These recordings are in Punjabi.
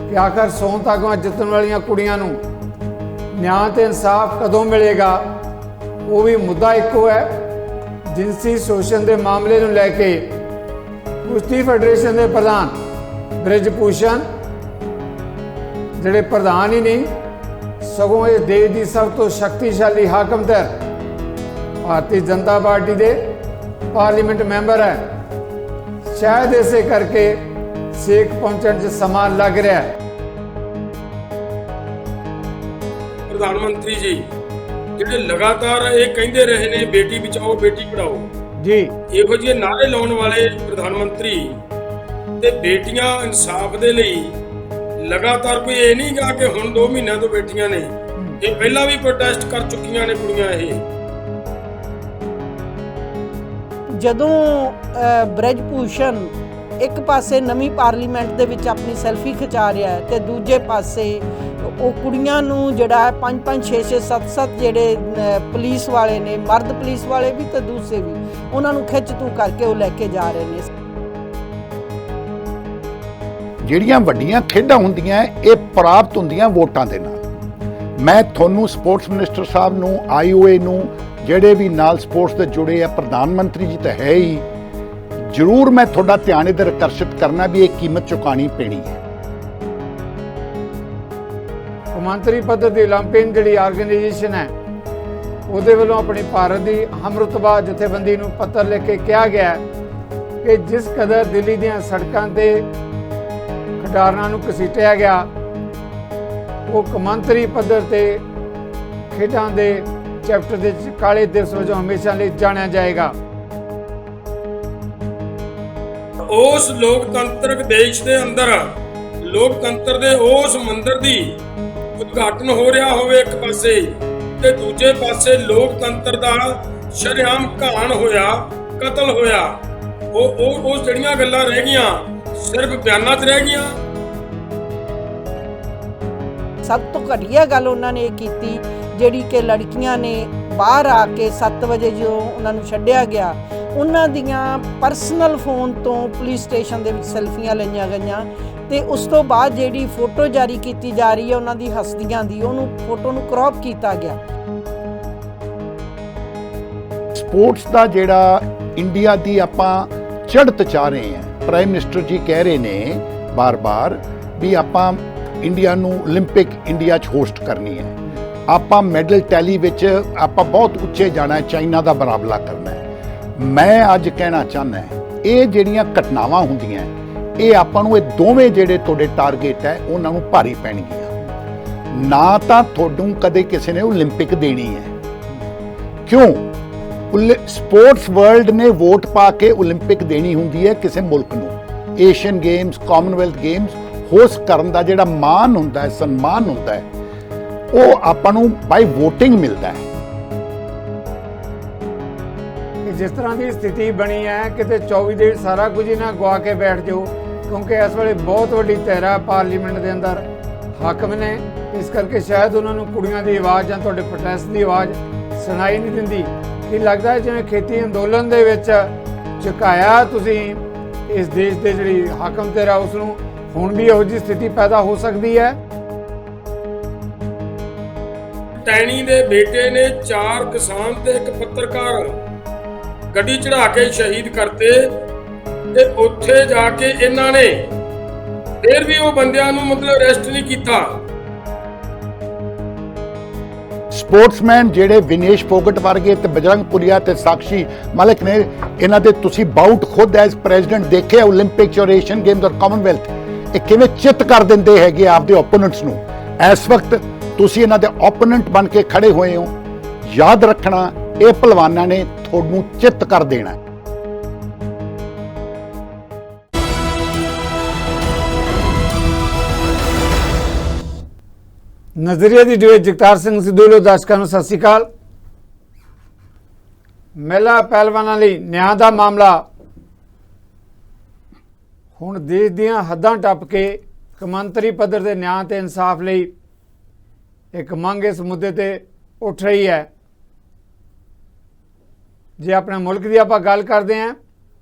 कि आखिर सोन तक जितने वाली कुड़ियां नूं न्याय ते इंसाफ कदों मिलेगा। वो भी मुद्दा एको है, जिनसी शोषण के मामले नूं लैके कुश्ती फैडरेशन के प्रधान ब्रिजभूषण जिहड़े प्रधान ही नहीं सगों इस देश की सब तो शक्तिशाली हाकम धैर भारतीय जनता पार्टी के पार्लीमेंट मैंबर है। शायद इसे करके सेक पहुंचने च समा लग रहा है। प्रधानमंत्री जी ਜਿਹੜੇ ਲਗਾਤਾਰ ਇਹ ਕਹਿੰਦੇ ਰਹੇ ਨੇ ਬੇਟੀ ਬਚਾਓ ਬੇਟੀ ਪੜਾਓ ਜੀ, ਇਹੋ ਜਿਹੇ ਨਾਰੇ ਲਾਉਣ ਵਾਲੇ ਪ੍ਰਧਾਨ ਮੰਤਰੀ ਤੇ ਬੇਟੀਆਂ ਇਨਸਾਫ ਦੇ ਲਈ ਲਗਾਤਾਰ ਕੋਈ ਇਹ ਨਹੀਂ ਗਾ ਕਿ ਹੁਣ 2 ਮਹੀਨਿਆਂ ਤੋਂ ਬੈਠੀਆਂ ਨੇ, ਇਹ ਪਹਿਲਾਂ ਵੀ ਪ੍ਰੋਟੈਸਟ ਕਰ ਚੁੱਕੀਆਂ ਨੇ ਕੁੜੀਆਂ। ਇਹ ਜਦੋਂ ਬ੍ਰਿਜਭੂਸ਼ਣ ਇੱਕ ਪਾਸੇ ਨਵੀਂ ਪਾਰਲੀਮੈਂਟ ਦੇ ਵਿੱਚ ਆਪਣੀ ਸੈਲਫੀ ਖਿਚਾ ਰਿਹਾ ਹੈ ਤੇ ਦੂਜੇ ਪਾਸੇ ਉਹ ਕੁੜੀਆਂ ਨੂੰ ਜਿਹੜਾ 5-5 6-6 7-7 ਜਿਹੜੇ ਪੁਲਿਸ ਵਾਲੇ ਨੇ, ਮਰਦ ਪੁਲਿਸ ਵਾਲੇ ਵੀ ਤੇ ਦੂਸਰੇ ਵੀ, ਉਹਨਾਂ ਨੂੰ ਖਿੱਚ ਤੂ ਕਰਕੇ ਉਹ ਲੈ ਕੇ ਜਾ ਰਹੇ ਨੇ। ਜਿਹੜੀਆਂ ਵੱਡੀਆਂ ਖੇਡਾਂ ਹੁੰਦੀਆਂ ਇਹ ਪ੍ਰਾਪਤ ਹੁੰਦੀਆਂ ਵੋਟਾਂ ਦੇ ਨਾਲ। ਮੈਂ ਤੁਹਾਨੂੰ ਸਪੋਰਟਸ ਮਿਨਿਸਟਰ ਸਾਹਿਬ ਨੂੰ, IOA ਨੂੰ, ਜਿਹੜੇ ਵੀ ਨਾਲ ਸਪੋਰਟਸ ਦੇ ਜੁੜੇ ਆ, ਪ੍ਰਧਾਨ ਮੰਤਰੀ ਜੀ ਤਾਂ ਹੈ ਹੀ, ਜ਼ਰੂਰ ਮੈਂ ਤੁਹਾਡਾ ਧਿਆਨ ਇਧਰ ਆਕਰਸ਼ਿਤ ਕਰਨਾ ਵੀ ਇਹ ਕੀਮਤ ਚੁਕਾਣੀ ਪੈਣੀ ਹੈ। ਕੌਮਾਂਤਰੀ ਪੱਧਰ ਦੀ ਓਲੰਪਿਕ ਜਿਹੜੀ ਆਰਗੇਨਾਈਜੇਸ਼ਨ ਹੈ ਉਹਦੇ ਵੱਲੋਂ ਆਪਣੀ ਭਾਰਤ ਦੀ ਹਮਰੁਤਬਾ ਜਥੇਬੰਦੀ ਨੂੰ ਪੱਤਰ ਲਿਖ ਕੇ ਕਿਹਾ ਗਿਆ ਕਿ ਜਿਸ ਕਦਰ ਦਿੱਲੀ ਦੀਆਂ ਸੜਕਾਂ ਤੇ ਖਿਡਾਰਨਾਂ ਨੂੰ ਘਸੀਟਿਆ ਗਿਆ ਉਹ ਕੌਮਾਂਤਰੀ ਪੱਧਰ ਤੇ ਖੇਡਾਂ ਦੇ ਚੈਪਟਰ ਦੇ ਕਾਲੇ ਦਿਵਸ ਵਜੋਂ ਹਮੇਸ਼ਾ ਲਈ ਜਾਣਿਆ ਜਾਏਗਾ। ਉਸ ਲੋਕਤੰਤਰਕ ਦੇਸ਼ ਦੇ ਅੰਦਰ ਲੋਕਤੰਤਰ ਦੇ ਉਸ ਮੰਦਿਰ ਦੀ ਉਦਘਾਟਨ ਹੋ ਰਿਹਾ ਹੋਵੇ ਇੱਕ ਪਾਸੇ, ਤੇ ਦੂਜੇ ਪਾਸੇ ਲੋਕਤੰਤਰ ਦਾ ਸ਼ਰੇਆਮ ਘਾਣ ਹੋਇਆ, ਕਤਲ ਹੋਇਆ। ਉਹ ਜਿਹੜੀਆਂ ਗੱਲਾਂ ਰਹਿ ਗਈਆਂ ਸਿਰਫ ਬਿਆਨਾਂ 'ਚ ਰਹਿ ਗਈਆਂ। ਸਭ ਤੋਂ ਘਟੀਆ ਗੱਲ ਉਹਨਾਂ ਨੇ ਇਹ ਕੀਤੀ ਜਿਹੜੀ ਕਿ ਲੜਕੀਆਂ ਨੇ ਬਾਹਰ ਆ ਕੇ 7 ਵਜੇ ਜਦੋਂ ਉਹਨਾਂ ਨੂੰ ਛੱਡਿਆ ਗਿਆ, ਉਹਨਾਂ ਦੀਆਂ ਪਰਸਨਲ ਫੋਨ ਤੋਂ ਪੁਲਿਸ ਸਟੇਸ਼ਨ ਦੇ ਵਿੱਚ ਸੈਲਫੀਆਂ ਲਈਆਂ ਗਈਆਂ ਤੇ ਉਸ ਤੋਂ ਬਾਅਦ ਜਿਹੜੀ ਫੋਟੋ ਜਾਰੀ ਕੀਤੀ ਜਾ ਰਹੀ ਹੈ ਉਹਨਾਂ ਦੀ ਹਸਤੀਆਂ ਦੀ, ਉਹਨੂੰ ਫੋਟੋ ਨੂੰ ਕ੍ਰੌਪ ਕੀਤਾ ਗਿਆ। ਸਪੋਰਟਸ ਦਾ ਜਿਹੜਾ ਇੰਡੀਆ ਦੀ ਆਪਾਂ ਚੜ੍ਹਤ ਚਾਹ ਰਹੇ ਹਾਂ, ਪ੍ਰਾਈਮ ਮਿਨਿਸਟਰ ਜੀ ਕਹਿ ਰਹੇ ਨੇ ਬਾਰ-ਬਾਰ ਵੀ ਆਪਾਂ ਇੰਡੀਆ ਨੂੰ ਓਲੰਪਿਕ ਇੰਡੀਆ 'ਚ ਹੋਸਟ ਕਰਨੀ ਹੈ, ਆਪਾਂ ਮੈਡਲ ਟੈਲੀ ਵਿੱਚ ਆਪਾਂ ਬਹੁਤ ਉੱਚੇ ਜਾਣਾ, ਚਾਈਨਾ ਦਾ ਮੁਕਾਬਲਾ ਕਰਨਾ ਹੈ। ਮੈਂ ਅੱਜ ਕਹਿਣਾ ਚਾਹੁੰਦਾ ਇਹ ਜਿਹੜੀਆਂ ਘਟਨਾਵਾਂ ਹੁੰਦੀਆਂ ਇਹ ਆਪਾਂ ਨੂੰ ਇਹ ਦੋਵੇਂ ਜਿਹੜੇ ਤੁਹਾਡੇ ਟਾਰਗੇਟ ਹੈ ਉਹਨਾਂ ਨੂੰ ਭਾਰੀ ਪੈਣਗੀਆਂ। ਨਾ ਤਾਂ ਤੁਹਾਨੂੰ ਕਦੇ ਕਿਸੇ ਨੇ ਓਲੰਪਿਕ ਦੇਣੀ ਹੈ, ਕਿਉਂ? ਸਪੋਰਟਸ ਵਰਲਡ ਨੇ ਵੋਟ ਪਾ ਕੇ ਓਲੰਪਿਕ ਦੇਣੀ ਹੁੰਦੀ ਹੈ ਕਿਸੇ ਮੁਲਕ ਨੂੰ। Asian games, Commonwealth games host ਕਰਨ ਦਾ ਜਿਹੜਾ ਮਾਣ ਹੁੰਦਾ ਹੈ, ਸਨਮਾਨ ਹੁੰਦਾ ਹੈ, ਉਹ ਆਪਾਂ ਨੂੰ ਬਾਈ ਵੋਟਿੰਗ ਮਿਲਦਾ ਹੈ। जिस तरह की स्थिति बनी है किते 24 दिन सारा कुछ ही ना गवा के बैठ जाओ, क्योंकि इस वे बहुत वड्डी धैरा पार्लीमेंट के अंदर हाकम ने, इस करके शायद उन्होंने कुड़ियां की आवाज़ या तुहाडे प्रोटेस्ट की आवाज़ सुनाई नहीं दिंदी। कि लगता है जिवें खेती अंदोलन दे विच झुकाया तुसीं इस देश के जिहड़ी हाकम धैरा उसनूं हुण भी इहो जी स्थिति पैदा हो सकती है। टैनी दे बेटे ने 4 किसान ते एक पत्रकार ਗੱਡੀ ਚੜਾ ਕੇ ਸ਼ਹੀਦ ਕਰਤੇ ਤੇ ਉੱਥੇ ਜਾ ਕੇ ਇਹਨਾਂ ਨੇ ਫਿਰ ਵੀ ਉਹ ਬੰਦਿਆਂ ਨੂੰ ਮਤਲਬ ਅਰੈਸਟ ਨਹੀਂ ਕੀਤਾ। ਸਪੋਰਟਸਮੈਨ ਜਿਹੜੇ ਵਿਨੇਸ਼ ਫੋਗਟ ਵਰਗੇ ਤੇ ਬਜਰੰਗ ਪੁਰੀਆ ਤੇ ਸਾਕਸ਼ੀ ਮਲਿਕ ਨੇ, ਇਹਨਾਂ ਦੇ ਤੁਸੀਂ ਬਾਊਟ ਖੁਦ ਐਜ਼ ਪ੍ਰੈਜ਼ੀਡੈਂਟ ਦੇਖਿਆ ਓਲੰਪਿਕ ਚ, ਏਸ਼ੀਅਨ ਗੇਮਸ ਔਰ ਕਾਮਨਵੈਲਥ, ਇਹ ਕਿਵੇਂ ਚਿੱਤ ਕਰ ਦਿੰਦੇ ਹੈਗੇ ਆਪਦੇ ਓਪੋਨੈਂਟਸ ਨੂੰ। ਇਸ ਵਕਤ ਤੁਸੀਂ ਇਹਨਾਂ ਦੇ ਓਪੋਨੈਂਟ ਬਣ ਕੇ ਖੜੇ ਹੋਏ ਹੋ। ਯਾਦ ਰੱਖਣਾ ਇਹ ਪਹਿਲਵਾਨਾਂ ਨੇ ਤੁਹਾਨੂੰ ਚਿੱਤ ਕਰ ਦੇਣਾ। नजरिए की डिबेट जगतार सिंह सिद्धू लो दर्शकों सत श्री अकाल। महिला पहलवानों लई न्याय का मामला हुण देश दीआं हद्दां टप के कौमांतरी पद्धर ते न्याय ते इंसाफ लई एक मंग इस मुद्दे ते उठ रही है। जे अपने मुल्क की आपां गल करते हैं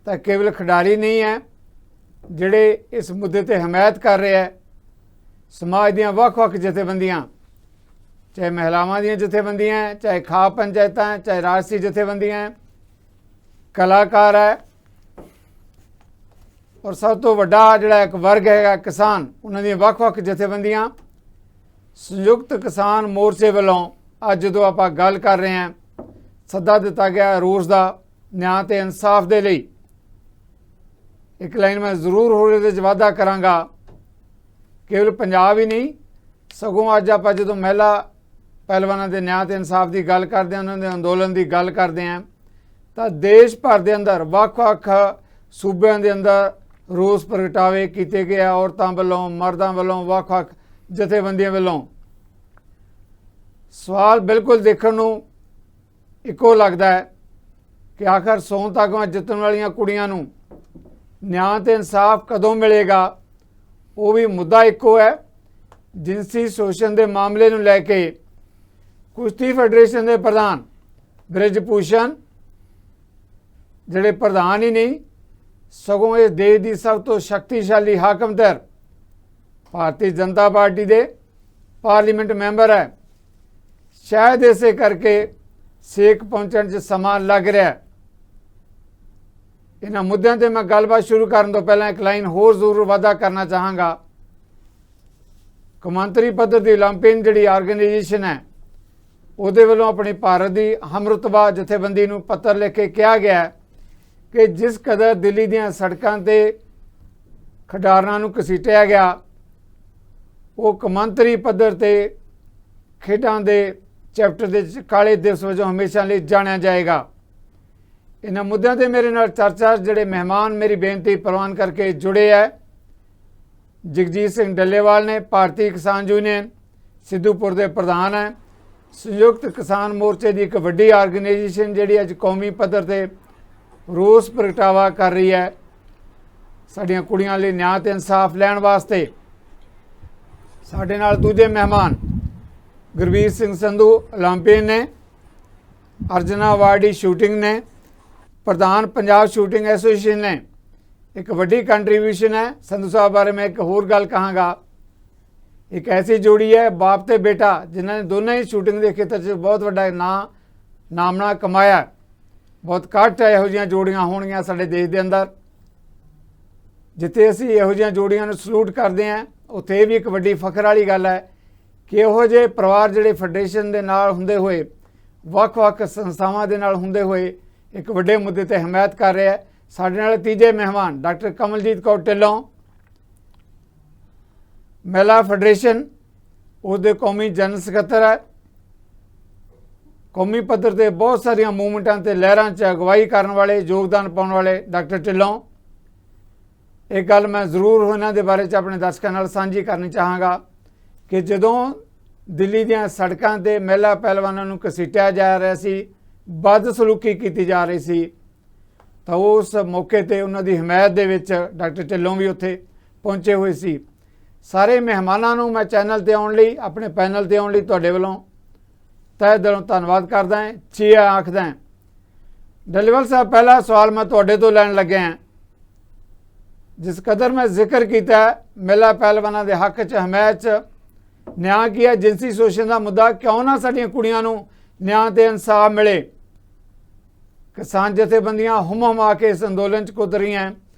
तो केवल खिडारी नहीं है जिहड़े इस मुद्दे ते हमायत कर रहे हैं, ਸਮਾਜ ਦੀਆਂ ਵੱਖ-ਵੱਖ ਜਥੇਬੰਦੀਆਂ, ਚਾਹੇ ਮਹਿਲਾਵਾਂ ਦੀਆਂ ਜਥੇਬੰਦੀਆਂ ਹੈ, ਚਾਹੇ ਖਾਪ ਪੰਚਾਇਤਾਂ ਹੈ, ਚਾਹੇ ਰਾਜਸੀ ਜਥੇਬੰਦੀਆਂ ਹੈ, ਕਲਾਕਾਰ ਹੈ, ਔਰ ਸਭ ਤੋਂ ਵੱਡਾ ਜਿਹੜਾ ਇੱਕ ਵਰਗ ਹੈਗਾ ਕਿਸਾਨ, ਉਹਨਾਂ ਦੀਆਂ ਵੱਖ-ਵੱਖ ਜਥੇਬੰਦੀਆਂ ਸੰਯੁਕਤ ਕਿਸਾਨ ਮੋਰਚੇ ਵੱਲੋਂ ਅੱਜ ਜਦੋਂ ਆਪਾਂ ਗੱਲ ਕਰ ਰਹੇ ਹਾਂ, ਸੱਦਾ ਦਿੱਤਾ ਗਿਆ ਰੋਸ ਦਾ ਨਿਆਂ ਤੇ ਇਨਸਾਫ ਦੇ ਲਈ। ਇੱਕ ਲਾਈਨ ਮੈਂ ਜ਼ਰੂਰ ਹੋਰ ਇਹਦੇ 'ਚ ਵਾਧਾ ਕਰਾਂਗਾ, ਕੇਵਲ ਪੰਜਾਬ ਹੀ ਨਹੀਂ ਸਗੋਂ ਅੱਜ ਆਪਾਂ ਜਦੋਂ ਮਹਿਲਾ ਪਹਿਲਵਾਨਾਂ ਦੇ ਨਿਆਂ ਤੇ ਇਨਸਾਫ ਦੀ ਗੱਲ ਕਰਦੇ ਹਾਂ, ਉਹਨਾਂ ਦੇ ਅੰਦੋਲਨ ਦੀ ਗੱਲ ਕਰਦੇ ਹਾਂ, ਤਾਂ ਦੇਸ਼ ਭਰ ਦੇ ਅੰਦਰ ਵੱਖ-ਵੱਖ ਸੂਬਿਆਂ ਦੇ ਅੰਦਰ ਰੋਸ ਪ੍ਰਗਟਾਵੇ ਕੀਤੇ ਗਏ, ਔਰਤਾਂ ਵੱਲੋਂ, ਮਰਦਾਂ ਵੱਲੋਂ, ਵੱਖ-ਵੱਖ ਜਥੇਬੰਦੀਆਂ ਵੱਲੋਂ। ਸਵਾਲ ਬਿਲਕੁਲ ਦੇਖਣ ਨੂੰ ਇੱਕੋ ਲੱਗਦਾ ਹੈ ਕਿ ਆਖਰ ਸੌਂ ਤੱਕ ਜਿੱਤਣ ਵਾਲੀਆਂ ਕੁੜੀਆਂ ਨੂੰ ਨਿਆਂ ਤੇ ਇਨਸਾਫ ਕਦੋਂ ਮਿਲੇਗਾ। ਉਹ ਵੀ ਮੁੱਦਾ ਇੱਕੋ ਹੈ, ਜਿਨਸੀ ਸ਼ੋਸ਼ਣ ਦੇ ਮਾਮਲੇ ਨੂੰ ਲੈ ਕੇ ਕੁਸ਼ਤੀ ਫੈਡਰੇਸ਼ਨ ਦੇ ਪ੍ਰਧਾਨ ਬ੍ਰਿਜ ਭੂਸ਼ਣ ਜਿਹੜੇ ਪ੍ਰਧਾਨ ਹੀ ਨਹੀਂ ਸਗੋਂ ਇਸ ਦੇਸ਼ ਦੀ ਸਭ ਤੋਂ ਸ਼ਕਤੀਸ਼ਾਲੀ ਹਾਕਮਦਰ ਭਾਰਤੀ ਜਨਤਾ ਪਾਰਟੀ ਦੇ ਪਾਰਲੀਮੈਂਟ ਮੈਂਬਰ ਹੈ। ਸ਼ਾਇਦ ਇਸੇ ਕਰਕੇ ਸੇਕ ਪਹੁੰਚਣ 'ਚ ਸਮਾਂ ਲੱਗ ਰਿਹਾ ਹੈ। ਇਹਨਾਂ ਮੁੱਦਿਆਂ ਤੇ ਮੈਂ ਗੱਲਬਾਤ ਸ਼ੁਰੂ ਕਰਨ ਤੋਂ ਪਹਿਲਾਂ ਇੱਕ ਲਾਈਨ ਹੋਰ ਜ਼ਰੂਰ ਵਾਧਾ ਕਰਨਾ ਚਾਹਾਂਗਾ। ਕੌਮਾਂਤਰੀ ਪੱਧਰ ਦੀ ਓਲੰਪੀਅਨ ਜਿਹੜੀ ਆਰਗੇਨਾਈਜੇਸ਼ਨ ਹੈ, ਉਹਦੇ ਵੱਲੋਂ ਆਪਣੀ ਭਾਰਤ ਦੀ ਹਮਰੁਤਬਾ ਜਥੇਬੰਦੀ ਨੂੰ ਪੱਤਰ ਲਿਖ ਕੇ ਕਿਹਾ ਗਿਆ ਕਿ ਜਿਸ ਕਦਰ ਦਿੱਲੀ ਦੀਆਂ ਸੜਕਾਂ ਤੇ ਖਿਡਾਰਨਾਂ ਨੂੰ ਘਸੀਟਿਆ ਗਿਆ, ਉਹ ਕੌਮਾਂਤਰੀ ਪੱਧਰ ਤੇ ਖੇਡਾਂ ਦੇ ਚੈਪਟਰ ਦੇ ਕਾਲੇ ਦਿਵਸ ਵਜੋਂ ਹਮੇਸ਼ਾ ਲਈ ਜਾਣਿਆ ਜਾਏਗਾ। ਇਹਨਾਂ ਮੁੱਦਿਆਂ ਤੇ ਮੇਰੇ ਨਾਲ ਚਰਚਾ ਜਿਹੜੇ ਮਹਿਮਾਨ ਮੇਰੀ ਬੇਨਤੀ ਪ੍ਰਵਾਨ ਕਰਕੇ ਜੁੜੇ ਹੈ, ਜਗਜੀਤ ਸਿੰਘ ਡੱਲੇਵਾਲ ਨੇ, ਭਾਰਤੀ ਕਿਸਾਨ ਯੂਨੀਅਨ ਸਿੱਧੂਪੁਰ ਦੇ ਪ੍ਰਧਾਨ ਹੈ, ਸੰਯੁਕਤ ਕਿਸਾਨ ਮੋਰਚੇ ਦੀ ਇੱਕ ਵੱਡੀ ਆਰਗੇਨਾਈਜੇਸ਼ਨ ਜਿਹੜੀ ਅੱਜ ਕੌਮੀ ਪੱਧਰ ਤੇ ਰੋਸ ਪ੍ਰਗਟਾਵਾ ਕਰ ਰਹੀ ਹੈ ਸਾਡੀਆਂ ਕੁੜੀਆਂ ਲਈ ਨਿਆਂ ਤੇ ਇਨਸਾਫ ਲੈਣ ਵਾਸਤੇ। ਸਾਡੇ ਨਾਲ ਦੂਜੇ ਮਹਿਮਾਨ ਗੁਰਬੀਰ ਸਿੰਘ ਸੰਧੂ ਓਲੰਪੀਅਨ ਨੇ, ਅਰਜਨਾ ਅਵਾਰਡੀ ਸ਼ੂਟਿੰਗ ਨੇ, ਪ੍ਰਧਾਨ ਪੰਜਾਬ ਸ਼ੂਟਿੰਗ ਐਸੋਸੀਏਸ਼ਨ ਨੇ। ਇੱਕ ਵੱਡੀ ਕੰਟਰੀਬਿਊਸ਼ਨ ਹੈ। ਸੰਧੂ ਸਾਹਿਬ ਬਾਰੇ ਮੈਂ ਇੱਕ ਹੋਰ ਗੱਲ ਕਹਾਂਗਾ, ਇੱਕ ਐਸੀ ਜੋੜੀ ਹੈ ਬਾਪ ਤੇ ਬੇਟਾ ਜਿਨ੍ਹਾਂ ਨੇ ਦੋਨਾਂ ਹੀ ਸ਼ੂਟਿੰਗ ਦੇ ਖੇਤਰ 'ਚ ਬਹੁਤ ਵੱਡਾ ਨਾਮਣਾ ਕਮਾਇਆ। ਬਹੁਤ ਘੱਟ ਇਹੋ ਜਿਹੀਆਂ ਜੋੜੀਆਂ ਹੋਣਗੀਆਂ ਸਾਡੇ ਦੇਸ਼ ਦੇ ਅੰਦਰ। ਜਿੱਥੇ ਅਸੀਂ ਇਹੋ ਜਿਹੀਆਂ ਜੋੜੀਆਂ ਨੂੰ ਸਲੂਟ ਕਰਦੇ ਹਾਂ, ਉੱਥੇ ਇਹ ਵੀ ਇੱਕ ਵੱਡੀ ਫਖਰ ਵਾਲੀ ਗੱਲ ਹੈ ਕਿ ਇਹੋ ਜਿਹੇ ਪਰਿਵਾਰ ਜਿਹੜੇ ਫੈਡਰੇਸ਼ਨ ਦੇ ਨਾਲ ਹੁੰਦੇ ਹੋਏ, ਵੱਖ-ਵੱਖ ਸੰਸਥਾਵਾਂ ਦੇ ਨਾਲ ਹੁੰਦੇ ਹੋਏ ਇੱਕ ਵੱਡੇ ਮੁੱਦੇ ਤੇ ਹਮਾਇਤ ਕਰ ਰਿਹਾ ਹੈ। ਸਾਡੇ ਨਾਲ ਤੀਜੇ ਮਹਿਮਾਨ ਡਾਕਟਰ ਕਮਲਜੀਤ ਕੌਰ ਢਿੱਲੋਂ, ਮਹਿਲਾ ਫੈਡਰੇਸ਼ਨ ਉਹਦੇ ਕੌਮੀ ਜਨਰਲ ਸਕੱਤਰ ਹੈ। ਕੌਮੀ ਪੱਧਰ ਤੇ ਬਹੁਤ ਸਾਰੀਆਂ ਮੂਵਮੈਂਟਾਂ ਤੇ ਲਹਿਰਾਂ 'ਚ ਅਗਵਾਈ ਕਰਨ ਵਾਲੇ, ਯੋਗਦਾਨ ਪਾਉਣ ਵਾਲੇ ਡਾਕਟਰ ਢਿੱਲੋਂ। ਇੱਕ ਗੱਲ ਮੈਂ ਜ਼ਰੂਰ ਇਹਨਾਂ ਦੇ ਬਾਰੇ 'ਚ ਆਪਣੇ ਦਰਸ਼ਕਾਂ ਨਾਲ ਸਾਂਝੀ ਕਰਨੀ ਚਾਹਾਂਗਾ ਕਿ ਜਦੋਂ ਦਿੱਲੀ ਦੀਆਂ ਸੜਕਾਂ ਤੇ ਮਹਿਲਾ ਪਹਿਲਵਾਨਾਂ ਨੂੰ ਘਸੀਟਿਆ ਜਾ ਰਿਹਾ ਸੀ, ਬਦਸਲੂਕੀ ਕੀਤੀ ਜਾ ਰਹੀ ਸੀ, ਤਾਂ ਉਸ ਮੌਕੇ ਤੇ ਉਹਨਾਂ ਦੀ ਹਮਾਇਤ ਦੇ ਵਿੱਚ ਡਾਕਟਰ ਢਿੱਲੋਂ ਵੀ ਉੱਥੇ ਪਹੁੰਚੇ ਹੋਏ ਸੀ। ਸਾਰੇ ਮਹਿਮਾਨਾਂ ਨੂੰ ਮੈਂ ਚੈਨਲ ਤੇ ਆਉਣ ਲਈ, ਆਪਣੇ ਪੈਨਲ ਤੇ ਆਉਣ ਲਈ ਤੁਹਾਡੇ ਵੱਲੋਂ ਤਹਿ ਦਿਲੋਂ ਧੰਨਵਾਦ ਕਰਦਾ ਹਾਂ, ਚੀਆ ਆਖਦਾ ਹਾਂ। ਡੱਲੇਵਾਲ ਸਾਹਿਬ, ਪਹਿਲਾ ਸਵਾਲ ਮੈਂ ਤੁਹਾਡੇ ਤੋਂ ਲੈਣ ਲੱਗਿਆ ਹਾਂ। ਜਿਸ ਕਦਰ ਮੈਂ ਜ਼ਿਕਰ ਕੀਤਾ ਮਹਿਲਾ ਪਹਿਲਵਾਨਾਂ ਦੇ ਹੱਕ 'ਚ, ਹਮਾਇਤ 'ਚ ਨਿਆਂ ਕੀ ਹੈ, ਜਿਨਸੀ ਸ਼ੋਸ਼ਣ ਦਾ ਮੁੱਦਾ, ਕਿਉਂ ਨਾ ਸਾਡੀਆਂ ਕੁੜੀਆਂ ਨੂੰ ਨਿਆਂ ਤੇ ਇਨਸਾਫ ਮਿਲੇ। ਕਿਸਾਨ ਜਥੇਬੰਦੀਆਂ ਹੁਮ-ਹੁਮਾ ਕੇ ਇਸ ਅੰਦੋਲਨ 'ਚ ਕੁੱਦ ਰਹੀਆਂ।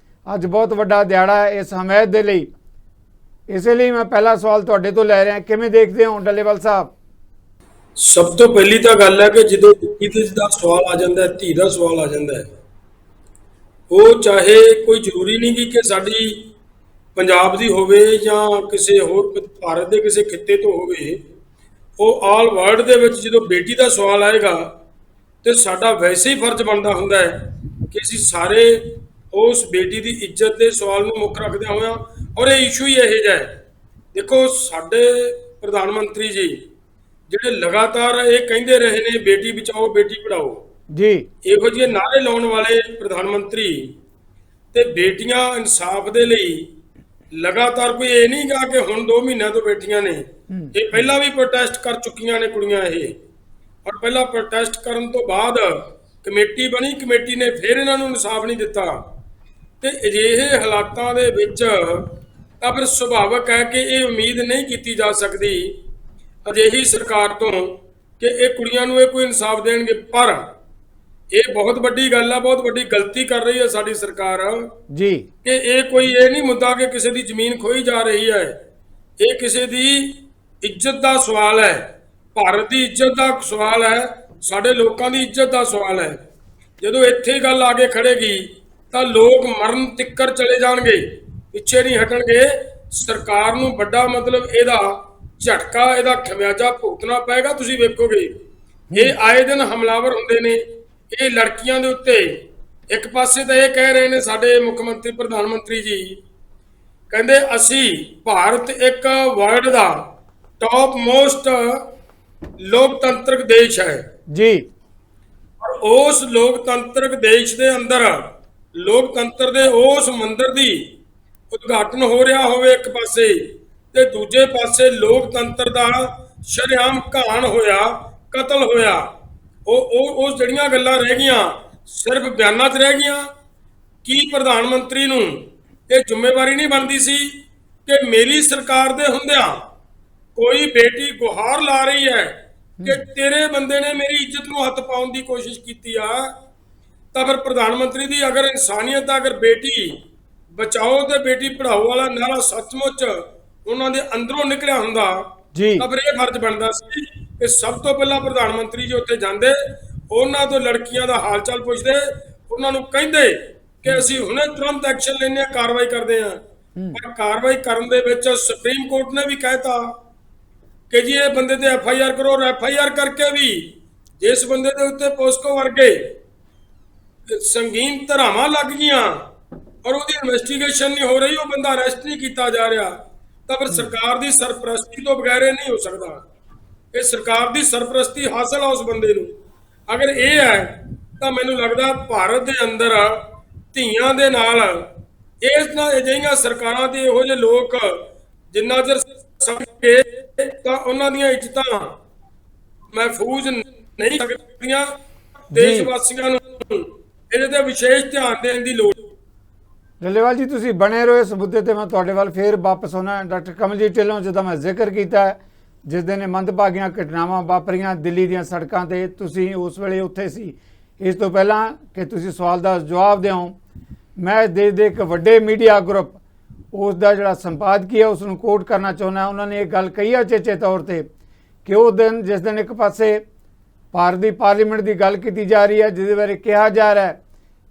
ਅੱਜ ਬਹੁਤ ਵੱਡਾ ਦਿਹਾੜਾ ਹੈ ਇਸ ਹਮਾਇਤ ਦੇ ਲਈ। ਇਸੇ ਲਈ ਮੈਂ ਪਹਿਲਾ ਸਵਾਲ ਤੁਹਾਡੇ ਤੋਂ ਲੈ ਰਿਹਾ, ਕਿਵੇਂ ਦੇਖਦੇ ਹੋ ਡੱਲੇਵਾਲ ਸਾਹਿਬ? ਸਭ ਤੋਂ ਪਹਿਲੀ ਤਾਂ ਗੱਲ ਹੈ ਕਿ ਜਦੋਂ ਧੀ ਦਾ ਸਵਾਲ ਆ ਜਾਂਦਾ ਹੈ, ਧੀ ਦਾ ਸਵਾਲ ਆ ਜਾਂਦਾ ਹੈ, ਉਹ ਚਾਹੇ ਕੋਈ ਜ਼ਰੂਰੀ ਨਹੀਂ ਕਿ ਸਾਡੀ ਪੰਜਾਬ ਦੀ ਹੋਵੇ ਜਾਂ ਕਿਸੇ ਹੋਰ ਭਾਰਤ ਦੇ ਕਿਸੇ ਖਿੱਤੇ ਤੋਂ ਹੋਵੇ, ਉਹ ਆਲ ਵਰਲਡ ਦੇ ਵਿੱਚ ਜਦੋਂ ਬੇਟੀ ਦਾ ਸਵਾਲ ਆਏਗਾ ਤੇ ਸਾਡਾ ਵੈਸੇ ਹੀ ਫਰਜ਼ ਬਣਦਾ ਹੁੰਦਾ ਹੈ ਕਿ ਅਸੀਂ ਸਾਰੇ ਉਸ ਬੇਟੀ ਦੀ ਇੱਜ਼ਤ ਦੇ ਸਵਾਲ ਨੂੰ ਮੁੱਖ ਰੱਖਦਿਆਂ ਹੋਇਆਂ, ਔਰ ਇਹ ਇਸ਼ੂ ਹੀ ਇਹੋ ਜਿਹਾ ਹੈ। ਦੇਖੋ, ਸਾਡੇ ਪ੍ਰਧਾਨ ਮੰਤਰੀ ਜੀ ਜਿਹੜੇ ਲਗਾਤਾਰ ਇਹ ਕਹਿੰਦੇ ਰਹੇ ਨੇ ਬੇਟੀ ਬਚਾਓ ਬੇਟੀ ਪੜਾਓ ਜੀ, ਇਹੋ ਜਿਹੇ ਨਾਅਰੇ ਲਾਉਣ ਵਾਲੇ ਪ੍ਰਧਾਨ ਮੰਤਰੀ ਤੇ ਬੇਟੀਆਂ ਇਨਸਾਫ ਦੇ ਲਈ ਲਗਾਤਾਰ, ਕੋਈ ਇਹ ਨਹੀਂ ਗਾ ਕਿ ਹੁਣ 2 ਮਹੀਨਿਆਂ ਤੋਂ ਬੈਠੀਆਂ ਨੇ, ਇਹ ਪਹਿਲਾਂ ਵੀ ਪ੍ਰੋਟੈਸਟ ਕਰ ਚੁੱਕੀਆਂ ਨੇ ਕੁੜੀਆਂ ਇਹ। ਔਰ ਪਹਿਲਾਂ ਪ੍ਰੋਟੈਸਟ ਕਰਨ ਤੋਂ ਬਾਅਦ ਕਮੇਟੀ ਬਣੀ, ਕਮੇਟੀ ਨੇ ਫਿਰ ਇਹਨਾਂ ਨੂੰ ਇਨਸਾਫ ਨਹੀਂ ਦਿੱਤਾ। ਤੇ ਅਜਿਹੇ ਹਾਲਾਤਾਂ ਦੇ ਵਿੱਚ ਤਾਂ ਫਿਰ ਸੁਭਾਵਕ ਹੈ ਕਿ ਇਹ ਉਮੀਦ ਨਹੀਂ ਕੀਤੀ ਜਾ ਸਕਦੀ ਅਜਿਹੀ ਸਰਕਾਰ ਤੋਂ ਕਿ ਇਹ ਕੁੜੀਆਂ ਨੂੰ ਇਹ ਕੋਈ ਇਨਸਾਫ ਦੇਣਗੇ। ਪਰ ਇਹ ਬਹੁਤ ਵੱਡੀ ਗੱਲ ਆ, ਬਹੁਤ ਵੱਡੀ ਗਲਤੀ ਕਰ ਰਹੀ ਹੈ ਸਾਡੀ ਸਰਕਾਰ ਜੀ ਕਿ ਇਹ ਨਹੀਂ ਮੁੱਦਾ ਕਿ ਕਿਸੇ ਦੀ ਜ਼ਮੀਨ ਖੋਈ ਜਾ ਰਹੀ ਹੈ। ਇਹ ਕਿਸੇ ਦੀ ਇੱਜ਼ਤ ਦਾ ਸਵਾਲ ਹੈ, ਭਾਰਤ ਦੀ ਇੱਜ਼ਤ ਦਾ ਸਵਾਲ ਹੈ, ਸਾਡੇ ਲੋਕਾਂ ਦੀ ਇੱਜ਼ਤ ਦਾ ਸਵਾਲ ਹੈ। ਜਦੋਂ ਇੱਥੇ ਗੱਲ ਆ ਕੇ ਖੜੇਗੀ ਤਾਂ ਲੋਕ ਮਰਨ ਤਿੱਕਰ ਚਲੇ ਜਾਣਗੇ, ਪਿੱਛੇ ਨਹੀਂ ਹਟਣਗੇ। ਸਰਕਾਰ ਨੂੰ ਵੱਡਾ ਮਤਲਬ ਇਹਦਾ ਝਟਕਾ, ਇਹਦਾ ਖਮਿਆਜਾ ਭੁਗਤਣਾ ਪਏਗਾ। ਤੁਸੀਂ ਵੇਖੋਗੇ ਇਹ ਆਏ ਦਿਨ ਹਮਲਾਵਰ ਹੁੰਦੇ ਨੇ ਇਹ ਲੜਕੀਆਂ ਦੇ ਉੱਤੇ। ਇੱਕ ਪਾਸੇ ਤਾਂ ਇਹ ਕਹਿ ਰਹੇ ਨੇ ਸਾਡੇ ਮੁੱਖ ਮੰਤਰੀ ਪ੍ਰਧਾਨ ਮੰਤਰੀ ਜੀ, ਕਹਿੰਦੇ ਅਸੀਂ ਭਾਰਤ ਇੱਕ ਵਰਲਡ ਦਾ ਟੌਪ ਮੋਸਟ ਲੋਕਤੰਤਰਕ ਦੇਸ਼ ਹੈ ਜੀ। ਔਰ ਉਸ ਲੋਕਤੰਤਰਕ ਦੇਸ਼ ਦੇ ਅੰਦਰ ਲੋਕਤੰਤਰ ਦੇ ਉਸ ਮੰਦਿਰ ਦੀ ਉਦਘਾਟਨ ਹੋ ਰਿਹਾ ਹੋਵੇ ਇੱਕ ਪਾਸੇ, ਤੇ ਦੂਜੇ ਪਾਸੇ ਲੋਕਤੰਤਰ ਦਾ ਸ਼ਰੇਆਮ ਘਾਣ ਹੋਇਆ, ਕਤਲ ਹੋਇਆ। ਉਹ ਜਿਹੜੀਆਂ ਗੱਲਾਂ ਰਹਿ ਗਈਆਂ ਸਿਰਫ ਬਿਆਨਾਂ 'ਚ ਰਹਿ ਗਈਆਂ। ਕੀ ਪ੍ਰਧਾਨ ਮੰਤਰੀ ਨੂੰ ਇਹ ਜ਼ਿੰਮੇਵਾਰੀ ਨਹੀਂ ਬਣਦੀ ਸੀ ਕਿ ਮੇਰੀ ਸਰਕਾਰ ਦੇ ਹੁੰਦਿਆਂ ਕੋਈ ਬੇਟੀ ਗੁਹਾਰ ਲਾ ਰਹੀ ਹੈ ਕਿ ਤੇਰੇ ਬੰਦੇ ਨੇ ਮੇਰੀ ਇੱਜ਼ਤ ਨੂੰ ਹੱਥ ਪਾਉਣ ਦੀ ਕੋਸ਼ਿਸ਼ ਕੀਤੀ ਆ, ਤਾਂ ਫਿਰ ਪ੍ਰਧਾਨ ਮੰਤਰੀ ਦੀ ਅਗਰ ਇਨਸਾਨੀਅਤ ਦਾ, ਅਗਰ ਬੇਟੀ ਬਚਾਓ ਤੇ ਬੇਟੀ ਪੜ੍ਹਾਓ ਵਾਲਾ ਨਾਰਾ ਸੱਚਮੁੱਚ ਉਹਨਾਂ ਦੇ ਅੰਦਰੋਂ ਨਿਕਲਿਆ ਹੁੰਦਾ ਤਾਂ ਫਿਰ ਇਹ ਫਰਜ਼ ਬਣਦਾ ਸੀ ਕਿ ਸਭ ਤੋਂ ਪਹਿਲਾਂ ਪ੍ਰਧਾਨ ਮੰਤਰੀ ਜੀ ਉੱਥੇ ਜਾਂਦੇ, ਉਹਨਾਂ ਤੋਂ ਲੜਕੀਆਂ ਦਾ ਹਾਲ ਚਾਲ ਪੁੱਛਦੇ, ਉਹਨਾਂ ਨੂੰ ਕਹਿੰਦੇ ਕਿ ਅਸੀਂ ਹੁਣੇ ਤੁਰੰਤ ਐਕਸ਼ਨ ਲੈਣੇ ਆ, ਕਾਰਵਾਈ ਕਰਦੇ ਆ। ਪਰ ਕਾਰਵਾਈ ਕਰਨ ਦੇ ਵਿੱਚ ਸੁਪਰੀਮ ਕੋਰਟ ਨੇ ਵੀ ਕਹਿਤਾ ਕਿ ਜੀ ਇਹ ਬੰਦੇ ਤੇ FIR ਕਰੋ। ਔਰ FIR ਕਰਕੇ ਵੀ ਜਿਸ ਬੰਦੇ ਦੇ ਉੱਤੇ ਪੋਸਕੋ ਵਰਗੇ ਸੰਗੀਨ ਧਾਰਾਵਾਂ ਲੱਗ ਗਈਆਂ ਔਰ ਉਹਦੀ ਇਨਵੈਸਟੀਗੇਸ਼ਨ ਨਹੀਂ ਹੋ ਰਹੀ, ਉਹ ਬੰਦਾ ਅਰੈਸਟ ਨਹੀਂ ਕੀਤਾ ਜਾ ਰਿਹਾ, ਤਾਂ ਫਿਰ ਸਰਕਾਰ ਦੀ ਸਰਪ੍ਰਸਤੀ ਤੋਂ ਬਗੈਰ ਇਹ ਨਹੀਂ ਹੋ ਸਕਦਾ। ਇਹ ਸਰਕਾਰ ਦੀ ਸਰਪ੍ਰਸਤੀ ਹਾਸਲ ਆ ਉਸ ਬੰਦੇ ਨੂੰ। ਅਗਰ ਇਹ ਹੈ ਤਾਂ ਮੈਨੂੰ ਲੱਗਦਾ ਭਾਰਤ ਦੇ ਅੰਦਰ ਧੀਆਂ ਦੇ ਨਾਲ ਇਸ ਨਾਲ ਅਜਿਹੀਆਂ ਸਰਕਾਰਾਂ ਦੇ ਇਹੋ ਜਿਹੇ ਲੋਕ ਜਿੰਨਾ ਚਿਰ ਸਮਝੇ ਤਾਂ ਉਹਨਾਂ ਦੀਆਂ ਇੱਜ਼ਤਾਂ ਮਹਿਫੂਜ਼ ਨਹੀਂ ਸਕਦੀਆਂ। ਦੇਸ਼ ਵਾਸੀਆਂ ਨੂੰ ਇਹਦੇ ਤੇ ਵਿਸ਼ੇਸ਼ ਧਿਆਨ ਦੇਣ ਦੀ ਲੋੜ। ਡੱਲੇਵਾਲ ਜੀ ਤੁਸੀਂ ਬਣੇ ਰਹੋ ਇਸ ਮੁੱਦੇ ਤੇ, ਮੈਂ ਤੁਹਾਡੇ ਵੱਲ ਫੇਰ ਵਾਪਸ ਆਉਣਾ। ਡਾਕਟਰ ਕਮਲਜੀਤ ਢਿੱਲੋਂ ਜਿਹਦਾ ਮੈਂ ਜ਼ਿਕਰ ਕੀਤਾ ਹੈ, ਜਿਸ ਦਿਨ ਮੰਦਭਾਗੀਆਂ ਘਟਨਾਵਾਂ ਵਾਪਰੀਆਂ ਦਿੱਲੀ ਦੀਆਂ ਸੜਕਾਂ ਤੇ, ਤੁਸੀਂ ਉਸ ਵੇਲੇ ਉੱਥੇ ਸੀ। ਇਸ ਤੋਂ ਪਹਿਲਾਂ ਕਿ ਤੁਸੀਂ ਸਵਾਲ ਦਾ ਜਵਾਬ ਦਿਓ, ਮੈਂ ਦੇਸ਼ ਦੇ ਇੱਕ ਵੱਡੇ ਮੀਡੀਆ ਗਰੁੱਪ ਉਸ ਦਾ ਜਿਹੜਾ ਸੰਪਾਦਕੀ ਹੈ ਉਸ ਨੂੰ ਕੋਟ ਕਰਨਾ ਚਾਹੁੰਦਾ। ਉਹਨਾਂ ਨੇ ਇਹ ਗੱਲ ਕਹੀ ਹੈ ਚੇਚੇ ਤੌਰ ਤੇ ਕਿ ਉਹ ਦਿਨ ਜਿਸ ਦਿਨ ਇੱਕ ਪਾਸੇ ਭਾਰਤ ਦੀ ਪਾਰਲੀਮੈਂਟ ਦੀ ਗੱਲ ਕੀਤੀ ਜਾ ਰਹੀ ਹੈ, ਜਿਹਦੇ ਬਾਰੇ ਕਿਹਾ ਜਾ ਰਿਹਾ ਹੈ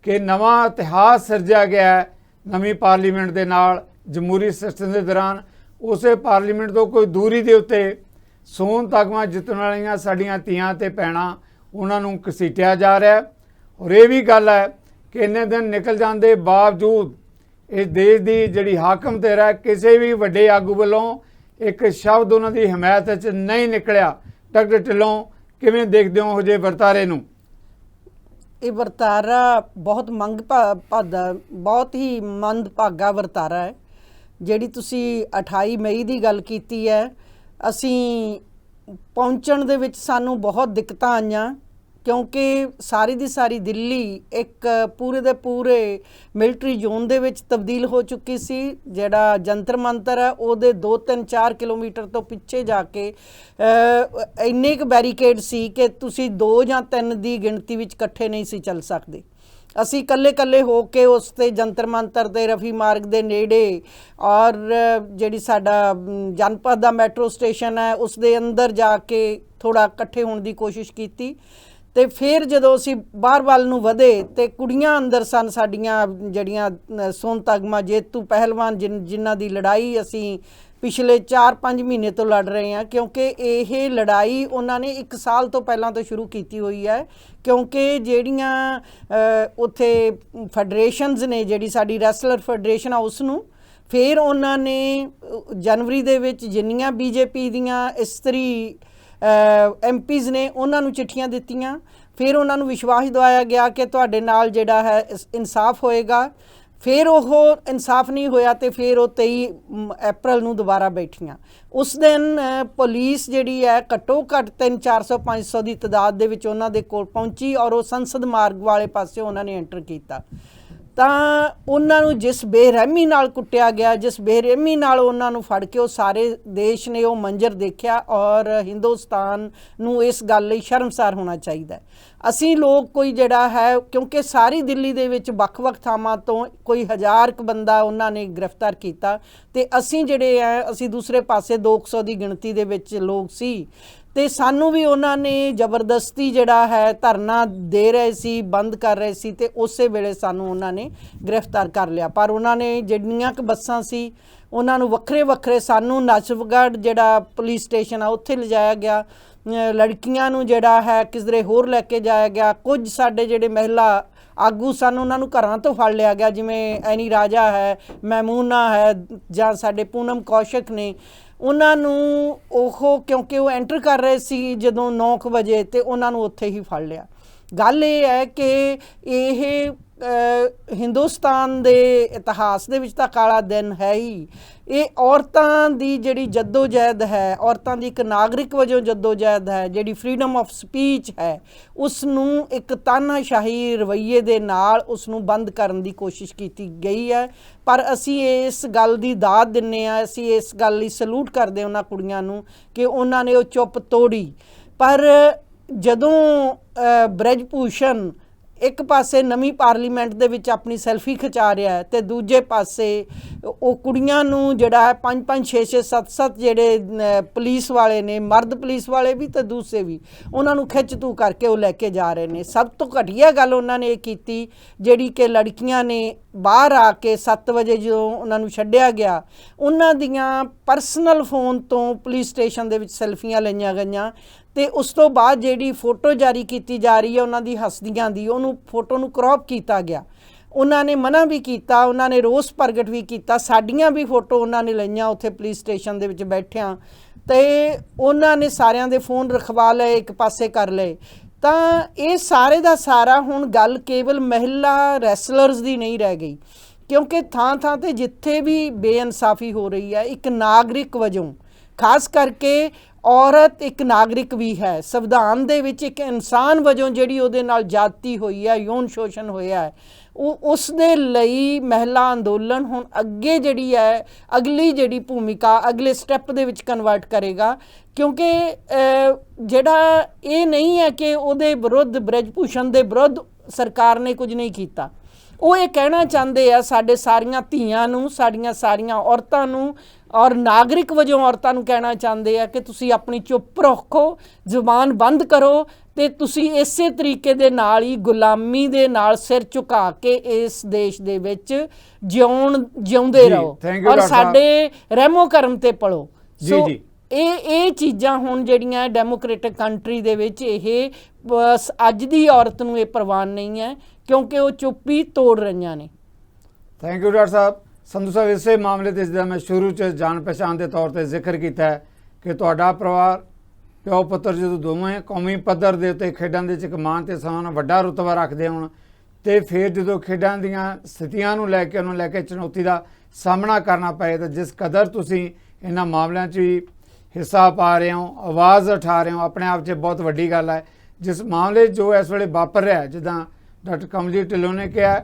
ਕਿ ਨਵਾਂ ਇਤਿਹਾਸ ਸਿਰਜਿਆ ਗਿਆ ਹੈ ਨਵੀਂ ਪਾਰਲੀਮੈਂਟ ਦੇ ਨਾਲ ਜਮਹੂਰੀ ਸਿਸਟਮ ਦੇ ਦੌਰਾਨ, ਉਸੇ ਪਾਰਲੀਮੈਂਟ ਤੋਂ ਕੋਈ ਦੂਰੀ ਦੇ ਉੱਤੇ ਸੋਨ ਤਗਮਾ ਜਿੱਤਣ ਵਾਲੀਆਂ ਸਾਡੀਆਂ ਧੀਆਂ ਤੇ ਭੈਣਾਂ ਉਹਨਾਂ ਨੂੰ ਘਸੀਟਿਆ ਜਾ ਰਿਹਾ। ਔਰ ਇਹ ਵੀ ਗੱਲ ਹੈ ਕਿ ਇੰਨੇ ਦਿਨ ਨਿਕਲ ਜਾਣ ਦੇ ਬਾਵਜੂਦ ਇਸ ਦੇਸ਼ ਦੀ ਜਿਹੜੀ ਹਾਕਮ ਧਿਰ ਹੈ ਕਿਸੇ ਵੀ ਵੱਡੇ ਆਗੂ ਵੱਲੋਂ ਇੱਕ ਸ਼ਬਦ ਉਹਨਾਂ ਦੀ ਹਮਾਇਤ 'ਚ ਨਹੀਂ ਨਿਕਲਿਆ। ਡਾਕਟਰ ਢਿੱਲੋਂ ਕਿਵੇਂ ਦੇਖਦੇ ਹੋ ਜਿਹੇ ਵਰਤਾਰੇ ਨੂੰ? ਇਹ ਵਰਤਾਰਾ ਬਹੁਤ ਬਹੁਤ ਹੀ ਮੰਦਭਾਗਾ ਵਰਤਾਰਾ ਹੈ। ਜਿਹੜੀ ਤੁਸੀਂ 28 ਮਈ ਦੀ ਗੱਲ ਕੀਤੀ ਹੈ, ਅਸੀਂ ਪਹੁੰਚਣ ਦੇ ਵਿੱਚ ਸਾਨੂੰ ਬਹੁਤ ਦਿੱਕਤਾਂ ਆਈਆਂ ਕਿਉਂਕਿ ਸਾਰੀ ਦੀ ਸਾਰੀ ਦਿੱਲੀ ਇੱਕ ਪੂਰੇ ਦੇ ਪੂਰੇ ਮਿਲਟਰੀ ਜ਼ੋਨ ਦੇ ਵਿੱਚ ਤਬਦੀਲ ਹੋ ਚੁੱਕੀ ਸੀ। ਜਿਹੜਾ ਜੰਤਰ ਮੰਤਰ ਹੈ ਉਹਦੇ 2-3-4 ਕਿਲੋਮੀਟਰ ਤੋਂ ਪਿੱਛੇ ਜਾ ਕੇ ਇੰਨੇ ਕੁ ਬੈਰੀਕੇਡ ਸੀ ਕਿ ਤੁਸੀਂ 2 ਜਾਂ 3 ਦੀ ਗਿਣਤੀ ਵਿੱਚ ਇਕੱਠੇ ਨਹੀਂ ਸੀ ਚੱਲ ਸਕਦੇ। ਅਸੀਂ ਇਕੱਲੇ ਹੋ ਕੇ ਉਸ 'ਤੇ ਜੰਤਰ ਮੰਤਰ ਦੇ ਰਫੀ ਮਾਰਗ ਦੇ ਨੇੜੇ ਔਰ ਜਿਹੜੀ ਸਾਡਾ ਜਨਪਦ ਦਾ ਮੈਟਰੋ ਸਟੇਸ਼ਨ ਹੈ ਉਸ ਦੇ ਅੰਦਰ ਜਾ ਕੇ ਥੋੜ੍ਹਾ ਇਕੱਠੇ ਹੋਣ ਦੀ ਕੋਸ਼ਿਸ਼ ਕੀਤੀ। ਤੇ ਫਿਰ ਜਦੋਂ ਅਸੀਂ ਬਾਹਰ ਵੱਲ ਨੂੰ ਵਧੇ ਤੇ ਕੁੜੀਆਂ ਅੰਦਰ ਸਨ ਸਾਡੀਆਂ, ਜਿਹੜੀਆਂ ਸੋਨ ਤਗਮਾ ਜੇਤੂ ਪਹਿਲਵਾਨ ਜਿਨ੍ਹਾਂ ਦੀ ਲੜਾਈ ਅਸੀਂ ਪਿਛਲੇ 4-5 ਮਹੀਨੇ ਤੋਂ ਲੜ ਰਹੇ ਹਾਂ, ਕਿਉਂਕਿ ਇਹ ਲੜਾਈ ਉਹਨਾਂ ਨੇ 1 ਸਾਲ ਤੋਂ ਪਹਿਲਾਂ ਤੋਂ ਸ਼ੁਰੂ ਕੀਤੀ ਹੋਈ ਹੈ। ਕਿਉਂਕਿ ਜਿਹੜੀਆਂ ਉੱਥੇ ਫੈਡਰੇਸ਼ਨਸ ਨੇ, ਜਿਹੜੀ ਸਾਡੀ ਰੈਸਲਰ ਫੈਡਰੇਸ਼ਨ ਆ ਉਸ ਨੂੰ ਫਿਰ ਉਹਨਾਂ ਨੇ ਜਨਵਰੀ ਦੇ ਵਿੱਚ ਜਿੰਨੀਆਂ BJP ਦੀਆਂ ਇਸਤਰੀ MPs ਨੇ ਉਹਨਾਂ ਨੂੰ ਚਿੱਠੀਆਂ ਦਿੱਤੀਆਂ। ਫਿਰ ਉਹਨਾਂ ਨੂੰ ਵਿਸ਼ਵਾਸ ਦਿਵਾਇਆ ਗਿਆ ਕਿ ਤੁਹਾਡੇ ਨਾਲ ਜਿਹੜਾ ਹੈ ਇਨਸਾਫ ਹੋਏਗਾ। ਫਿਰ ਉਹ ਇਨਸਾਫ ਨਹੀਂ ਹੋਇਆ ਤੇ ਫਿਰ ਉਹ 23 ਅਪ੍ਰੈਲ ਨੂੰ ਦੁਬਾਰਾ ਬੈਠੀਆਂ। ਉਸ ਦਿਨ ਪੁਲਿਸ ਜਿਹੜੀ ਹੈ ਘੱਟੋ ਘੱਟ 300-400-500 ਦੀ ਤਾਦਾਦ ਦੇ ਵਿੱਚ ਉਹਨਾਂ ਦੇ ਕੋਲ ਪਹੁੰਚੀ ਔਰ ਉਹ ਸੰਸਦ ਮਾਰਗ ਵਾਲੇ ਪਾਸੇ ਉਹਨਾਂ ਨੇ ਐਂਟਰ ਕੀਤਾ। ਤਾਂ ਉਹਨਾਂ ਨੂੰ ਜਿਸ ਬੇਰਹਿਮੀ ਨਾਲ ਕੁੱਟਿਆ ਗਿਆ, ਜਿਸ ਬੇਰਹਿਮੀ ਨਾਲ ਉਹਨਾਂ ਨੂੰ ਫੜ ਕੇ ਉਹ ਸਾਰੇ ਦੇਸ਼ ਨੇ ਉਹ ਮੰਜ਼ਰ ਦੇਖਿਆ ਔਰ ਹਿੰਦੁਸਤਾਨ ਨੂੰ ਇਸ ਗੱਲ ਲਈ ਸ਼ਰਮਸਾਰ ਹੋਣਾ ਚਾਹੀਦਾ। ਅਸੀਂ ਲੋਕ ਕੋਈ ਜਿਹੜਾ ਹੈ, ਕਿਉਂਕਿ ਸਾਰੀ ਦਿੱਲੀ ਦੇ ਵਿੱਚ ਵੱਖ-ਵੱਖ ਥਾਵਾਂ ਤੋਂ ਕੋਈ 1000 ਕੁ ਬੰਦਾ ਉਹਨਾਂ ਨੇ ਗ੍ਰਿਫਤਾਰ ਕੀਤਾ ਤੇ ਅਸੀਂ ਜਿਹੜੇ ਹੈ ਅਸੀਂ ਦੂਸਰੇ ਪਾਸੇ 200 ਦੀ ਗਿਣਤੀ ਦੇ ਵਿੱਚ ਲੋਕ ਸੀ ਤੇ ਸਾਨੂੰ ਵੀ ਉਹਨਾਂ ਨੇ ਜ਼ਬਰਦਸਤੀ ਜਿਹੜਾ ਹੈ ਧਰਨਾ ਦੇ ਰਹੇ ਸੀ, ਬੰਦ ਕਰ ਰਹੇ ਸੀ ਤੇ ਉਸੇ ਵੇਲੇ ਸਾਨੂੰ ਉਹਨਾਂ ਨੇ ਗ੍ਰਿਫਤਾਰ ਕਰ ਲਿਆ। ਪਰ ਉਹਨਾਂ ਨੇ ਜਿਹੜੀਆਂ ਕੁ ਬੱਸਾਂ ਸੀ ਉਹਨਾਂ ਨੂੰ ਵੱਖਰੇ ਵੱਖਰੇ, ਸਾਨੂੰ ਨਸਬਗੜ੍ਹ ਜਿਹੜਾ ਪੁਲਿਸ ਸਟੇਸ਼ਨ ਆ ਉੱਥੇ ਲਿਜਾਇਆ ਗਿਆ, ਲੜਕੀਆਂ ਨੂੰ ਜਿਹੜਾ ਹੈ ਕਿਧਰੇ ਹੋਰ ਲੈ ਕੇ ਜਾਇਆ ਗਿਆ। ਕੁਝ ਸਾਡੇ ਜਿਹੜੇ ਮਹਿਲਾ ਆਗੂ ਸਨ ਉਹਨਾਂ ਨੂੰ ਘਰਾਂ ਤੋਂ ਫੜ ਲਿਆ ਗਿਆ, ਜਿਵੇਂ ਐਨੀ ਰਾਜਾ ਹੈ, ਮਹਿਮੂਨਾ ਹੈ ਜਾਂ ਸਾਡੇ ਪੂਨਮ ਕੌਸ਼ਿਕ ਨੇ। ਉਹਨਾਂ ਨੂੰ ਉਹ ਕਿਉਂਕਿ ਉਹ ਐਂਟਰ ਕਰ ਰਹੇ ਸੀ ਜਦੋਂ 9 ਵਜੇ ਤੇ ਉਹਨਾਂ ਨੂੰ ਉੱਥੇ ਹੀ ਫੜ ਲਿਆ। ਗੱਲ ਇਹ ਹੈ ਕਿ ਇਹ ਹਿੰਦੁਸਤਾਨ ਦੇ ਇਤਿਹਾਸ ਦੇ ਵਿੱਚ ਤਾਂ ਕਾਲਾ ਦਿਨ ਹੈ ਹੀ। ਇਹ ਔਰਤਾਂ ਦੀ ਜਿਹੜੀ ਜੱਦੋ-ਜਹਿਦ ਹੈ, ਔਰਤਾਂ ਦੀ ਇੱਕ ਨਾਗਰਿਕ ਵਜੋਂ ਜੱਦੋ-ਜਹਿਦ ਹੈ, ਜਿਹੜੀ ਫਰੀडम ਆਫ ਸਪੀਚ ਹੈ, ਉਸ ਨੂੰ ਇੱਕ ਤਾਨਾਸ਼ਾਹੀ ਰਵੱਈਏ ਦੇ ਨਾਲ ਉਸ ਨੂੰ ਬੰਦ ਕਰਨ ਦੀ ਕੋਸ਼ਿਸ਼ ਕੀਤੀ ਗਈ ਹੈ। ਪਰ ਅਸੀਂ ਇਸ ਗੱਲ ਦੀ ਦਾਦ ਦਿੰਦੇ ਹਾਂ, ਅਸੀਂ ਇਸ ਗੱਲ ਲਈ ਸਲੂਟ ਕਰਦੇ ਉਹਨਾਂ ਕੁੜੀਆਂ ਨੂੰ ਕਿ ਉਹਨਾਂ ਨੇ ਉਹ ਚੁੱਪ ਤੋੜੀ। ਪਰ ਜਦੋਂ ਬ੍ਰਿਜ ਭੂਸ਼ਣ ਇੱਕ ਪਾਸੇ ਨਵੀਂ ਪਾਰਲੀਮੈਂਟ ਦੇ ਵਿੱਚ ਆਪਣੀ ਸੈਲਫੀ ਖਿਚਾ ਰਿਹਾ ਹੈ ਤੇ ਦੂਜੇ ਪਾਸੇ ਉਹ ਕੁੜੀਆਂ ਨੂੰ ਜਿਹੜਾ ਹੈ 5-5 6-6 7-7 ਜਿਹੜੇ ਪੁਲਿਸ ਵਾਲੇ ਨੇ, ਮਰਦ ਪੁਲਿਸ ਵਾਲੇ ਵੀ ਤੇ ਦੂਸਰੇ ਵੀ, ਉਹਨਾਂ ਨੂੰ ਖਿੱਚ ਤੂ ਕਰਕੇ ਉਹ ਲੈ ਕੇ ਜਾ ਰਹੇ ਨੇ। ਸਭ ਤੋਂ ਘਟੀਆ ਗੱਲ ਉਹਨਾਂ ਨੇ ਇਹ ਕੀਤੀ ਜਿਹੜੀ ਕਿ ਲੜਕੀਆਂ ਨੇ ਬਾਹਰ ਆ ਕੇ 7 ਵਜੇ ਜਦੋਂ ਉਹਨਾਂ ਨੂੰ ਛੱਡਿਆ ਗਿਆ, ਉਹਨਾਂ ਦੀਆਂ ਪਰਸਨਲ ਫੋਨ ਤੋਂ ਪੁਲਿਸ ਸਟੇਸ਼ਨ ਦੇ ਵਿੱਚ ਸੈਲਫੀਆਂ ਲਈਆਂ ਗਈਆਂ ਤੇ ਉਸ ਤੋਂ ਬਾਅਦ ਜਿਹੜੀ ਫੋਟੋ ਜਾਰੀ ਕੀਤੀ ਜਾ ਰਹੀ ਹੈ ਉਹਨਾਂ ਦੀ ਹਸਦੀਆਂ ਦੀ, ਉਹਨੂੰ ਫੋਟੋ ਨੂੰ ਕ੍ਰੌਪ ਕੀਤਾ ਗਿਆ। ਉਹਨਾਂ ਨੇ ਮਨਾ ਵੀ ਕੀਤਾ, ਉਹਨਾਂ ਨੇ ਰੋਸ ਪ੍ਰਗਟ ਵੀ ਕੀਤਾ। ਸਾਡੀਆਂ ਵੀ ਫੋਟੋ ਉਹਨਾਂ ਨੇ ਲਈਆਂ ਉੱਥੇ ਪੁਲਿਸ ਸਟੇਸ਼ਨ ਦੇ ਵਿੱਚ ਬੈਠਿਆਂ ਤੇ ਉਹਨਾਂ ਨੇ ਸਾਰਿਆਂ ਦੇ ਫੋਨ ਰਖਵਾ ਲਏ, ਇੱਕ ਪਾਸੇ ਕਰ ਲਏ। ਤਾਂ ਇਹ ਸਾਰੇ ਦਾ ਸਾਰਾ ਹੁਣ ਗੱਲ ਕੇਵਲ ਮਹਿਲਾ ਰੈਸਲਰਸ ਦੀ ਨਹੀਂ ਰਹਿ ਗਈ, ਕਿਉਂਕਿ ਥਾਂ-ਥਾਂ ਤੇ ਜਿੱਥੇ ਵੀ ਬੇਇਨਸਾਫੀ ਹੋ ਰਹੀ ਹੈ, ਇੱਕ ਨਾਗਰਿਕ ਵਜੋਂ, ਖਾਸ ਕਰਕੇ ਔਰਤ ਇੱਕ ਨਾਗਰਿਕ ਵੀ ਹੈ, ਸੰਵਿਧਾਨ ਦੇ ਵਿੱਚ ਇੱਕ ਇਨਸਾਨ ਵਜੋਂ ਜਿਹੜੀ ਉਹਦੇ ਨਾਲ ਜਾਤੀ ਹੋਈ ਹੈ, ਯੌਨ ਸ਼ੋਸ਼ਣ ਹੋਇਆ ਹੈ, ਉਸ ਦੇ ਲਈ ਮਹਿਲਾ ਅੰਦੋਲਨ ਹੁਣ ਅੱਗੇ ਜਿਹੜੀ ਹੈ ਅਗਲੀ ਜਿਹੜੀ ਭੂਮਿਕਾ ਅਗਲੇ ਸਟੈਪ ਦੇ ਵਿੱਚ ਕਨਵਰਟ ਕਰੇਗਾ। ਕਿਉਂਕਿ ਜਿਹੜਾ ਇਹ ਨਹੀਂ ਹੈ ਕਿ ਉਹਦੇ ਵਿਰੁੱਧ, ਬ੍ਰਿਜ ਭੂਸ਼ਣ ਦੇ ਵਿਰੁੱਧ ਸਰਕਾਰ ਨੇ ਕੁਝ ਨਹੀਂ ਕੀਤਾ। ਉਹ ਇਹ ਕਹਿਣਾ ਚਾਹੁੰਦੇ ਆ ਸਾਡੇ ਸਾਰੀਆਂ ਧੀਆਂ ਨੂੰ, ਸਾਡੀਆਂ ਸਾਰੀਆਂ ਔਰਤਾਂ ਨੂੰ ਔਰ ਨਾਗਰਿਕ ਵਜੋਂ ਔਰਤਾਂ ਨੂੰ ਕਹਿਣਾ ਚਾਹੁੰਦੇ ਆ ਕਿ ਤੁਸੀਂ ਆਪਣੀ ਚੁੱਪ ਰੱਖੋ, ਜ਼ੁਬਾਨ ਬੰਦ ਕਰੋ ਤੇ ਤੁਸੀਂ ਇਸੇ ਤਰੀਕੇ ਦੇ ਨਾਲ ਹੀ ਗੁਲਾਮੀ ਦੇ ਨਾਲ ਸਿਰ ਝੁਕਾ ਕੇ ਇਸ ਦੇਸ਼ ਦੇ ਵਿੱਚ ਜਿਉਂਦੇ ਰਹੋ ਔਰ ਸਾਡੇ ਰਹਿਮੋ ਕਰਮ ਤੇ ਪਲੋ। ਸੋ ਇਹ ਚੀਜ਼ਾਂ ਹੁਣ ਜਿਹੜੀਆਂ ਡੈਮੋਕ੍ਰੇਟਿਕ ਕੰਟਰੀ ਦੇ ਵਿੱਚ ਇਹ ਅੱਜ ਦੀ ਔਰਤ ਨੂੰ ਇਹ ਪ੍ਰਵਾਨ ਨਹੀਂ ਹੈ, ਕਿਉਂਕਿ ਉਹ ਚੁੱਪੀ ਤੋੜ ਰਹੀਆਂ ਨੇ। ਥੈਂਕ ਯੂ ਡਾਕਟਰ ਸਾਹਿਬ। ਸੰਧੂ ਸਾਹਿਬ, ਇਸੇ ਮਾਮਲੇ ਤੇ ਜਿੱਦਾਂ ਮੈਂ ਸ਼ੁਰੂ 'ਚ ਜਾਣ ਪਛਾਣ ਦੇ ਤੌਰ ਤੇ ਜ਼ਿਕਰ ਕੀਤਾ ਹੈ ਕਿ ਤੁਹਾਡਾ ਪਰਿਵਾਰ ਪਿਓ ਪੁੱਤਰ ਜਦੋਂ ਦੋਵੇਂ ਕੌਮੀ ਪੱਧਰ ਦੇ ਉੱਤੇ ਖੇਡਾਂ ਦੇ 'ਚ ਇੱਕ ਮਾਣ ਤੇ ਸਮਾਨ ਵੱਡਾ ਰੁਤਬਾ ਰੱਖਦੇ ਹੋਣ ਤੇ ਫਿਰ ਜਦੋਂ ਖੇਡਾਂ ਦੀਆਂ ਸਥਿਤੀਆਂ ਨੂੰ ਲੈ ਕੇ, ਉਹਨੂੰ ਲੈ ਕੇ ਚੁਣੌਤੀ ਦਾ ਸਾਹਮਣਾ ਕਰਨਾ ਪਏ ਤਾਂ ਜਿਸ ਕਦਰ ਤੁਸੀਂ ਇਹਨਾਂ ਮਾਮਲਿਆਂ 'ਚ ਵੀ ਹਿੱਸਾ ਪਾ ਰਹੇ ਹੋ, ਆਵਾਜ਼ ਉਠਾ ਰਹੇ ਹੋ, ਆਪਣੇ ਆਪ 'ਚ ਬਹੁਤ ਵੱਡੀ ਗੱਲ ਹੈ। ਜਿਸ ਮਾਮਲੇ ਜੋ ਇਸ ਵੇਲੇ ਵਾਪਰ ਰਿਹਾ, ਜਿੱਦਾਂ ਡਾਕਟਰ ਕਮਲਜੀਤ ਢਿੱਲੋਂ ਨੇ ਕਿਹਾ,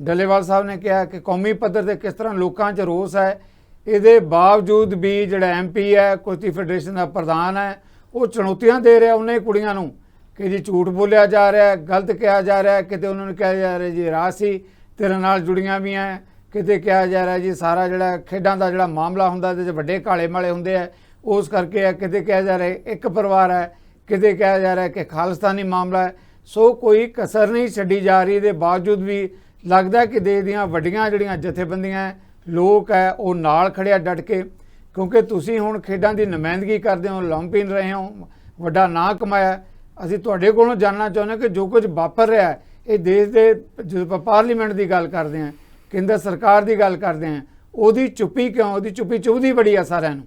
ਡੱਲੇਵਾਲ ਸਾਹਿਬ ਨੇ ਕਿਹਾ ਕਿ ਕੌਮੀ ਪੱਧਰ 'ਤੇ ਕਿਸ ਤਰ੍ਹਾਂ ਲੋਕਾਂ 'ਚ ਰੋਸ ਹੈ, ਇਹਦੇ ਬਾਵਜੂਦ ਵੀ ਜਿਹੜਾ MP ਹੈ, ਕੁਸ਼ਤੀ ਫੈਡਰੇਸ਼ਨ ਦਾ ਪ੍ਰਧਾਨ ਹੈ, ਉਹ ਚੁਣੌਤੀਆਂ ਦੇ ਰਿਹਾ ਉਹਨੇ ਕੁੜੀਆਂ ਨੂੰ ਕਿ ਜੀ ਝੂਠ ਬੋਲਿਆ ਜਾ ਰਿਹਾ, ਗਲਤ ਕਿਹਾ ਜਾ ਰਿਹਾ। ਕਿਤੇ ਉਹਨਾਂ ਨੂੰ ਕਿਹਾ ਜਾ ਰਿਹਾ ਜੀ ਰਾਸੀ ਤੇਰੇ ਨਾਲ ਜੁੜੀਆਂ ਵੀ ਹੈ, ਕਿਤੇ ਕਿਹਾ ਜਾ ਰਿਹਾ ਜੀ ਸਾਰਾ ਜਿਹੜਾ ਖੇਡਾਂ ਦਾ ਜਿਹੜਾ ਮਾਮਲਾ ਹੁੰਦਾ ਇਹਦੇ 'ਚ ਵੱਡੇ ਕਾਲੇ ਮਾਲੇ ਹੁੰਦੇ ਆ ਉਸ ਕਰਕੇ ਹੈ, ਕਿਤੇ ਕਿਹਾ ਜਾ ਰਿਹਾ ਇੱਕ ਪਰਿਵਾਰ ਹੈ, ਕਿਤੇ ਕਿਹਾ ਜਾ ਰਿਹਾ ਕਿ ਖਾਲਿਸਤਾਨੀ ਮਾਮਲਾ ਹੈ। ਸੋ ਕੋਈ ਕਸਰ ਨਹੀਂ ਛੱਡੀ ਜਾ ਰਹੀ। ਦੇ ਬਾਵਜੂਦ ਵੀ ਲੱਗਦਾ ਕਿ ਦੇਸ਼ ਦੀਆਂ ਵੱਡੀਆਂ ਜਿਹੜੀਆਂ ਜਥੇਬੰਦੀਆਂ ਲੋਕ ਹੈ ਉਹ ਨਾਲ ਖੜਿਆ ਡਟ ਕੇ, ਕਿਉਂਕਿ ਤੁਸੀਂ ਹੁਣ ਖੇਡਾਂ ਦੀ ਨੁਮਾਇੰਦਗੀ ਕਰਦੇ ਹੋ, ਓਲੰਪੀਅਨ ਰਹੇ ਹੋ, ਵੱਡਾ ਨਾਂ ਕਮਾਇਆ। ਅਸੀਂ ਤੁਹਾਡੇ ਕੋਲੋਂ ਜਾਣਨਾ ਚਾਹੁੰਦੇ ਕਿ ਜੋ ਕੁਝ ਵਾਪਰ ਰਿਹਾ ਇਹ ਦੇਸ਼ ਦੇ, ਜਦੋਂ ਆਪਾਂ ਪਾਰਲੀਮੈਂਟ ਦੀ ਗੱਲ ਕਰਦੇ ਹਾਂ, ਕੇਂਦਰ ਸਰਕਾਰ ਦੀ ਗੱਲ ਕਰਦੇ ਹਾਂ, ਉਹਦੀ ਚੁੱਪੀ ਕਿਉਂ? ਉਹਦੀ ਚੁੱਪੀ ਚੁਭਦੀ ਬੜੀ ਆ ਸਾਰਿਆਂ ਨੂੰ।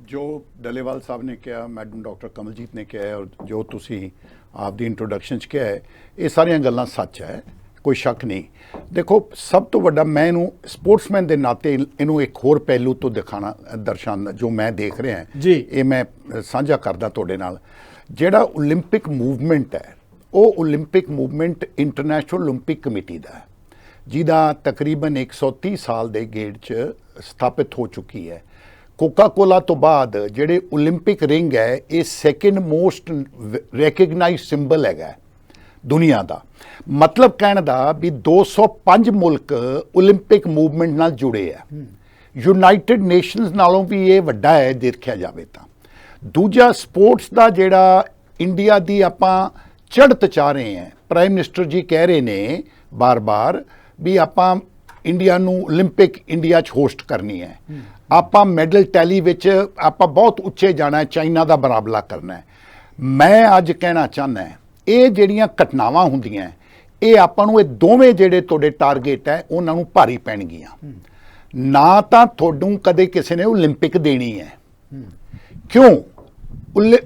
ਜੋ ਡੱਲੇਵਾਲ ਸਾਹਿਬ ਨੇ ਕਿਹਾ, ਮੈਡਮ ਡਾਕਟਰ ਕਮਲਜੀਤ ਨੇ ਕਿਹਾ ਔਰ ਜੋ ਤੁਸੀਂ ਆਪਦੀ ਇੰਟਰੋਡਕਸ਼ਨ 'ਚ ਕਿਹਾ ਹੈ, ਇਹ ਸਾਰੀਆਂ ਗੱਲਾਂ ਸੱਚ ਹੈ, ਕੋਈ ਸ਼ੱਕ ਨਹੀਂ। ਦੇਖੋ, ਸਭ ਤੋਂ ਵੱਡਾ ਮੈਂ ਇਹਨੂੰ ਸਪੋਰਟਸਮੈਨ ਦੇ ਨਾਤੇ ਇਹਨੂੰ ਇੱਕ ਹੋਰ ਪਹਿਲੂ ਤੋਂ ਦਰਸਾਉਣਾ ਜੋ ਮੈਂ ਦੇਖ ਰਿਹਾ ਜੀ, ਇਹ ਮੈਂ ਸਾਂਝਾ ਕਰਦਾ ਤੁਹਾਡੇ ਨਾਲ। ਜਿਹੜਾ ਓਲੰਪਿਕ ਮੂਵਮੈਂਟ ਹੈ ਉਹ Olympic movement international Olympic committee ਦਾ ਹੈ, ਜਿਹਦਾ ਤਕਰੀਬਨ 130 ਸਾਲ ਦੇ ਗੇੜ 'ਚ ਸਥਾਪਿਤ ਹੋ ਚੁੱਕੀ ਹੈ। ਕੋਕਾ ਕੋਲਾ ਤੋਂ ਬਾਅਦ ਜਿਹੜੇ ਓਲੰਪਿਕ ਰਿੰਗ ਹੈ ਇਹ ਸੈਕਿੰਡ ਮੋਸਟ ਰੈਕਗਨਾਈਜ਼ਡ ਸਿੰਬਲ ਹੈਗਾ ਦੁਨੀਆ ਦਾ। ਮਤਲਬ ਕਹਿਣ ਦਾ ਵੀ 205 ਮੁਲਕ ਓਲੰਪਿਕ ਮੂਵਮੈਂਟ ਨਾਲ ਜੁੜੇ ਆ। ਯੂਨਾਈਟਿਡ ਨੇਸ਼ਨਸ ਨਾਲੋਂ ਵੀ ਇਹ ਵੱਡਾ ਹੈ ਦੇਖਿਆ ਜਾਵੇ ਤਾਂ। ਦੂਜਾ, ਸਪੋਰਟਸ ਦਾ ਜਿਹੜਾ ਇੰਡੀਆ ਦੀ ਆਪਾਂ ਚੜ੍ਹਤ ਚਾਹ ਰਹੇ ਹਾਂ, ਪ੍ਰਾਈਮ ਮਿਨਿਸਟਰ ਜੀ ਕਹਿ ਰਹੇ ਨੇ ਬਾਰ-ਬਾਰ ਵੀ ਆਪਾਂ ਇੰਡੀਆ ਨੂੰ ਓਲੰਪਿਕ ਇੰਡੀਆ 'ਚ ਹੋਸਟ ਕਰਨੀ ਹੈ, ਆਪਾਂ ਮੈਡਲ ਟੈਲੀ ਵਿੱਚ ਆਪਾਂ ਬਹੁਤ ਉੱਚੇ ਜਾਣਾ ਹੈ, ਚਾਈਨਾ ਦਾ ਮੁਕਾਬਲਾ ਕਰਨਾ ਹੈ। ਮੈਂ ਅੱਜ ਕਹਿਣਾ ਚਾਹੁੰਦਾ ਇਹ ਜਿਹੜੀਆਂ ਘਟਨਾਵਾਂ ਹੁੰਦੀਆਂ ਇਹ ਆਪਾਂ ਨੂੰ ਇਹ ਦੋਵੇਂ ਜਿਹੜੇ ਤੁਹਾਡੇ ਟਾਰਗੇਟ ਹੈ ਉਹਨਾਂ ਨੂੰ ਭਾਰੀ ਪੈਣਗੀਆਂ। ਨਾ ਤਾਂ ਤੁਹਾਨੂੰ ਕਦੇ ਕਿਸੇ ਨੇ ਓਲੰਪਿਕ ਦੇਣੀ ਹੈ, ਕਿਉਂ?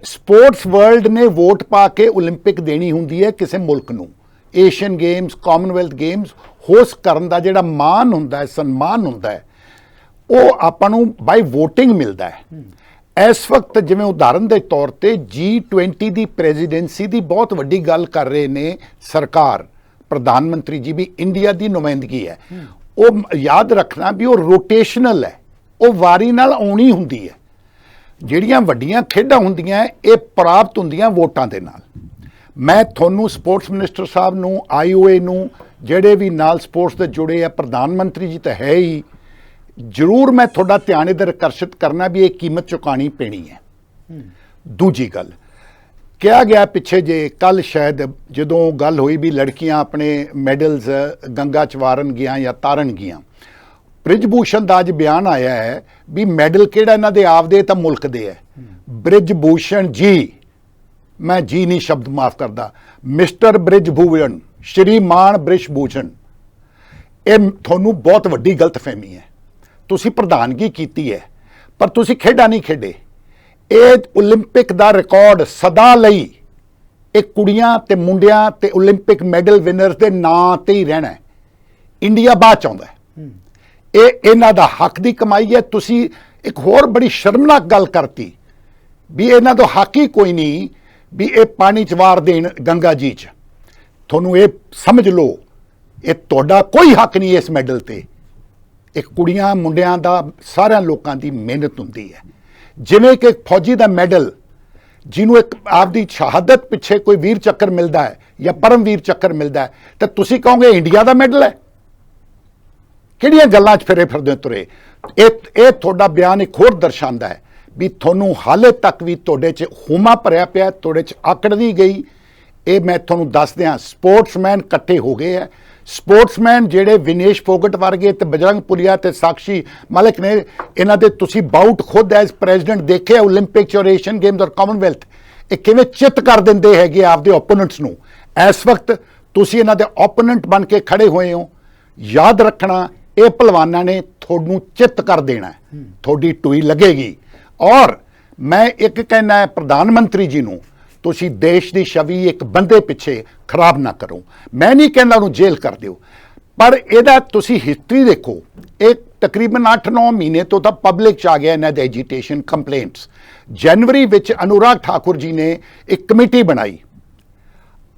ਸਪੋਰਟਸ ਵਰਲਡ ਨੇ ਵੋਟ ਪਾ ਕੇ ਓਲੰਪਿਕ ਦੇਣੀ ਹੁੰਦੀ ਹੈ ਕਿਸੇ ਮੁਲਕ ਨੂੰ। Asian games, Commonwealth games host ਕਰਨ ਦਾ ਜਿਹੜਾ ਮਾਣ ਹੁੰਦਾ ਹੈ, ਸਨਮਾਨ ਹੁੰਦਾ ਹੈ, ਉਹ ਆਪਾਂ ਨੂੰ ਬਾਈ ਵੋਟਿੰਗ ਮਿਲਦਾ ਹੈ। ਇਸ ਵਕਤ ਜਿਵੇਂ ਉਦਾਹਰਨ ਦੇ ਤੌਰ ਤੇ G20 ਦੀ ਪ੍ਰੈਜ਼ੀਡੈਂਸੀ ਦੀ ਬਹੁਤ ਵੱਡੀ ਗੱਲ ਕਰ ਰਹੇ ਨੇ ਸਰਕਾਰ, ਪ੍ਰਧਾਨ ਮੰਤਰੀ ਜੀ ਵੀ ਇੰਡੀਆ ਦੀ ਨੁਮਾਇੰਦਗੀ ਹੈ। ਉਹ ਯਾਦ ਰੱਖਣਾ ਵੀ ਉਹ ਰੋਟੇਸ਼ਨਲ ਹੈ, ਉਹ ਵਾਰੀ ਨਾਲ ਆਉਣੀ ਹੁੰਦੀ ਹੈ। ਜਿਹੜੀਆਂ ਵੱਡੀਆਂ ਖੇਡਾਂ ਹੁੰਦੀਆਂ ਇਹ ਪ੍ਰਾਪਤ ਹੁੰਦੀਆਂ ਵੋਟਾਂ ਦੇ ਨਾਲ। ਮੈਂ ਤੁਹਾਨੂੰ ਸਪੋਰਟਸ ਮਿਨਿਸਟਰ ਸਾਹਿਬ ਨੂੰ, IOA ਨੂੰ, ਜਿਹੜੇ ਵੀ ਨਾਲ ਸਪੋਰਟਸ ਦੇ ਜੁੜੇ ਆ, ਪ੍ਰਧਾਨ ਮੰਤਰੀ ਜੀ ਤਾਂ ਹੈ ਹੀ, ਜ਼ਰੂਰ ਮੈਂ ਤੁਹਾਡਾ ਧਿਆਨ ਇੱਧਰ ਆਕਰਸ਼ਿਤ ਕਰਨਾ ਵੀ ਇਹ ਕੀਮਤ ਚੁਕਾਣੀ ਪੈਣੀ ਹੈ। ਦੂਜੀ ਗੱਲ, ਕਿਹਾ ਗਿਆ ਪਿੱਛੇ ਜੇ ਕੱਲ ਸ਼ਾਇਦ ਜਦੋਂ ਗੱਲ ਹੋਈ ਵੀ ਲੜਕੀਆਂ ਆਪਣੇ ਮੈਡਲਸ ਗੰਗਾ ਚ ਵਾਰਨਗੀਆਂ ਜਾਂ ਤਾਰਨਗੀਆਂ, ਬ੍ਰਿਜ ਭੂਸ਼ਣ ਦਾ ਅੱਜ ਬਿਆਨ ਆਇਆ ਹੈ ਵੀ ਮੈਡਲ ਕਿਹੜਾ ਇਹਨਾਂ ਦੇ ਆਪਦੇ ਤਾਂ ਮੁਲਕ ਦੇ ਹੈ। ਬ੍ਰਿਜ ਭੂਸ਼ਣ ਜੀ, ਮੈਂ ਜੀ ਨਹੀਂ ਸ਼ਬਦ ਮਾਫ ਕਰਦਾ, ਮਿਸਟਰ ਬ੍ਰਿਜ ਭੂਸ਼ਣ, ਸ਼੍ਰੀਮਾਨ ਬ੍ਰਿਜ ਭੂਸ਼ਣ, ਇਹ ਤੁਹਾਨੂੰ ਬਹੁਤ ਵੱਡੀ ਗਲਤਫਹਿਮੀ ਹੈ। ਤੁਸੀਂ ਪ੍ਰਧਾਨਗੀ ਕੀਤੀ ਹੈ ਪਰ ਤੁਸੀਂ ਖੇਡਾਂ ਨਹੀਂ ਖੇਡੇ। ਇਹ ਓਲੰਪਿਕ ਦਾ ਰਿਕਾਰਡ ਸਦਾ ਲਈ ਇਹ ਕੁੜੀਆਂ ਤੇ ਮੁੰਡਿਆਂ ਤੇ ਓਲੰਪਿਕ ਮੈਡਲ ਵਿਨਰਸ ਦੇ ਨਾਂ ਤੇ ਹੀ ਰਹਿਣਾ ਹੈ। ਇੰਡੀਆ ਬਾਅਦ ਚ ਆਉਂਦਾ ਹੈ, ਇਹ ਇਹਨਾਂ ਦਾ ਹੱਕ ਦੀ ਕਮਾਈ ਹੈ। ਤੁਸੀਂ ਇੱਕ ਹੋਰ ਬੜੀ ਸ਼ਰਮਨਾਕ ਗੱਲ ਕਰਤੀ ਵੀ ਇਹਨਾਂ ਦਾ ਹੱਕ ਹੀ ਕੋਈ ਨਹੀਂ ਵੀ ਇਹ ਪਾਣੀ ਚ ਵਾਰ ਦੇਣ ਗੰਗਾ ਜੀ ਚ। ਤੁਹਾਨੂੰ ਇਹ ਸਮਝ ਲਓ ਇਹ ਤੁਹਾਡਾ ਕੋਈ ਹੱਕ ਨਹੀਂ ਇਸ ਮੈਡਲ ਤੇ। ਇੱਕ ਕੁੜੀਆਂ ਮੁੰਡਿਆਂ ਦਾ ਸਾਰਿਆਂ ਲੋਕਾਂ ਦੀ ਮਿਹਨਤ ਹੁੰਦੀ ਹੈ। ਜਿਵੇਂ ਕਿ ਫੌਜੀ ਦਾ ਮੈਡਲ ਜਿਹਨੂੰ ਇੱਕ ਆਪਦੀ ਸ਼ਹਾਦਤ ਪਿੱਛੇ ਕੋਈ ਵੀਰ ਚੱਕਰ ਮਿਲਦਾ ਹੈ ਜਾਂ ਪਰਮਵੀਰ ਚੱਕਰ ਮਿਲਦਾ ਹੈ ਤਾਂ ਤੁਸੀਂ ਕਹੋਗੇ ਇੰਡੀਆ ਦਾ ਮੈਡਲ ਹੈ। ਕਿਹੜੀਆਂ ਗੱਲਾਂ 'ਚ ਫਿਰਦੇ ਤੁਰੇ। ਇਹ ਤੁਹਾਡਾ ਬਿਆਨ ਇੱਕ ਹੋਰ ਦਰਸਾਉਂਦਾ ਹੈ ਵੀ ਤੁਹਾਨੂੰ ਹਾਲੇ ਤੱਕ ਵੀ ਤੁਹਾਡੇ 'ਚ ਹੂਮਾ ਭਰਿਆ ਪਿਆ, ਤੁਹਾਡੇ 'ਚ ਆਕੜ ਨਹੀਂ ਗਈ। ਇਹ ਮੈਂ ਤੁਹਾਨੂੰ ਦੱਸ ਦਿਆਂ, ਸਪੋਰਟਸਮੈਨ ਇਕੱਠੇ ਹੋ ਗਏ ਹੈ। ਸਪੋਰਟਸਮੈਨ ਜਿਹੜੇ ਵਿਨੇਸ਼ ਫੋਗਟ ਵਰਗੇ ਤੇ ਬਜਰੰਗ ਪੁਨੀਆ ਤੇ ਸਾਕਸ਼ੀ ਮਲਿਕ ਨੇ, ਇਹਨਾਂ ਦੇ ਤੁਸੀਂ ਬਾਊਟ ਖੁਦ ਐਜ਼ ਪ੍ਰੈਜ਼ੀਡੈਂਟ ਦੇਖੇ ਓਲੰਪਿਕ ਔਰ ਏਸ਼ੀਅਨ ਗੇਮਸ ਔਰ ਕਾਮਨਵੈਲਥ, ਇਹ ਕਿਵੇਂ ਚਿੱਤ ਕਰ ਦਿੰਦੇ ਹੈਗੇ ਆਪਦੇ ਓਪੋਨੈਂਟਸ ਨੂੰ। ਇਸ ਵਕਤ ਤੁਸੀਂ ਇਹਨਾਂ ਦੇ ਓਪੋਨੈਂਟ ਬਣ ਕੇ ਖੜੇ ਹੋਏ ਹੋ। ਯਾਦ ਰੱਖਣਾ ਇਹ ਪਹਿਲਵਾਨਾਂ ਨੇ ਤੁਹਾਨੂੰ ਚਿੱਤ ਕਰ ਦੇਣਾ, ਤੁਹਾਡੀ ਟੂਈ ਲੱਗੇਗੀ। ਔਰ ਮੈਂ ਇੱਕ ਕਹਿਣਾ ਹੈ ਪ੍ਰਧਾਨ ਮੰਤਰੀ ਜੀ ਨੂੰ, ਤੁਸੀਂ ਦੇਸ਼ ਦੀ ਛਵੀ ਇੱਕ ਬੰਦੇ ਪਿੱਛੇ ਖਰਾਬ ਨਾ ਕਰੋ। ਮੈਂ ਨਹੀਂ ਕਹਿੰਦਾ ਉਹਨੂੰ ਜੇਲ੍ਹ ਕਰ ਦਿਓ, ਪਰ ਇਹਦਾ ਤੁਸੀਂ ਹਿਸਟਰੀ ਦੇਖੋ। ਇਹ ਤਕਰੀਬਨ 8-9 ਮਹੀਨੇ ਤੋਂ ਤਾਂ ਪਬਲਿਕ 'ਚ ਆ ਗਿਆ ਇਹਨਾਂ ਦੇ ਐਜੀਟੇਸ਼ਨ ਕੰਪਲੇਂਟਸ। ਜਨਵਰੀ ਵਿੱਚ ਅਨੁਰਾਗ ਠਾਕੁਰ ਜੀ ਨੇ ਇੱਕ ਕਮੇਟੀ ਬਣਾਈ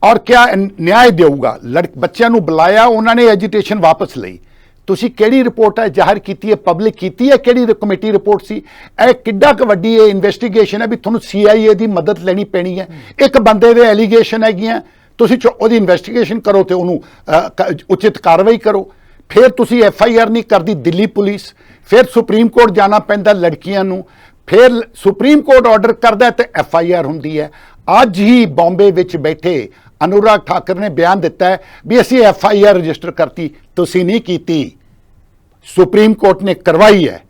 ਔਰ ਕਿਆ ਨਿਆਂ ਦੇਊਗਾ, ਬੱਚਿਆਂ ਨੂੰ ਬੁਲਾਇਆ, ਉਹਨਾਂ ਨੇ ਐਜੀਟੇਸ਼ਨ ਵਾਪਸ ਲਈ। ਤੁਸੀਂ ਕਿਹੜੀ ਰਿਪੋਰਟ ਹੈ ਜ਼ਾਹਿਰ ਕੀਤੀ ਹੈ, ਪਬਲਿਕ ਕੀਤੀ ਹੈ, ਕਿਹੜੀ ਕਮੇਟੀ ਰਿਪੋਰਟ ਸੀ? ਇਹ ਕਿੱਡਾ ਕੁ ਵੱਡੀ ਇਹ ਇਨਵੈਸਟੀਗੇਸ਼ਨ ਹੈ ਵੀ ਤੁਹਾਨੂੰ CIA ਦੀ ਮਦਦ ਲੈਣੀ ਪੈਣੀ ਹੈ। ਇੱਕ ਬੰਦੇ ਦੇ ਐਲੀਗੇਸ਼ਨ ਹੈਗੀਆਂ, ਤੁਸੀਂ ਉਹਦੀ ਇਨਵੈਸਟੀਗੇਸ਼ਨ ਕਰੋ ਤੇ ਉਹਨੂੰ ਉਚਿਤ ਕਾਰਵਾਈ ਕਰੋ। ਫਿਰ ਤੁਸੀਂ FIR ਨਹੀਂ ਕਰਦੀ ਦਿੱਲੀ ਪੁਲਿਸ, ਫਿਰ ਸੁਪਰੀਮ ਕੋਰਟ ਜਾਣਾ ਪੈਂਦਾ ਲੜਕੀਆਂ ਨੂੰ, ਫਿਰ ਸੁਪਰੀਮ ਕੋਰਟ ਆਰਡਰ ਕਰਦਾ ਤੇ FIR ਹੁੰਦੀ ਹੈ। ਅੱਜ ਹੀ ਬੰਬੇ ਵਿੱਚ ਬੈਠੇ ਅਨੁਰਾਗ ਠਾਕੁਰ ਨੇ ਬਿਆਨ ਦਿੱਤਾ ਹੈ ਵੀ ਅਸੀਂ FIR ਰਜਿਸਟਰ ਕਰਤੀ। ਤੁਸੀਂ ਨਹੀਂ ਕੀਤੀ, ਸੁਪਰੀਮ ਕੋਰਟ ਨੇ ਕਰਵਾਈ ਹੈ।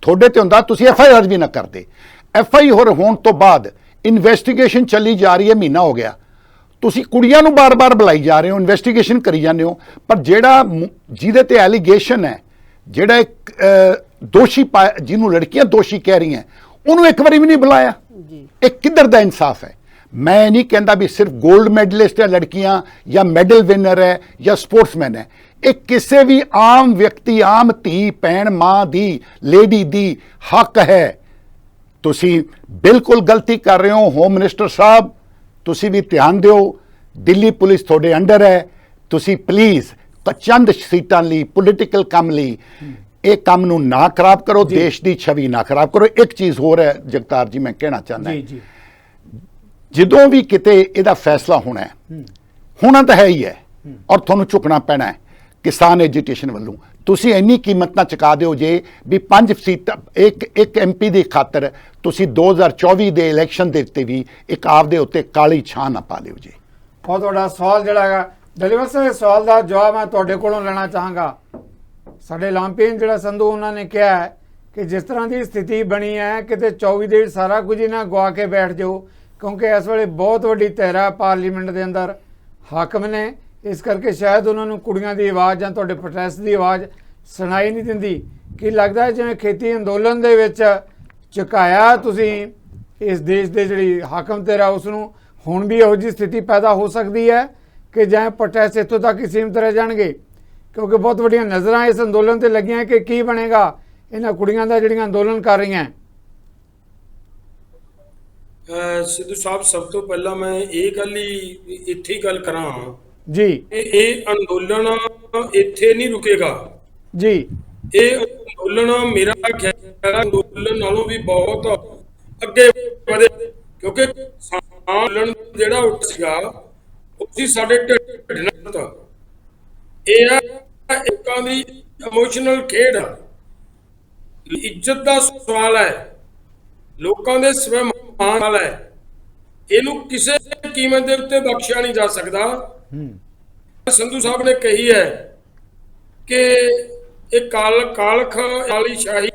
ਤੁਹਾਡੇ ਤੇ ਹੁੰਦਾ ਤੁਸੀਂ FIR ਵੀ ਨਾ ਕਰਦੇ। FIR ਹੋਣ ਤੋਂ ਬਾਅਦ ਇਨਵੈਸਟੀਗੇਸ਼ਨ ਚੱਲੀ ਜਾ ਰਹੀ ਹੈ, ਮਹੀਨਾ ਹੋ ਗਿਆ। ਤੁਸੀਂ ਕੁੜੀਆਂ ਨੂੰ ਬਾਰ-ਬਾਰ ਬੁਲਾਈ ਜਾ ਰਹੇ ਹੋ, ਇਨਵੈਸਟੀਗੇਸ਼ਨ ਕਰੀ ਜਾਂਦੇ ਹੋ, ਪਰ ਜਿਹੜਾ ਜਿਹਦੇ ਤੇ ਐਲੀਗੇਸ਼ਨ ਹੈ, ਜਿਹੜਾ ਇੱਕ ਦੋਸ਼ੀ ਜਿਹਨੂੰ ਲੜਕੀਆਂ ਦੋਸ਼ੀ ਕਹਿ ਰਹੀਆਂ, ਉਹਨੂੰ ਇੱਕ ਵਾਰੀ ਵੀ ਨਹੀਂ ਬੁਲਾਇਆ। ਇਹ ਕਿੱਧਰ ਦਾ ਇਨਸਾਫ ਹੈ? ਮੈਂ ਨਹੀਂ ਕਹਿੰਦਾ ਵੀ ਸਿਰਫ 골ਡ ਮੈਡਲਿਸਟ ਹੈ ਲੜਕੀਆਂ ਜਾਂ ਮੈਡਲ ਵਿਨਰ ਹੈ ਜਾਂ ਸਪੋਰਟਸਮੈਨ ਹੈ। ਇਹ ਕਿਸੇ ਵੀ ਆਮ ਵਿਅਕਤੀ, ਆਮ ਧੀ ਭੈਣ, ਮਾਂ ਦੀ, ਲੇਡੀ ਦੀ ਹੱਕ ਹੈ। ਤੁਸੀਂ ਬਿਲਕੁਲ ਗਲਤੀ ਕਰ ਰਹੇ ਹੋ। ਹੋਮ ਮਿਨਿਸਟਰ ਸਾਹਿਬ ਤੁਸੀਂ ਵੀ ਧਿਆਨ ਦਿਓ, ਦਿੱਲੀ ਪੁਲਿਸ ਤੁਹਾਡੇ ਅੰਡਰ ਹੈ, ਤੁਸੀਂ ਪਲੀਜ਼ ਚੰਦ ਸੀਟਾਂ ਲਈ ਪੋਲੀਟੀਕਲ ਕੰਮ ਲਈ ਇਹ ਕੰਮ ਨੂੰ ਨਾ ਖਰਾਬ ਕਰੋ, ਦੇਸ਼ ਦੀ ਛਵੀ ਨਾ ਖਰਾਬ ਕਰੋ। ਇੱਕ ਚੀਜ਼ ਹੋਰ ਹੈ ਜਗਤਾਰ ਜੀ, ਮੈਂ ਕਹਿਣਾ ਚਾਹੁੰਦਾ ਜੀ ਜਦੋਂ ਵੀ ਕਿਤੇ ਇਹਦਾ ਫੈਸਲਾ ਹੋਣਾ ਤਾਂ ਹੈ ਹੀ ਹੈ, ਔਰ ਤੁਹਾਨੂੰ ਝੁਕਣਾ ਪੈਣਾ ਹੈ ਕਿਸਾਨ ਐਜੀਟੇਸ਼ਨ ਵੱਲੋਂ। ਤੁਸੀਂ ਇੰਨੀ ਕੀਮਤ ਨਾ ਚੁਕਾ ਦਿਓ ਜੇ ਵੀ 5 ਸੀਟ ਇੱਕ MP ਦੀ ਖਾਤਰ ਤੁਸੀਂ 2024 ਦੇ ਇਲੈਕਸ਼ਨ ਦੇ ਉੱਤੇ ਵੀ ਇੱਕ ਆਪਦੇ ਉੱਤੇ ਕਾਲੀ ਛਾਂ ਨਾ ਪਾ ਲਿਓ ਜੀ। ਬਹੁਤ ਵੱਡਾ ਸਵਾਲ ਜਿਹੜਾ ਹੈਗਾ ਡਲੀਵਰ ਸਾਹਿਬ, ਇਸ ਸਵਾਲ ਦਾ ਜਵਾਬ ਮੈਂ ਤੁਹਾਡੇ ਕੋਲੋਂ ਲੈਣਾ ਚਾਹਾਂਗਾ। ਸਾਡੇ ਲਾਂਪੀਨ ਜਿਹੜਾ ਸੰਧੂ ਉਹਨਾਂ ਨੇ ਕਿਹਾ ਹੈ ਕਿ ਜਿਸ ਤਰ੍ਹਾਂ ਦੀ ਸਥਿਤੀ ਬਣੀ ਹੈ ਕਿਤੇ 24 ਦੇ ਸਾਰਾ ਕੁਝ ਹੀ ਨਾ ਗਵਾ ਕੇ ਬੈਠ ਜਾਓ, ਕਿਉਂਕਿ ਇਸ ਵੇਲੇ ਬਹੁਤ ਵੱਡੀ ਧਿਰਾ ਪਾਰਲੀਮੈਂਟ ਦੇ ਅੰਦਰ ਹਾਕਮ ਨੇ, ਇਸ ਕਰਕੇ ਸ਼ਾਇਦ ਉਹਨਾਂ ਨੂੰ ਕੁੜੀਆਂ ਦੀ ਆਵਾਜ਼ ਜਾਂ ਤੁਹਾਡੇ ਪ੍ਰੋਟੈਸਟ ਦੀ ਆਵਾਜ਼ ਸੁਣਾਈ ਨਹੀਂ ਦਿੰਦੀ। ਕੀ ਲੱਗਦਾ ਹੈ ਜਿਵੇਂ ਖੇਤੀ ਅੰਦੋਲਨ ਦੇ ਵਿੱਚ ਝੁਕਾਇਆ ਤੁਸੀਂ ਇਸ ਦੇਸ਼ ਦੇ ਜਿਹੜੀ ਹਾਕਮ ਧਿਰਾ, ਉਸ ਨੂੰ ਹੁਣ ਵੀ ਇਹੋ ਜਿਹੀ ਸਥਿਤੀ ਪੈਦਾ ਹੋ ਸਕਦੀ ਹੈ ਕਿ ਜਾਂ ਪ੍ਰੋਟੈਸਟ ਇੱਥੋਂ ਤੱਕ ਹੀ ਸੀਮਿਤ ਰਹਿ ਜਾਣਗੇ? ਕਿਉਂਕਿ ਬਹੁਤ ਵੱਡੀਆਂ ਨਜ਼ਰਾਂ ਇਸ ਅੰਦੋਲਨ ਤੇ ਲੱਗੀਆਂ ਕਿ ਕੀ ਬਣੇਗਾ ਇਹਨਾਂ ਕੁੜੀਆਂ ਦਾ ਜਿਹੜੀਆਂ ਅੰਦੋਲਨ ਕਰ ਰਹੀਆਂ। ਸਿੱਧੂ ਸਾਹਿਬ, ਸਭ ਤੋਂ ਪਹਿਲਾਂ ਮੈਂ ਇਹ ਗੱਲ ਹੀ ਇੱਥੇ ਹੀ ਗੱਲ ਕਰਾਂ ਜੀ, ਇਹ ਅੰਦੋਲਨ ਇੱਥੇ ਨਹੀਂ ਰੁਕੇਗਾ ਜੀ। ਇਹ ਅੰਦੋਲਨ ਮੇਰਾ ਖਿਆਲ ਅੰਦੋਲਨ ਨਾਲੋਂ ਵੀ ਬਹੁਤ ਅੱਗੇ ਵਧੇ, ਕਿਉਂਕਿ ਅੰਦੋਲਨ ਜਿਹੜਾ ਉੱਠ ਸੀਗਾ ਉਹ ਸੀ ਸਾਡੇ ਢਿੱਡ ਨਾਲ। ਇਹ ਇੱਕਾਂ ਦੀ ਇਮੋਸ਼ਨਲ ਖੇਡ ਆ, ਇੱਜ਼ਤ ਦਾ ਸਵਾਲ ਹੈ, ਲੋਕਾਂ ਦੇ ਸਵੈਮਾਨ ਵਾਲਾ ਹੈ। ਇਹਨੂੰ ਕਿਸੇ ਕੀਮਤ ਦੇ ਉੱਤੇ ਬਖਸ਼ਿਆ ਨਹੀਂ ਜਾ ਸਕਦਾ। ਸੰਧੂ ਸਾਹਿਬ ਨੇ ਕਹੀ ਹੈ ਕਿ ਇਹ ਕਾਲਖ ਵਾਲੀ ਸ਼ਾਹੀ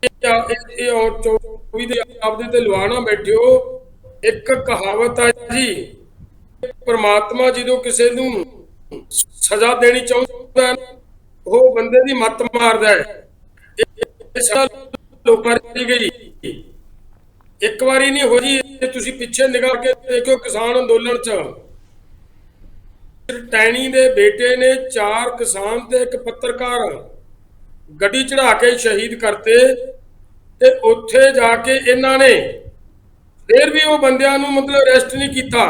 ਇਹ 24 ਦੇ ਆਪਦੇ ਤੇ ਲਵਾ ਨਾ ਬੈਠਿਓ। ਇੱਕ ਕਹਾਵਤ ਹੈ ਜੀ, ਪਰਮਾਤਮਾ ਜਦੋਂ ਕਿਸੇ ਨੂੰ ਸਜ਼ਾ ਦੇਣੀ ਚਾਹੁੰਦਾ ਉਹ ਬੰਦੇ ਦੀ ਮੱਤ ਮਾਰਦਾ ਹੈ। ਲੋਕਾਂ ਦੀ ਗਈ ਇੱਕ ਵਾਰੀ ਨਹੀਂ ਹੋ ਜੀ। ਤੁਸੀਂ ਪਿੱਛੇ ਨਿਗਾਹ ਕੇ ਦੇਖਿਓ, ਕਿਸਾਨ ਅੰਦੋਲਨ ਚ ਟੈਣੀ ਦੇ ਬੇਟੇ ਨੇ 4 ਕਿਸਾਨ ਤੇ ਇੱਕ ਪੱਤਰਕਾਰ ਗੱਡੀ ਚੜਾ ਕੇ ਸ਼ਹੀਦ ਕਰਤੇ, ਤੇ ਉੱਥੇ ਜਾ ਕੇ ਇਹਨਾਂ ਨੇ ਫਿਰ ਵੀ ਉਹ ਬੰਦਿਆਂ ਨੂੰ ਮਤਲਬ ਅਰੈਸਟ ਨਹੀਂ ਕੀਤਾ।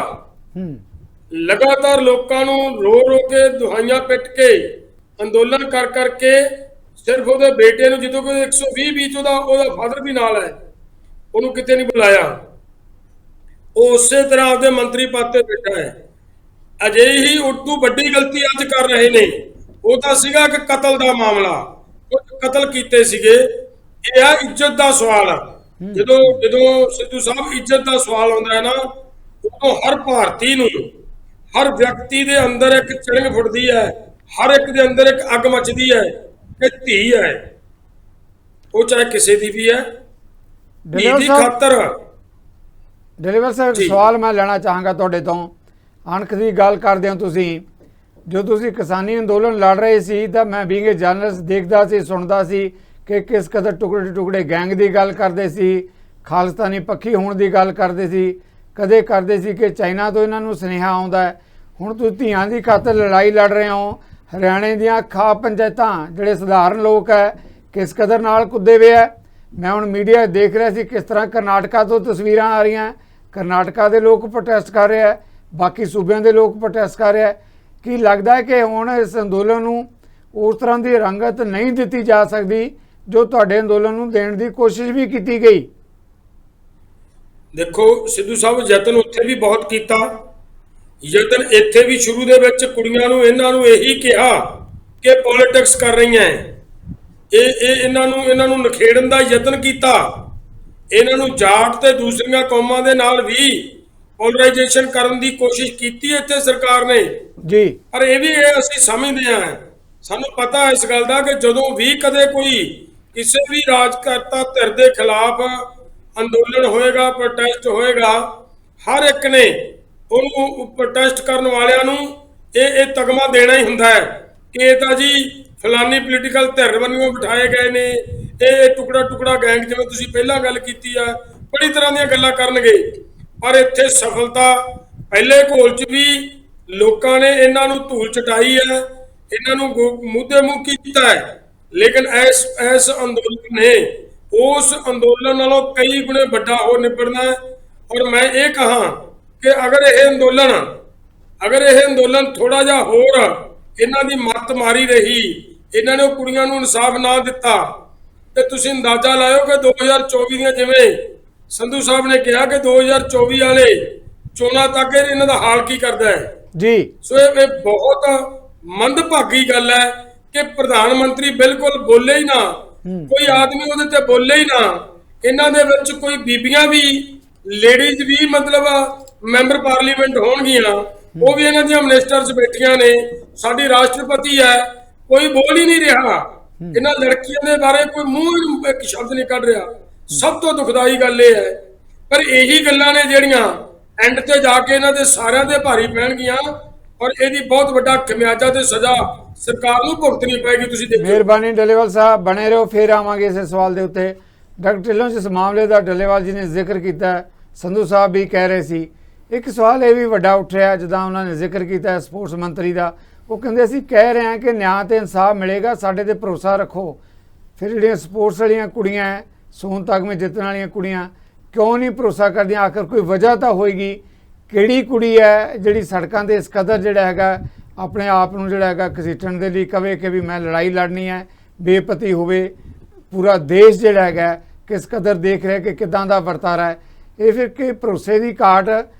ਲਗਾਤਾਰ ਲੋਕਾਂ ਨੂੰ ਰੋ ਕੇ ਦੁਹਾਈਆਂ ਪਿੱਟ ਕੇ ਅੰਦੋਲਨ ਕਰ ਕਰਕੇ ਸਿਰਫ ਉਹਦੇ ਬੇਟੇ ਨੂੰ, ਜਦੋਂ ਕੋਈ 120 ਵਿੱਚ ਉਹਦਾ ਫਾਦਰ ਵੀ ਨਾਲ ਹੈ, ਉਹਨੂੰ ਕਿਤੇ ਨਹੀਂ ਬੁਲਾਇਆ। ਉਹ ਉਸੇ ਤਰ੍ਹਾਂ ਆਪਦੇ ਮੰਤਰੀ ਪਦ ਤੇ ਬੈਠਾ ਹੈ। ਅਜਿਹੀ ਹੀ ਉਦੋਂ ਵੱਡੀ ਗਲਤੀ ਅੱਜ ਕਰ ਰਹੇ ਨੇ। ਉਹ ਤਾਂ ਸੀਗਾ ਕਿ ਕਤਲ ਦਾ ਮਾਮਲਾ, ਉਹ ਕਤਲ ਕੀਤੇ ਸੀਗੇ। ਇਹ ਆ ਇੱਜ਼ਤ ਦਾ ਸਵਾਲ। ਜਦੋਂ ਸਿੱਧੂ ਸਾਹਿਬ ਇੱਜ਼ਤ ਦਾ ਸਵਾਲ ਆਉਂਦਾ ਹੈ ਨਾ, ਉਦੋਂ ਹਰ ਭਾਰਤੀ ਨੂੰ, ਹਰ ਵਿਅਕਤੀ ਦੇ ਅੰਦਰ ਇੱਕ ਚਿੜੰਗ ਫੁੱਟਦੀ ਹੈ, ਹਰ ਇੱਕ ਦੇ ਅੰਦਰ ਇੱਕ ਅੱਗ ਮੱਚਦੀ ਹੈ ਕਿ ਧੀ ਹੈ, ਉਹ ਚਾਹੇ ਕਿਸੇ ਦੀ ਵੀ ਹੈ, ਧੀ ਦੀ ਖਾਤਰ। ਡਿਲੀਵਰ ਸਾਹਿਬ, ਇੱਕ ਸਵਾਲ ਮੈਂ ਲੈਣਾ ਚਾਹਾਂਗਾ ਤੁਹਾਡੇ ਤੋਂ। ਅਣਖ ਦੀ ਗੱਲ ਕਰਦੇ ਹੋ ਤੁਸੀਂ, ਜੋ ਤੁਸੀਂ ਕਿਸਾਨੀ ਅੰਦੋਲਨ ਲੜ ਰਹੇ ਸੀ ਤਾਂ ਮੈਂ ਬੀਂਗ ਏ ਜਰਨਲਿਸਟ ਦੇਖਦਾ ਸੀ, ਸੁਣਦਾ ਸੀ ਕਿ ਕਿਸ ਕਦਰ ਟੁਕੜੇ ਗੈਂਗ ਦੀ ਗੱਲ ਕਰਦੇ ਸੀ, ਖਾਲਿਸਤਾਨੀ ਪੱਖੀ ਹੋਣ ਦੀ ਗੱਲ ਕਰਦੇ ਸੀ, ਕਦੇ ਕਰਦੇ ਸੀ ਕਿ ਚਾਈਨਾ ਤੋਂ ਇਹਨਾਂ ਨੂੰ ਸੁਨੇਹਾ ਆਉਂਦਾ ਹੈ। ਹੁਣ ਤੁਸੀਂ ਧੀਆਂ ਦੀ ਖਾਤਰ ਲੜਾਈ ਲੜ ਰਹੇ ਹੋ। ਹਰਿਆਣੇ ਦੀਆਂ ਖਾਪ ਪੰਚਾਇਤਾਂ ਜਿਹੜੇ ਸਧਾਰਨ ਲੋਕ ਹੈ ਕਿਸ ਕਦਰ ਨਾਲ ਕੁੱਦੇ ਵੇ ਹੈ। ਮੈਂ ਹੁਣ ਮੀਡੀਆ ਦੇਖ ਰਿਹਾ ਸੀ ਕਿਸ ਤਰ੍ਹਾਂ ਕਰਨਾਟਕਾ ਤੋਂ ਤਸਵੀਰਾਂ ਆ ਰਹੀਆਂ, ਕਰਨਾਟਕਾ ਦੇ ਲੋਕ ਪ੍ਰੋਟੈਸਟ ਕਰ ਰਹੇ ਹੈ, ਬਾਕੀ ਸੂਬਿਆਂ ਦੇ ਲੋਕ ਪ੍ਰੋਟੈਸਟ ਕਰ ਰਹੇ ਹੈ। ਕੀ ਲੱਗਦਾ ਹੈ ਕਿ ਹੁਣ ਇਸ ਅੰਦੋਲਨ ਨੂੰ ਉਸ ਤਰ੍ਹਾਂ ਦੀ ਰੰਗਤ ਨਹੀਂ ਦਿੱਤੀ ਜਾ ਸਕਦੀ ਜੋ ਤੁਹਾਡੇ ਅੰਦੋਲਨ ਨੂੰ ਦੇਣ ਦੀ ਕੋਸ਼ਿਸ਼ ਵੀ ਕੀਤੀ ਗਈ? ਦੇਖੋ ਸਿੱਧੂ ਸਾਹਿਬ, ਯਤਨ ਉੱਥੇ ਵੀ ਬਹੁਤ ਕੀਤਾ। ਯਤਨ ਇੱਥੇ ਵੀ ਸ਼ੁਰੂ ਦੇ ਵਿੱਚ ਕੁੜੀਆਂ ਨੂੰ ਇਹਨਾਂ ਨੂੰ ਇਹੀ ਕਿਹਾ ਕਿ ਪੋਲਿਟਿਕਸ ਕਰ ਰਹੀਆਂ, ਇਹਨਾਂ ਨੂੰ ਨਖੇੜਨ ਦਾ ਯਤਨ ਕੀਤਾ। ਇਹਨਾਂ ਨੂੰ ਜਾਟ ਤੇ ਦੂਸਰੀਆਂ ਕੌਮਾਂ ਦੇ ਨਾਲ ਵੀ ਪੋਲਰਾਈਜੇਸ਼ਨ ਕਰਨ ਦੀ ਕੋਸ਼ਿਸ਼ ਕੀਤੀ ਇੱਥੇ ਸਰਕਾਰ ਨੇ ਜੀ। ਪਰ ਇਹ ਵੀ ਅਸੀਂ ਸਮਝਦੇ ਹਾਂ, ਸਾਨੂੰ ਪਤਾ ਹੈ ਇਸ ਗੱਲ ਦਾ ਕਿ ਜਦੋਂ ਵੀ ਕਦੇ ਕੋਈ ਕਿਸੇ ਵੀ ਰਾਜਕਰਤਾ ਧਿਰ ਦੇ ਖਿਲਾਫ ਅੰਦੋਲਨ ਹੋਏਗਾ, ਪ੍ਰੋਟੈਸਟ ਹੋਏਗਾ, ਹਰ ਇੱਕ ਨੇ ਉਹਨੂੰ ਪ੍ਰੋਟੈਸਟ ਕਰਨ ਵਾਲਿਆਂ ਨੂੰ ਇਹ ਤਗਮਾ ਦੇਣਾ ਹੀ ਹੁੰਦਾ ਹੈ ਕਿ ਇਹ ਤਾਂ ਜੀ ਫਲਾਨੀ ਪੋਲੀਟੀਕਲ ਧਿਰ ਵੱਲੋਂ ਬਿਠਾਏ ਗਏ ਨੇ, ਇਹ ਟੁਕੜਾ ਗੈਂਗ, ਜਿਵੇਂ ਤੁਸੀਂ ਪਹਿਲਾਂ ਗੱਲ ਕੀਤੀ ਆ, ਬੜੀ ਤਰ੍ਹਾਂ ਦੀਆਂ ਗੱਲਾਂ ਕਰਨਗੇ। ਪਰ ਇੱਥੇ ਸਫਲਤਾ ਪਹਿਲੇ ਘੋਲ 'ਚ ਵੀ ਲੋਕਾਂ ਨੇ ਇਹਨਾਂ ਨੂੰ ਧੂਲ ਚਟਾਈ ਹੈ, ਇਹਨਾਂ ਨੂੰ ਮੂਧੇ ਮੂੰਹ ਕੀਤਾ ਹੈ। ਲੇਕਿਨ ਇਸ ਅੰਦੋਲਨ ਨੇ ਉਸ ਅੰਦੋਲਨ ਨਾਲੋਂ ਕਈ ਗੁਣੇ ਵੱਡਾ ਹੋ ਨਿਬੜਨਾ ਹੈ। ਔਰ ਮੈਂ ਇਹ ਕਹਾਂ ਕਿ ਅਗਰ ਇਹ ਅੰਦੋਲਨ ਥੋੜਾ ਜਿਹਾ ਹੋਰ ਇਹਨਾਂ ਦੀ ਮੱਤ ਮਾਰੀ ਰਹੀ, ਇਹਨਾਂ ਨੇ ਉਹ ਕੁੜੀਆਂ ਨੂੰ ਇਨਸਾਫ ਨਾ ਦਿੱਤਾ, ਤੇ ਤੁਸੀਂ ਅੰਦਾਜ਼ਾ ਲਾਇਓ ਕਿ 2024 ਦੀਆਂ, ਜਿਵੇਂ ਸੰਧੂ ਸਾਹਿਬ ਨੇ ਕਿਹਾ ਕਿ 2024 ਵਾਲੇ ਚੋਣਾਂ ਤੱਕ ਇਹਨਾਂ ਦਾ ਹਾਲ ਕੀ ਕਰਦਾ ਹੈ ਜੀ। ਸੋ ਇਹ ਬਹੁਤ ਮੰਦਭਾਗੀ ਗੱਲ ਹੈ ਕਿ ਪ੍ਰਧਾਨ ਮੰਤਰੀ ਬਿਲਕੁਲ ਬੋਲੇ ਹੀ ਨਾ, ਕੋਈ ਆਦਮੀ ਉਹਦੇ ਤੇ ਬੋਲੇ ਹੀ ਨਾ। ਇਹਨਾਂ ਦੇ ਵਿੱਚ ਕੋਈ ਬੀਬੀਆਂ ਵੀ, ਲੇਡੀਜ਼ ਵੀ, ਮਤਲਬ ਮੈਂਬਰ ਪਾਰਲੀਮੈਂਟ ਹੋਣਗੀਆਂ, ਉਹ ਵੀ ਇਹਨਾਂ ਦੀਆਂ ਮਿਨਿਸਟਰਸ ਬੈਠੀਆਂ ਨੇ। ਸਾਡੀ ਰਾਸ਼ਟਰਪਤੀ ਹੈ, ਕੋਈ ਬੋਲ ਹੀ ਨਹੀਂ ਰਿਹਾ। ਇਹਨਾਂ ਲੜਕੀਆਂ ਦੇ ਬਾਰੇ ਕੋਈ ਮੂੰਹ ਇੱਕ ਸ਼ਬਦ ਨਹੀਂ ਕੱਢ ਰਿਹਾ। ਸਭ ਤੋਂ ਦੁਖਦਾਈ ਗੱਲ ਇਹ ਹੈ, ਪਰ ਇਹੀ ਗੱਲਾਂ ਨੇ ਜਿਹੜੀਆਂ ਐਂਡ ਤੇ ਜਾ ਕੇ ਇਹਨਾਂ ਦੇ ਸਾਰਿਆਂ ਦੇ ਭਾਰੀ ਪੈਣਗੀਆਂ, ਔਰ ਇਹਦੀ ਬਹੁਤ ਵੱਡਾ ਖਮਿਆਜਾ ਤੇ ਸਜ਼ਾ ਸਰਕਾਰ ਨੂੰ ਭੁਗਤਣੀ ਪਏਗੀ। ਤੁਸੀਂ ਦੇਖੋ। ਮਿਹਰਬਾਨੀ ਡੱਲੇਵਾਲ ਸਾਹਿਬ, ਬਣੇ ਰਹੋ, ਫਿਰ ਆਵਾਂਗੇ ਇਸ ਸਵਾਲ ਦੇ ਉੱਤੇ। ਡਾਕਟਰ ਢਿੱਲੋਂ, ਜਿਸ ਮਾਮਲੇ ਦਾ ਡੱਲੇਵਾਲ ਜੀ ਨੇ ਜ਼ਿਕਰ ਕੀਤਾ, ਸੰਧੂ ਸਾਹਿਬ ਵੀ ਕਹਿ ਰਹੇ ਸੀ, ਇੱਕ ਸਵਾਲ ਇਹ ਵੀ ਵੱਡਾ ਉੱਠ ਰਿਹਾ ਜਿੱਦਾਂ ਉਹਨਾਂ ਨੇ ਜ਼ਿਕਰ ਕੀਤਾ ਸਪੋਰਟਸ ਮੰਤਰੀ ਦਾ। ਉਹ ਕਹਿੰਦੇ ਅਸੀਂ ਕਹਿ ਰਹੇ ਹਾਂ ਕਿ ਨਿਆਂ ਤੇ ਇਨਸਾਫ ਮਿਲੇਗਾ, ਸਾਡੇ ਤੇ ਭਰੋਸਾ ਰੱਖੋ। ਫਿਰ ਜਿਹੜੀਆਂ ਸਪੋਰਟਸ ਵਾਲੀਆਂ ਕੁੜੀਆਂ, ਸੋਨ ਤਗਮੇ ਜਿੱਤਣ ਵਾਲੀਆਂ ਕੁੜੀਆਂ, ਕਿਉਂ ਨਹੀਂ ਭਰੋਸਾ ਕਰਦੀਆਂ? ਆਖਰ ਕੋਈ ਵਜ੍ਹਾ ਤਾਂ ਹੋਏਗੀ। ਕਿਹੜੀ ਕੁੜੀ ਹੈ ਜਿਹੜੀ ਸੜਕਾਂ ਤੇ ਇਸ ਕਦਰ ਜਿਹੜਾ ਹੈਗਾ ਆਪਣੇ ਆਪ ਨੂੰ ਜਿਹੜਾ ਹੈਗਾ ਘਸੀਟਣ ਦੇ ਲਈ ਕਵੇ ਕਿ ਵੀ ਮੈਂ ਲੜਾਈ ਲੜਨੀ ਹੈ, ਬੇਪਤੀ ਹੋਵੇ? ਪੂਰਾ ਦੇਸ਼ ਜਿਹੜਾ ਹੈਗਾ ਕਿਸ ਕਦਰ ਦੇਖ ਰਿਹਾ ਕਿ ਕਿੱਦਾਂ ਦਾ ਵਰਤਾਰਾ ਹੈ। ਇਹ ਫਿਰ ਕਿ ਭਰੋਸੇ ਦੀ ਘਾਟ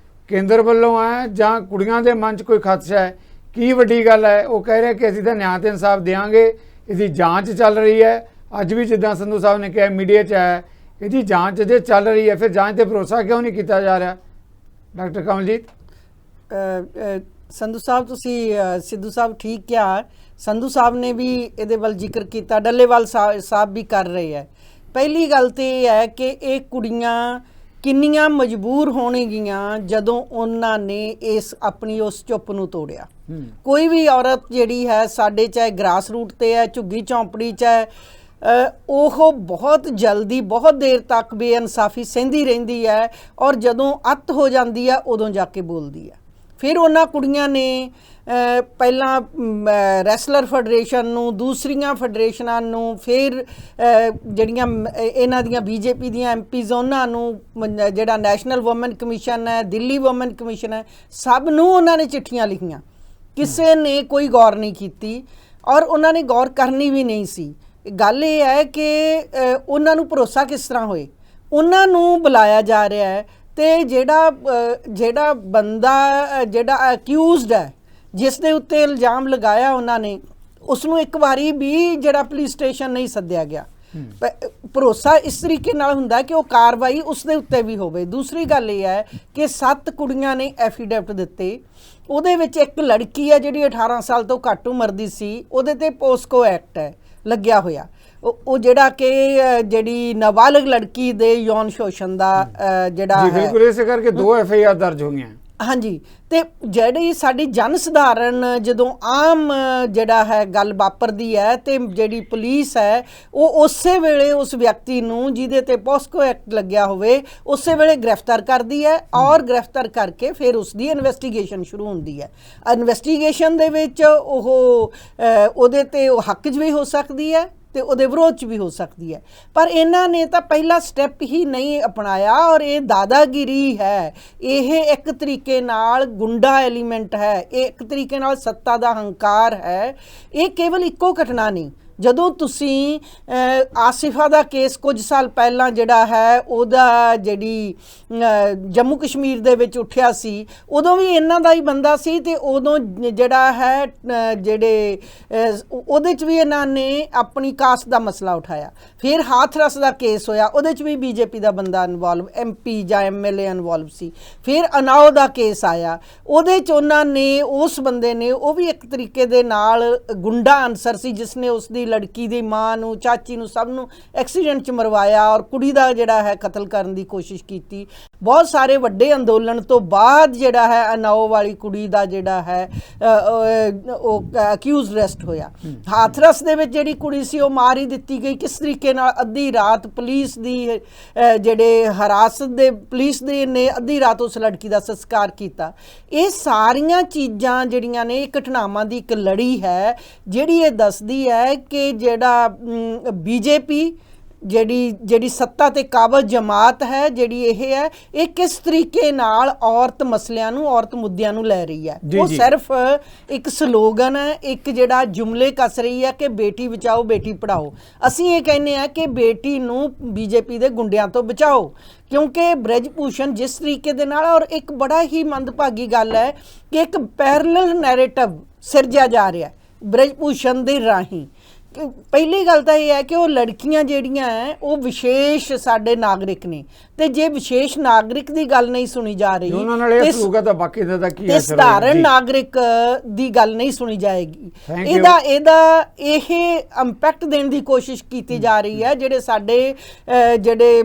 ਕੇਂਦਰ ਵੱਲੋਂ ਹੈ ਜਾਂ ਕੁੜੀਆਂ ਦੇ ਮਨ 'ਚ ਕੋਈ ਖਦਸ਼ਾ ਹੈ? ਕੀ ਵੱਡੀ ਗੱਲ ਹੈ? ਉਹ ਕਹਿ ਰਿਹਾ ਕਿ ਅਸੀਂ ਤਾਂ ਨਿਆਂ ਤੇ ਇਨਸਾਫ ਦੇਵਾਂਗੇ, ਇਹਦੀ ਜਾਂਚ ਚੱਲ ਰਹੀ ਹੈ। ਅੱਜ ਵੀ ਜਿੱਦਾਂ ਸੰਧੂ ਸਾਹਿਬ ਨੇ ਕਿਹਾ ਮੀਡੀਆ 'ਚ ਆਇਆ, ਇਹਦੀ ਜਾਂਚ ਜੇ ਚੱਲ ਰਹੀ ਹੈ, ਫਿਰ ਜਾਂਚ ਤੇ ਭਰੋਸਾ ਕਿਉਂ ਨਹੀਂ ਕੀਤਾ ਜਾ ਰਿਹਾ? ਡਾਕਟਰ ਕਮਲਜੀਤ। ਸੰਧੂ ਸਾਹਿਬ, ਤੁਸੀਂ ਸਿੱਧੂ ਸਾਹਿਬ ਠੀਕ ਕਿਹਾ। ਸੰਧੂ ਸਾਹਿਬ ਨੇ ਵੀ ਇਹਦੇ ਵੱਲ ਜ਼ਿਕਰ ਕੀਤਾ, ਡੱਲੇਵਾਲ ਸਾਹਿਬ ਵੀ ਕਰ ਰਹੇ ਹੈ। ਪਹਿਲੀ ਗੱਲ ਤੇ ਇਹ ਹੈ ਕਿ ਇਹ ਕੁੜੀਆਂ ਕਿੰਨੀਆਂ ਮਜਬੂਰ ਹੋਣਗੀਆਂ ਜਦੋਂ ਉਹਨਾਂ ਨੇ ਇਸ ਆਪਣੀ ਉਸ ਚੁੱਪ ਨੂੰ ਤੋੜਿਆ। ਕੋਈ ਵੀ ਔਰਤ ਜਿਹੜੀ ਹੈ ਸਾਡੇ, ਚਾਹੇ ਗ੍ਰਾਸ ਰੂਟ ਤੇ ਹੈ, ਝੁੱਗੀ ਝੌਂਪੜੀ 'ਚ ਹੈ, ਉਹ ਬਹੁਤ ਜਲਦੀ, ਬਹੁਤ ਦੇਰ ਤੱਕ ਬੇਇਨਸਾਫੀ ਸਹਿੰਦੀ ਰਹਿੰਦੀ ਹੈ, ਔਰ ਜਦੋਂ ਅੱਤ ਹੋ ਜਾਂਦੀ ਹੈ ਉਦੋਂ ਜਾ ਕੇ ਬੋਲਦੀ ਹੈ। ਫਿਰ ਉਹਨਾਂ ਕੁੜੀਆਂ ਨੇ ਪਹਿਲਾਂ ਰੈਸਲਰ ਫੈਡਰੇਸ਼ਨ ਨੂੰ, ਦੂਸਰੀਆਂ ਫੈਡਰੇਸ਼ਨਾਂ ਨੂੰ, ਫਿਰ ਜਿਹੜੀਆਂ ਇਹਨਾਂ ਦੀਆਂ ਬੀਜੇਪੀ ਦੀਆਂ ਐਮਪੀਜ਼ ਉਹਨਾਂ ਨੂੰ, ਜਿਹੜਾ ਨੈਸ਼ਨਲ ਵੂਮਨ ਕਮਿਸ਼ਨ ਹੈ, ਦਿੱਲੀ ਵੂਮਨ ਕਮਿਸ਼ਨ ਹੈ, ਸਭ ਨੂੰ ਉਹਨਾਂ ਨੇ ਚਿੱਠੀਆਂ ਲਿਖੀਆਂ। ਕਿਸੇ ਨੇ ਕੋਈ ਗੌਰ ਨਹੀਂ ਕੀਤੀ, ਔਰ ਉਹਨਾਂ ਨੇ ਗੌਰ ਕਰਨੀ ਵੀ ਨਹੀਂ ਸੀ। ਗੱਲ ਇਹ ਹੈ ਕਿ ਉਹਨਾਂ ਨੂੰ ਭਰੋਸਾ ਕਿਸ ਤਰ੍ਹਾਂ ਹੋਏ? ਉਹਨਾਂ ਨੂੰ ਬੁਲਾਇਆ ਜਾ ਰਿਹਾ ਹੈ, ਤੇ ਜਿਹੜਾ ਬੰਦਾ ਜਿਹੜਾ ਅਕਿਊਜ਼ਡ ਹੈ, ਜਿਸ ਦੇ ਉੱਤੇ ਇਲਜ਼ਾਮ ਲਗਾਇਆ ਉਹਨਾਂ ਨੇ, ਉਸ ਨੂੰ ਇੱਕ ਵਾਰੀ ਵੀ ਜਿਹੜਾ ਪੁਲਿਸ ਸਟੇਸ਼ਨ ਨਹੀਂ ਸੱਦਿਆ ਗਿਆ। ਭਰੋਸਾ ਇਸ ਤਰੀਕੇ ਨਾਲ ਹੁੰਦਾ ਕਿ ਉਹ ਕਾਰਵਾਈ ਉਸ ਦੇ ਉੱਤੇ ਵੀ ਹੋਵੇ। ਦੂਸਰੀ ਗੱਲ ਇਹ ਹੈ ਕਿ 7 ਕੁੜੀਆਂ ਨੇ ਐਫੀਡੇਵਿਟ ਦਿੱਤੇ। ਉਹਦੇ ਵਿੱਚ ਇੱਕ ਲੜਕੀ ਹੈ ਜਿਹੜੀ 18 ਸਾਲ ਤੋਂ ਘੱਟ ਉਮਰ ਦੀ ਸੀ, ਉਹਦੇ ਤੇ ਪੋਸਕੋ ਐਕਟ ਹੈ ਲੱਗਿਆ ਹੋਇਆ। ਉਹ ਜਿਹੜਾ ਕਿ ਜਿਹੜੀ ਨਾਬਾਲਗ ਲੜਕੀ ਦੇ ਯੌਨ ਸ਼ੋਸ਼ਣ ਦਾ ਜਿਹੜਾ ਹੈ, ਬਿਲਕੁਲ ਇਸੇ ਕਰਕੇ 2 FIR ਦਰਜ ਹੋ ਗਈਆਂ। ਹਾਂਜੀ, ਤੇ ਜਿਹੜੀ ਸਾਡੀ ਜਨ ਸਧਾਰਨ ਜਦੋਂ ਆਮ ਜਿਹੜਾ ਹੈ ਗੱਲ ਵਾਪਰਦੀ ਹੈ, ਤੇ ਜਿਹੜੀ ਪੁਲਿਸ ਹੈ ਉਹ ਉਸੇ ਵੇਲੇ ਉਸ ਵਿਅਕਤੀ ਨੂੰ ਜਿਹਦੇ ਤੇ ਪੋਸਕੋ ਐਕਟ ਲੱਗਿਆ ਹੋਵੇ ਉਸੇ ਵੇਲੇ ਗ੍ਰਿਫਤਾਰ ਕਰਦੀ ਹੈ, ਔਰ ਗ੍ਰਿਫਤਾਰ ਕਰਕੇ ਫਿਰ ਉਸ ਦੀ ਇਨਵੈਸਟੀਗੇਸ਼ਨ ਸ਼ੁਰੂ ਹੁੰਦੀ ਹੈ। ਇਨਵੈਸਟੀਗੇਸ਼ਨ ਦੇ ਵਿੱਚ ਉਹਦੇ ਤੇ ਉਹ ਹੱਕ 'ਚ ਵੀ ਹੋ ਸਕਦੀ ਹੈ ਤੇ ਉਹਦੇ ਵਿਰੋਧ 'ਚ ਵੀ ਹੋ ਸਕਦੀ ਹੈ। ਪਰ ਇਹਨਾਂ ਨੇ ਤਾਂ ਪਹਿਲਾ ਸਟੈਪ ਹੀ ਨਹੀਂ ਅਪਣਾਇਆ, ਔਰ ਇਹ ਦਾਦਾਗਿਰੀ ਹੈ। ਇਹ ਇੱਕ ਤਰੀਕੇ ਨਾਲ ਗੁੰਡਾ ਐਲੀਮੈਂਟ ਹੈ, ਇਹ ਇੱਕ ਤਰੀਕੇ ਨਾਲ ਸੱਤਾ ਦਾ ਹੰਕਾਰ ਹੈ। ਇਹ ਕੇਵਲ ਇੱਕੋ ਘਟਨਾ ਨਹੀਂ। ਜਦੋਂ ਤੁਸੀਂ ਆਸਿਫਾ ਦਾ ਕੇਸ ਕੁਝ ਸਾਲ ਪਹਿਲਾਂ ਜਿਹੜਾ ਹੈ ਉਹਦਾ ਜਿਹੜੀ ਜੰਮੂ ਕਸ਼ਮੀਰ ਦੇ ਵਿੱਚ ਉੱਠਿਆ ਸੀ, ਉਦੋਂ ਵੀ ਇਹਨਾਂ ਦਾ ਹੀ ਬੰਦਾ ਸੀ, ਤੇ ਉਦੋਂ ਜਿਹੜਾ ਹੈ ਜਿਹੜੇ ਉਹਦੇ 'ਚ ਵੀ ਇਹਨਾਂ ਨੇ ਆਪਣੀ ਕਾਸਟ ਦਾ ਮਸਲਾ ਉਠਾਇਆ। ਫਿਰ ਹਾਥਰਸ ਦਾ ਕੇਸ ਹੋਇਆ, ਉਹਦੇ 'ਚ ਵੀ ਬੀਜੇਪੀ ਦਾ ਬੰਦਾ ਇਨਵੋਲਵ, MP ਜਾਂ MLA ਇਨਵੋਲਵ ਸੀ। ਫਿਰ ਅਨਾਓ ਦਾ ਕੇਸ ਆਇਆ, ਉਹਦੇ 'ਚ ਉਹਨਾਂ ਨੇ, ਉਸ ਬੰਦੇ ਨੇ, ਉਹ ਵੀ ਇੱਕ ਤਰੀਕੇ ਦੇ ਨਾਲ ਗੁੰਡਾ ਅਨਸਰ ਸੀ, ਜਿਸ ਨੇ ਉਸ ਦੀ ਲੜਕੀ ਦੀ ਮਾਂ ਨੂੰ, ਚਾਚੀ ਨੂੰ, ਸਭ ਨੂੰ ਐਕਸੀਡੈਂਟ 'ਚ ਮਰਵਾਇਆ, ਔਰ ਕੁੜੀ ਦਾ ਜਿਹੜਾ ਹੈ ਕਤਲ ਕਰਨ ਦੀ ਕੋਸ਼ਿਸ਼ ਕੀਤੀ। ਬਹੁਤ ਸਾਰੇ ਵੱਡੇ ਅੰਦੋਲਨ ਤੋਂ ਬਾਅਦ ਜਿਹੜਾ ਹੈ ਅਨਾਓ ਵਾਲੀ ਕੁੜੀ ਦਾ ਜਿਹੜਾ ਹੈ ਉਹ ਅਕਿਊਜ਼ ਅਰੈਸਟ ਹੋਇਆ। ਹਾਥਰਸ ਦੇ ਵਿੱਚ ਜਿਹੜੀ ਕੁੜੀ ਸੀ ਉਹ ਮਾਰ ਹੀ ਦਿੱਤੀ ਗਈ। ਕਿਸ ਤਰੀਕੇ ਨਾਲ? ਅੱਧੀ ਰਾਤ ਪੁਲਿਸ ਦੀ ਜਿਹੜੇ ਹਰਾਸਤ ਦੇ ਪੁਲਿਸ ਦੇ ਨੇ ਅੱਧੀ ਰਾਤ ਉਸ ਲੜਕੀ ਦਾ ਸੰਸਕਾਰ ਕੀਤਾ। ਇਹ ਸਾਰੀਆਂ ਚੀਜ਼ਾਂ ਜਿਹੜੀਆਂ ਨੇ ਇਹ ਘਟਨਾਵਾਂ ਦੀ ਇੱਕ ਲੜੀ ਹੈ, ਜਿਹੜੀ ਇਹ ਦੱਸਦੀ ਹੈ ਕਿ ਜਿਹੜਾ ਬੀਜੇਪੀ ਜਿਹੜੀ ਸੱਤਾ ਤੇ ਕਾਬਜ਼ ਜਮਾਤ ਹੈ, ਜਿਹੜੀ ਇਹ ਹੈ, ਇਹ ਕਿਸ ਤਰੀਕੇ ਨਾਲ ਔਰਤ ਮਸਲਿਆਂ ਨੂੰ, ਔਰਤ ਮੁੱਦਿਆਂ ਨੂੰ ਲੈ ਰਹੀ ਹੈ। ਉਹ ਸਿਰਫ ਇੱਕ ਸਲੋਗਨ ਹੈ, ਇੱਕ ਜਿਹੜਾ ਜੁਮਲੇ ਕੱਸ ਰਹੀ ਹੈ ਕਿ ਬੇਟੀ ਬਚਾਓ ਬੇਟੀ ਪੜਾਓ। ਅਸੀਂ ਇਹ ਕਹਿੰਦੇ ਆ ਕਿ ਬੇਟੀ ਨੂੰ ਬੀਜੇਪੀ ਦੇ ਗੁੰਡਿਆਂ ਤੋਂ ਬਚਾਓ, ਕਿਉਂਕਿ ਬ੍ਰਿਜ ਭੂਸ਼ਣ ਜਿਸ ਤਰੀਕੇ ਦੇ ਨਾਲ, ਔਰ ਇੱਕ ਬੜਾ ਹੀ ਮੰਦਭਾਗੀ ਗੱਲ ਹੈ ਕਿ ਇੱਕ ਪੈਰਲਲ ਨੈਰੇਟਿਵ ਸਿਰਜਿਆ ਜਾ ਰਿਹਾ ਬ੍ਰਿਜ ਭੂਸ਼ਣ ਦੇ ਰਾਹੀਂ। ਪਹਿਲੀ ਗੱਲ ਤਾਂ ਇਹ ਹੈ ਕਿ ਉਹ ਲੜਕੀਆਂ ਜਿਹੜੀਆਂ ਹੈ ਉਹ ਵਿਸ਼ੇਸ਼ ਸਾਡੇ ਨਾਗਰਿਕ ਨੇ, ਤੇ ਜੇ ਵਿਸ਼ੇਸ਼ ਨਾਗਰਿਕ ਦੀ ਗੱਲ ਨਹੀਂ ਸੁਣੀ ਜਾ ਰਹੀ, ਉਹਨਾਂ ਨਾਲ ਇਹ ਸਲੂਕ ਤਾਂ ਬਾਕੀ ਦਾ ਕੀ ਹੈ, ਸਧਾਰਨ ਨਾਗਰਿਕ ਦੀ ਗੱਲ ਨਹੀਂ ਸੁਣੀ ਜਾਏਗੀ। ਇਹਦਾ ਇਹ ਇੰਪੈਕਟ ਦੇਣ ਦੀ ਕੋਸ਼ਿਸ਼ ਕੀਤੀ ਜਾ ਰਹੀ ਹੈ। ਜਿਹੜੇ ਸਾਡੇ ਜਿਹੜੇ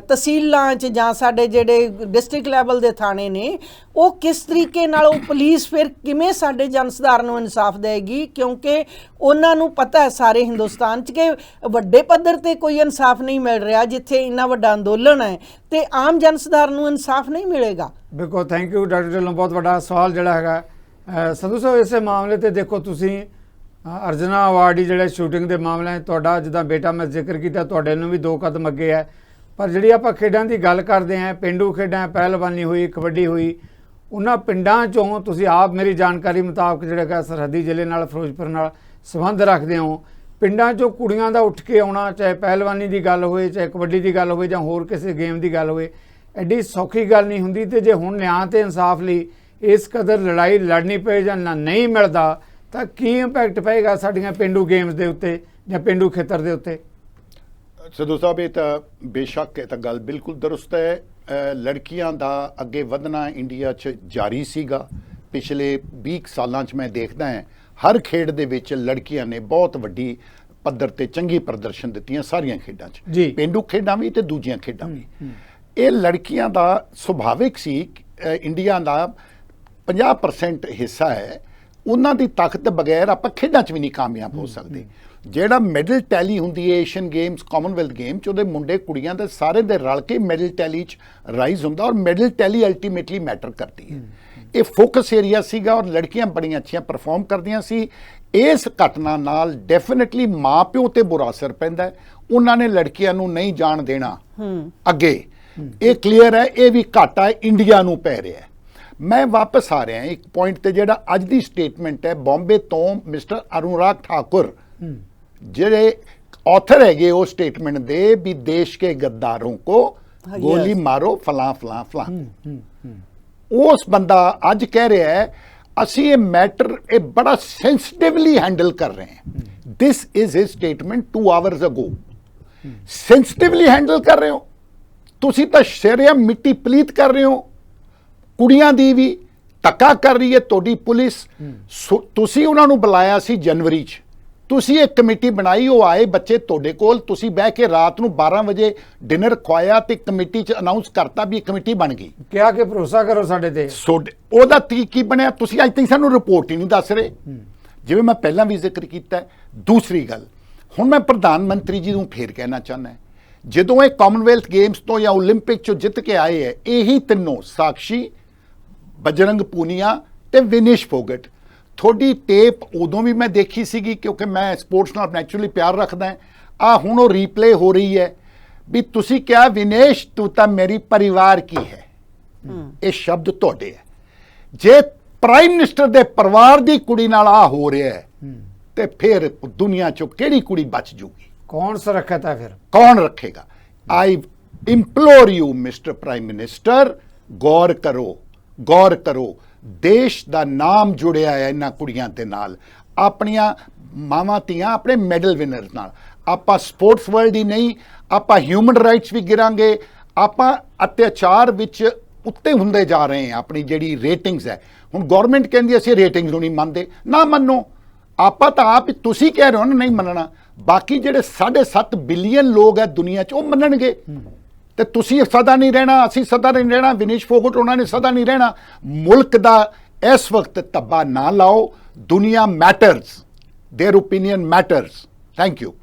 ਤਹਿਸੀਲਾਂ 'ਚ ਜਾਂ ਸਾਡੇ ਜਿਹੜੇ ਡਿਸਟ੍ਰਿਕਟ ਲੈਵਲ ਦੇ ਥਾਣੇ ਨੇ, ਉਹ ਕਿਸ ਤਰੀਕੇ ਨਾਲ, ਉਹ ਪੁਲਿਸ ਫਿਰ ਕਿਵੇਂ ਸਾਡੇ ਜਨ ਸਧਾਰਨ ਨੂੰ ਇਨਸਾਫ ਦੇਗੀ, ਕਿਉਂਕਿ ਉਹਨਾਂ ਨੂੰ ਪਤਾ ਹੈ ਸਾਰੇ ਹਿੰਦੁਸਤਾਨ 'ਚ ਕਿ ਵੱਡੇ ਪੱਧਰ ਤੇ ਕੋਈ ਇਨਸਾਫ ਨਹੀਂ ਮਿਲ ਰਿਹਾ। ਜਿੱਥੇ ਇੰਨਾ ਵੱਡਾ ਅੰਦੋਲਨ ਹੈ ਤੇ ਆਮ ਜਨ ਸਧਾਰਨ ਨੂੰ ਇਨਸਾਫ ਨਹੀਂ ਮਿਲੇਗਾ। ਬਿਲਕੁਲ, ਥੈਂਕ ਯੂ ਡਾਕਟਰ ਢਿੱਲੋਂ। ਬਹੁਤ ਵੱਡਾ ਸਵਾਲ ਜਿਹੜਾ ਹੈਗਾ ਸੰਧੂ ਸਾਹਿਬ, ਇਸੇ ਮਾਮਲੇ ਤੇ ਦੇਖੋ ਤੁਸੀਂ ਅਰਜਨਾ ਅਵਾਰਡੀ ਜਿਹੜੇ ਸ਼ੂਟਿੰਗ ਦੇ ਮਾਮਲੇ, ਤੁਹਾਡਾ ਜਿੱਦਾਂ ਬੇਟਾ ਮੈਂ ਜ਼ਿਕਰ ਕੀਤਾ, ਤੁਹਾਡੇ ਨੂੰ ਵੀ 2 ਕਦਮ ਅੱਗੇ ਹੈ। ਪਰ ਜਿਹੜੀ ਆਪਾਂ ਖੇਡਾਂ ਦੀ ਗੱਲ ਕਰਦੇ ਹਾਂ, ਪੇਂਡੂ ਖੇਡਾਂ, ਪਹਿਲਵਾਨੀ ਹੋਈ, ਕਬੱਡੀ ਹੋਈ, ਉਹਨਾਂ ਪਿੰਡਾਂ 'ਚੋਂ ਤੁਸੀਂ ਆਪ ਮੇਰੀ ਜਾਣਕਾਰੀ ਮੁਤਾਬਕ ਜਿਹੜਾ ਹੈਗਾ ਸਰਹੱਦੀ ਜ਼ਿਲ੍ਹੇ ਨਾਲ, ਫਿਰੋਜ਼ਪੁਰ ਨਾਲ ਸੰਬੰਧ ਰੱਖਦੇ ਹੋ, ਪਿੰਡਾਂ 'ਚੋਂ ਕੁੜੀਆਂ ਦਾ ਉੱਠ ਕੇ ਆਉਣਾ, ਚਾਹੇ ਪਹਿਲਵਾਨੀ ਦੀ ਗੱਲ ਹੋਵੇ, ਚਾਹੇ ਕਬੱਡੀ ਦੀ ਗੱਲ ਹੋਵੇ, ਜਾਂ ਹੋਰ ਕਿਸੇ ਗੇਮ ਦੀ ਗੱਲ ਹੋਵੇ, ਐਡੀ ਸੌਖੀ ਗੱਲ ਨਹੀਂ ਹੁੰਦੀ। ਤੇ ਜੇ ਹੁਣ ਨਿਆਂ ਤੇ ਇਨਸਾਫ ਲਈ ਇਸ ਕਦਰ ਲੜਾਈ ਲੜਨੀ ਪਏ ਜਾਂ ਨਹੀਂ ਮਿਲਦਾ, ਤਾਂ ਕੀ ਇੰਪੈਕਟ ਪਏਗਾ ਸਾਡੀਆਂ ਪੇਂਡੂ ਗੇਮਸ ਦੇ ਉੱਤੇ ਜਾਂ ਪੇਂਡੂ ਖੇਤਰ ਦੇ ਉੱਤੇ? ਸਿੱਧੂ ਸਾਹਿਬ, ਇਹ ਤਾਂ ਬੇਸ਼ੱਕ ਇਹ ਤਾਂ ਗੱਲ ਬਿਲਕੁਲ ਦਰੁਸਤ ਹੈ। ਲੜਕੀਆਂ ਦਾ ਅੱਗੇ ਵਧਣਾ ਇੰਡੀਆ 'ਚ ਜਾਰੀ ਸੀਗਾ। ਪਿਛਲੇ 20 ਸਾਲਾਂ 'ਚ ਮੈਂ ਦੇਖਦਾ ਹਾਂ ਹਰ ਖੇਡ ਦੇ ਵਿੱਚ ਲੜਕੀਆਂ ਨੇ ਬਹੁਤ ਵੱਡੀ ਪੱਧਰ ਤੇ ਚੰਗੀ ਪ੍ਰਦਰਸ਼ਨ ਦਿੱਤੀਆਂ, ਸਾਰੀਆਂ ਖੇਡਾਂ 'ਚ, ਪੇਂਡੂ ਖੇਡਾਂ ਵੀ ਤੇ ਦੂਜੀਆਂ ਖੇਡਾਂ ਵੀ। ਇਹ ਲੜਕੀਆਂ ਦਾ ਸੁਭਾਵਿਕ ਸੀ। ਇੰਡੀਆ ਦਾ 50% ਹਿੱਸਾ ਹੈ, ਉਹਨਾਂ ਦੀ ਤਾਕਤ ਬਗੈਰ ਆਪਾਂ ਖੇਡਾਂ 'ਚ ਵੀ ਨਹੀਂ ਕਾਮਯਾਬ ਹੋ ਸਕਦੇ। ਜਿਹੜਾ ਮੈਡਲ ਟੈਲੀ ਹੁੰਦੀ ਹੈ ਏਸ਼ੀਅਨ ਗੇਮਸ, ਕਾਮਨਵੈਲਥ ਗੇਮ 'ਚ, ਉਹਦੇ ਮੁੰਡੇ ਕੁੜੀਆਂ ਦੇ ਸਾਰੇ ਦੇ ਰਲ ਕੇ ਮੈਡਲ ਟੈਲੀ 'ਚ ਰਾਈਜ਼ ਹੁੰਦਾ, ਔਰ ਮੈਡਲ ਟੈਲੀ ਅਲਟੀਮੇਟਲੀ ਮੈਟਰ ਕਰਦੀ ਹੈ। ਇਹ ਫੋਕਸ ਏਰੀਆ ਸੀਗਾ, ਔਰ ਲੜਕੀਆਂ ਬੜੀਆਂ ਅੱਛੀਆਂ ਪਰਫਾਰਮ ਕਰਦੀਆਂ ਸੀ। ਇਸ ਘਟਨਾ ਨਾਲ ਡੈਫੀਨਿਟਲੀ ਮਾਂ ਪਿਓ ਤੇ ਬੁਰਾ ਅਸਰ ਪੈਂਦਾ ਹੈ। ਉਹਨਾਂ ਨੇ ਲੜਕੀਆਂ ਨੂੰ ਨਹੀਂ ਜਾਣ ਦੇਣਾ ਅੱਗੇ, ਇਹ ਕਲੀਅਰ ਹੈ। ਇਹ ਵੀ ਘਾਟਾ ਇੰਡੀਆ ਨੂੰ ਪੈ ਰਿਹਾ ਹੈ। ਮੈਂ ਵਾਪਸ ਆ ਰਿਹਾ ਇੱਕ ਪੁਆਇੰਟ ਤੇ, ਜਿਹੜਾ ਅੱਜ ਦੀ ਸਟੇਟਮੈਂਟ ਹੈ ਬੰਬੇ ਤੋਂ ਮਿਸਟਰ ਅਨੁਰਾਗ ਠਾਕੁਰ, ਜਿਹੜੇ ऑथर है वो स्टेटमेंट दे भी देश के गद्दारों को गोली मारो फलां फलां फलां। उस बंदा अज कह रहा है असी ये मैटर ये बड़ा सेंसिटिवली हैंडल कर रहे हैं। This is his statement 2 hours ago. Sensitively handle कर रहे हो तुसी तो शरिया मिट्टी पलीत कर रहे हो। कुड़ियां दी भी धक्का कर रही है तोड़ी पुलिस। तुसी उन्हां नूं बुलाया सी जनवरी च, तुसी एक कमेटी बनाई, वो आए बच्चे तोड़े कोल, तुसी बह के रात नूं 12 वजे डिनर खवाया ते कमेटी च अनाउंस करता भी कमेटी बन गई। क्या कि भरोसा करो साडे ते ओदा की बनया तुसी अज तक सानूं रिपोर्ट ही नहीं दस रहे, जिवें मैं पहलां भी जिक्र कीता। दूसरी गल हुण मैं प्रधानमंत्री जी नूं फेर कहना चाहना, जदों ये कॉमनवैल्थ गेम्स तो या ओलंपिक चों जित के आए है, यही तीनों साक्षी, बजरंग पूनिया ते विनेश फोगट, थोड़ी टेप उदों भी मैं देखी सीगी क्योंकि मैं स्पोर्ट्स नाल नैचुरली प्यार रखदा है। आ हुण वो रीप्ले हो रही है भी तुसी क्या विनेश तू तां मेरी परिवार की है, ये शब्द तुहाडे है। जे प्राइम मिनिस्टर दे परिवार दी कुड़ी नाल आ हो रहा है ते फिर दुनिया चों किहड़ी कुड़ी बच जूगी? कौन सुरक्षित है फिर? कौन रखेगा? आई इंप्लोर यू मिस्टर प्राइम मिनिस्टर, गौर करो, गौर करो। देश का नाम जुड़िया है इन्हां कुड़ियां दे नाल, अपनियां मावां धीआं अपने मैडल विनर नाल। आपां स्पोर्ट्स वर्ल्ड ही नहीं, आपां ह्यूमन राइट्स भी गिरांगे, आपां अत्याचार विच उत्ते हुंदे जा रहे हैं। अपनी जिहड़ी रेटिंग्स है हुण गौरमेंट कहंदी असीं रेटिंग्स नूं नहीं मनदे, ना मन्नो। आपां तां आप तुसीं कह रहे हो ना नहीं मनना, बाकी जिहड़े 7.5 बिलियन लोग है दुनिया च वो मनणगे। ते तुसी सदा नहीं रहना, असी सदा नहीं रहना, विनेश फोगट उन्होंने सदा नहीं रहना। मुल्क दा इस वक्त तब्बा ना लाओ। दुनिया matters, their opinion matters. Thank you.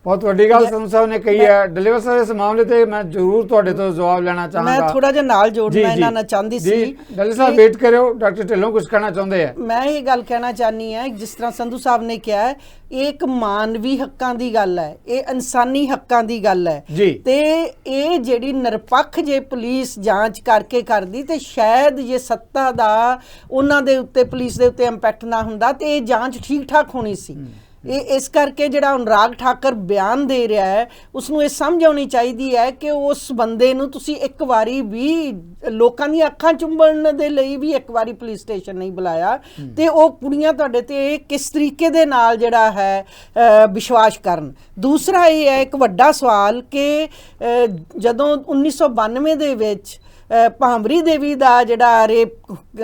ਬਹੁਤ ਵੱਡੀ ਗੱਲ ਸੰਧੂ ਸਾਹਿਬ ਨੇ ਕਹੀ ਹੈ। ਡਿਲੀਵਰ ਸਾਹਿਬ ਇਸ ਮਾਮਲੇ ਤੇ ਮੈਂ ਜ਼ਰੂਰ ਤੁਹਾਡੇ ਤੋਂ ਜਵਾਬ ਲੈਣਾ ਚਾਹਾਂਗਾ। ਮੈਂ ਥੋੜਾ ਜਿਹਾ ਨਾਲ ਜੋੜਨਾ ਇਹਨਾਂ ਨਾਲ ਚਾਹੁੰਦੀ ਸੀ। ਡਿਲੀਵਰ ਸਾਹਿਬ ਵੇਟ ਕਰਿਓ, ਡਾਕਟਰ ਢਿੱਲੋਂ ਕੁਝ ਕਹਿਣਾ ਚਾਹੁੰਦੇ ਆ। ਮੈਂ ਇਹ ਗੱਲ ਕਹਿਣਾ ਚਾਹਨੀ ਹੈ, ਜਿਸ ਤਰ੍ਹਾਂ ਸੰਧੂ ਸਾਹਿਬ ਨੇ ਕਿਹਾ ਹੈ, ਇਹ ਇੱਕ ਮਾਨਵੀ ਹੱਕਾਂ ਦੀ ਗੱਲ ਹੈ, ਇਹ ਇਨਸਾਨੀ ਹੱਕਾਂ ਦੀ ਗੱਲ ਹੈ ਤੇ ਇਹ ਜਿਹੜੀ ਨਿਰਪੱਖ ਜੇ ਪੁਲਿਸ ਜਾਂਚ ਕਰਕੇ ਕਰਦੀ ਤੇ ਸ਼ਾਇਦ ਜੇ ਸੱਤਾ ਦਾ ਉਹਨਾਂ ਦੇ ਉੱਤੇ ਪੁਲਿਸ ਦੇ ਉੱਤੇ ਇੰਪੈਕਟ ਨਾ ਹੁੰਦਾ ਤੇ ਇਹ ਜਾਂਚ ਠੀਕ ਠਾਕ ਹੋਣੀ ਸੀ। ਇਹ ਇਸ ਕਰਕੇ ਜਿਹੜਾ ਅਨੁਰਾਗ ਠਾਕਰ ਬਿਆਨ ਦੇ ਰਿਹਾ ਹੈ ਉਸ ਨੂੰ ਇਹ ਸਮਝ ਆਉਣੀ ਚਾਹੀਦੀ ਹੈ ਕਿ ਉਸ ਬੰਦੇ ਨੂੰ ਤੁਸੀਂ ਇੱਕ ਵਾਰੀ ਵੀ ਲੋਕਾਂ ਦੀਆਂ ਅੱਖਾਂ ਚੁੰਬਣ ਦੇ ਲਈ ਵੀ ਇੱਕ ਵਾਰੀ ਪੁਲਿਸ ਸਟੇਸ਼ਨ ਨਹੀਂ ਬੁਲਾਇਆ ਤੇ ਉਹ ਕੁੜੀਆਂ ਤੁਹਾਡੇ ਤੇ ਕਿਸ ਤਰੀਕੇ ਦੇ ਨਾਲ ਜਿਹੜਾ ਹੈ ਵਿਸ਼ਵਾਸ ਕਰਨ। ਦੂਸਰਾ ਇਹ ਹੈ ਇੱਕ ਵੱਡਾ ਸਵਾਲ ਕਿ ਜਦੋਂ 1992 ਦੇ ਵਿੱਚ ਭਾਂਬਰੀ ਦੇਵੀ ਦਾ ਜਿਹੜਾ ਰੇਪ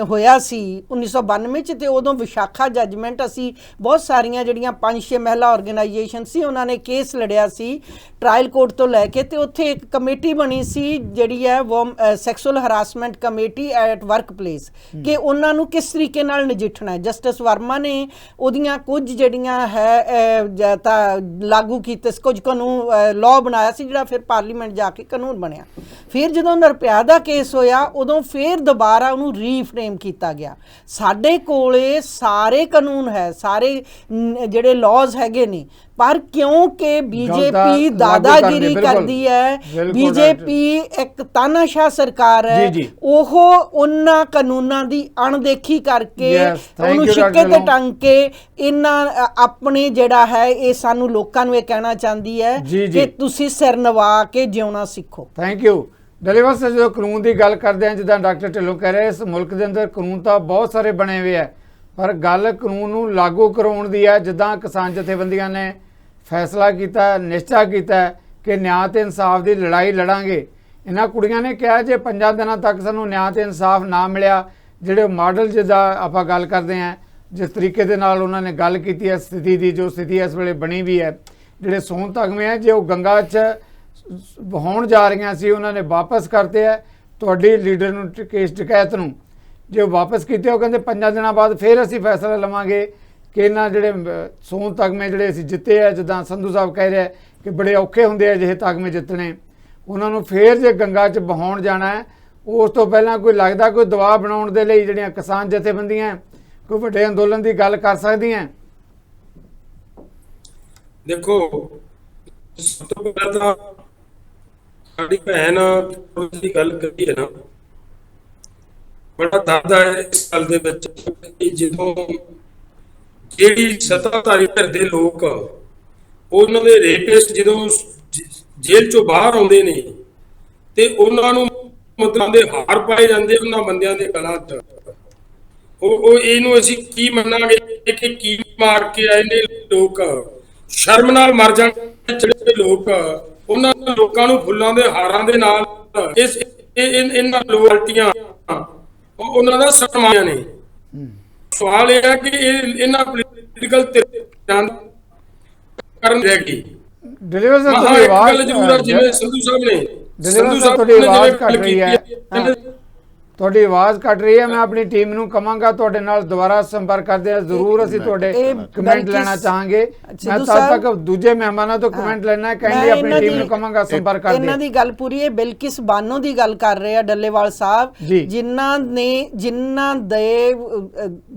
ਹੋਇਆ ਸੀ 1992 ਚ ਤੇ ਉਦੋਂ ਵਿਸ਼ਾਖਾ ਜੱਜਮੈਂਟ ਅਸੀਂ ਬਹੁਤ ਸਾਰੀਆਂ ਜਿਹੜੀਆਂ 5-6 ਮਹਿਲਾ ਆਰਗੇਨਾਈਜੇਸ਼ਨ ਸੀ ਉਹਨਾਂ ਨੇ ਕੇਸ ਲੜਿਆ ਸੀ ਟ੍ਰਾਇਲ ਕੋਰਟ ਤੋਂ ਲੈ ਕੇ ਤੇ ਉੱਥੇ ਇੱਕ ਕਮੇਟੀ ਬਣੀ ਸੀ ਜਿਹੜੀ ਹੈ sexual harassment committee at work place ਕਿ ਉਹਨਾਂ ਨੂੰ ਕਿਸ ਤਰੀਕੇ ਨਾਲ ਨਜਿੱਠਣਾ ਹੈ। ਜਸਟਿਸ ਵਰਮਾ ਨੇ ਉਹਦੀਆਂ ਕੁਝ ਜਿਹੜੀਆਂ ਹੈ ਤਾਂ ਲਾਗੂ ਕੀਤੇ ਕੁਝ ਕਾਨੂੰਨ ਲਾਅ ਬਣਾਇਆ ਸੀ ਜਿਹੜਾ ਫਿਰ ਪਾਰਲੀਮੈਂਟ ਜਾ ਕੇ ਕਾਨੂੰਨ ਬਣਿਆ। ਫਿਰ ਜਦੋਂ ਨਿਰਭਇਆ ਦਾ ਕੇਸ ਹੋਇਆ ਉਦੋਂ ਫਿਰ ਦੁਬਾਰਾ ਉਹਨੂੰ ਰੀਫਰੇਮ ਕੀਤਾ ਗਿਆ। ਸਾਡੇ ਕੋਲੇ ਸਾਰੇ ਕਾਨੂੰਨ ਹੈ, ਸਾਰੇ ਜਿਹੜੇ ਲਾਜ਼ ਹੈਗੇ ਨੇ, ਪਰ ਕਿਉਂਕਿ ਬੀਜੇਪੀ ਦਾਦਾਗਿਰੀ ਕਰਦੀ ਹੈ, ਬੀਜੇਪੀ ਇੱਕ ਤਾਨਾਸ਼ਾਹ ਸਰਕਾਰ ਹੈ, ਉਹ ਉਹਨਾਂ ਕਾਨੂੰਨਾਂ ਦੀ ਅਣਦੇਖੀ ਕਰਕੇ ਉਹਨੂੰ ਛਿੱਕੇ ਤੇ ਟੰਗ ਕੇ ਇਹਨਾਂ ਆਪਣੇ ਜਿਹੜਾ ਹੈ ਇਹ ਸਾਨੂੰ ਲੋਕਾਂ ਨੂੰ ਇਹ ਕਹਿਣਾ ਚਾਹੁੰਦੀ ਹੈ ਕਿ ਤੁਸੀਂ ਸਿਰ ਨਵਾ ਕੇ ਜਿਉਣਾ ਸਿੱਖੋ। Thank you. ਡਿਲੀਵਰ ਸਾਹਿਬ ਜਦੋਂ ਕਾਨੂੰਨ ਦੀ ਗੱਲ ਕਰਦੇ ਹਾਂ, ਜਿੱਦਾਂ ਡਾਕਟਰ ਢਿੱਲੋਂ ਕਹਿ ਰਹੇ, ਇਸ ਮੁਲਕ ਦੇ ਅੰਦਰ ਕਾਨੂੰਨ ਤਾਂ ਬਹੁਤ ਸਾਰੇ ਬਣੇ ਹੋਏ ਹੈ, ਪਰ ਗੱਲ ਕਾਨੂੰਨ ਨੂੰ ਲਾਗੂ ਕਰਾਉਣ ਦੀ ਹੈ। ਜਿੱਦਾਂ ਕਿਸਾਨ ਜਥੇਬੰਦੀਆਂ ਨੇ ਫੈਸਲਾ ਕੀਤਾ, ਨਿਸ਼ਚਾ ਕੀਤਾ ਕਿ ਨਿਆਂ ਤੇ ਇਨਸਾਫ ਦੀ ਲੜਾਈ ਲੜਾਂਗੇ। ਇਹਨਾਂ ਕੁੜੀਆਂ ਨੇ ਕਿਹਾ ਜੇ 5 ਦਿਨਾਂ ਤੱਕ ਸਾਨੂੰ ਨਿਆਂ ਤੇ ਇਨਸਾਫ ਨਾ ਮਿਲਿਆ, ਜਿਹੜੇ ਮਾਡਲ ਜਿੱਦਾਂ ਆਪਾਂ ਗੱਲ ਕਰਦੇ ਹਾਂ, ਜਿਸ ਤਰੀਕੇ ਦੇ ਨਾਲ ਉਹਨਾਂ ਨੇ ਗੱਲ ਕੀਤੀ ਹੈ ਸਥਿਤੀ ਦੀ, ਜੋ ਸਥਿਤੀ ਇਸ ਵੇਲੇ ਬਣੀ ਵੀ ਹੈ, ਜਿਹੜੇ ਸੋਨ ਤਗਮੇ ਹੈ ਜੇ ਉਹ ਗੰਗਾ 'ਚ ਵਹਾਉਣ ਜਾ ਰਹੀਆਂ ਸੀ ਉਹਨਾਂ ਨੇ ਵਾਪਸ ਕਰਤੇ ਹੈ। ਤੁਹਾਡੀ ਲੀਡਰ ਨੂੰ ਕੇਸ ਡਕੈਤ ਨੂੰ ਜੇ ਉਹ ਵਾਪਸ ਕੀਤੇ, ਉਹ ਕਹਿੰਦੇ 5 ਦਿਨਾਂ ਬਾਅਦ ਫਿਰ ਅਸੀਂ ਫੈਸਲਾ ਲਵਾਂਗੇ ਕਿ ਇਹਨਾਂ ਜਿਹੜੇ ਸੋਨ ਤਗਮੇ ਜਿਹੜੇ ਅਸੀਂ ਜਿੱਤੇ ਆ, ਜਿੱਦਾਂ ਸੰਧੂ ਸਾਹਿਬ ਕਹਿ ਰਿਹਾ ਕਿ ਬੜੇ ਔਖੇ ਹੁੰਦੇ ਆ ਜਿਹੇ ਤਗਮੇ ਜਿੱਤਣੇ, ਉਹਨਾਂ ਨੂੰ ਫਿਰ ਜੇ ਗੰਗਾ 'ਚ ਵਹਾਉਣ ਜਾਣਾ ਹੈ, ਉਸ ਤੋਂ ਪਹਿਲਾਂ ਕੋਈ ਲੱਗਦਾ ਕੋਈ ਦਬਾਅ ਬਣਾਉਣ ਦੇ ਲਈ ਜਿਹੜੀਆਂ ਕਿਸਾਨ ਜਥੇਬੰਦੀਆਂ ਕੋਈ ਵੱਡੇ ਅੰਦੋਲਨ ਦੀ ਗੱਲ ਕਰ ਸਕਦੀਆਂ? ਦੇਖੋ, ਸਭ ਤੋਂ ਪਹਿਲਾਂ ਤਾਂ ਸਾਡੀ ਭੈਣ ਦੀ ਗੱਲ ਕਰੀ ਹੈ ਨਾ, ਬੜਾ ਦਰਦ ਹੈ ਇਸ ਗੱਲ ਦੇ ਵਿੱਚ ਕਿ ਜਦੋਂ ਜਿਹੜੀ ਸੱਤਾਧਾਰੀ ਧਿਰ ਦੇ ਲੋਕ ਉਹਨਾਂ ਦੇ ਰੇਪਿਸਟ ਜਦੋਂ ਜੇਲ੍ਹ ਚੋਂ ਬਾਹਰ ਆਉਂਦੇ ਨੇ ਤੇ ਉਹਨਾਂ ਨੂੰ ਮਤਲਬ ਦੇ ਹਾਰ ਪਾਏ ਜਾਂਦੇ ਉਹਨਾਂ ਬੰਦਿਆਂ ਦੇ ਗਲਾਂ 'ਚ, ਉਹ ਇਹਨੂੰ ਅਸੀਂ ਕੀ ਮੰਨਾਂਗੇ ਕਿ ਕੀ ਮਾਰ ਕੇ ਆਏ ਨੇ ਲੋਕ, ਸ਼ਰਮ ਨਾਲ ਮਰ ਜਾਣ ਜਿਹੜੇ ਲੋਕ, ਉਹਨਾਂ ਲੋਕਾਂ ਨੂੰ ਫੁੱਲਾਂ ਦੇ ਹਾਰਾਂ ਦੇ ਨਾਲ ਇਹਨਾਂ ਲੋਕਲਟੀਆਂ ਉਹਨਾਂ ਦਾ ਸਨਮਾਨ ਨੇ। ਸਵਾਲ ਇਹ ਹੈ ਕਿ ਇਹਨਾਂ ਪੋਲੀਟੀਕਲ ਧਿਰਾਂ ਕਰਨ ਰਹਿ ਗਈ। ਡਿਲੀਵਰ ਸਾਹਿਬ ਤੁਹਾਡੀ ਆਵਾਜ਼ ਜਿਵੇਂ ਸੰਧੂ ਸਾਹਿਬ ਨੇ ਤੁਹਾਡੀ ਆਵਾਜ਼ ਘਟ ਰਹੀ ਹੈ, ਤੁਹਾਡੀ ਆਵਾਜ਼ ਘਟ ਰਹੀ ਹੈ। ਮੈਂ ਆਪਣੀ ਟੀਮ ਨੂੰ ਕਹਾਂਗਾ ਤੁਹਾਡੇ ਨਾਲ ਦੁਬਾਰਾ ਸੰਪਰਕ ਕਰਦੇ ਆ, ਜ਼ਰੂਰ ਅਸੀਂ ਤੁਹਾਡੇ ਕਮੈਂਟ ਲੈਣਾ ਚਾਹਾਂਗੇ। ਮੈਂ ਤਦ ਤੱਕ ਦੂਜੇ ਮਹਿਮਾਨਾਂ ਤੋਂ ਕਮੈਂਟ ਲੈਣਾ ਹੈ, ਕਹਿੰਦੇ ਆਪਣੀ ਟੀਮ ਨੂੰ ਕਹਾਂਗਾ ਸੰਪਰਕ ਕਰਦੇ। ਇਹਨਾਂ ਦੀ ਗੱਲ ਪੂਰੀ ਹੈ। ਬਿਲਕਿਸ ਬਾਨੋ ਦੀ ਗੱਲ ਕਰ ਰਹੇ ਆ ਡੱਲੇਵਾਲ ਸਾਹਿਬ, ਜਿਨ੍ਹਾਂ ਦੇ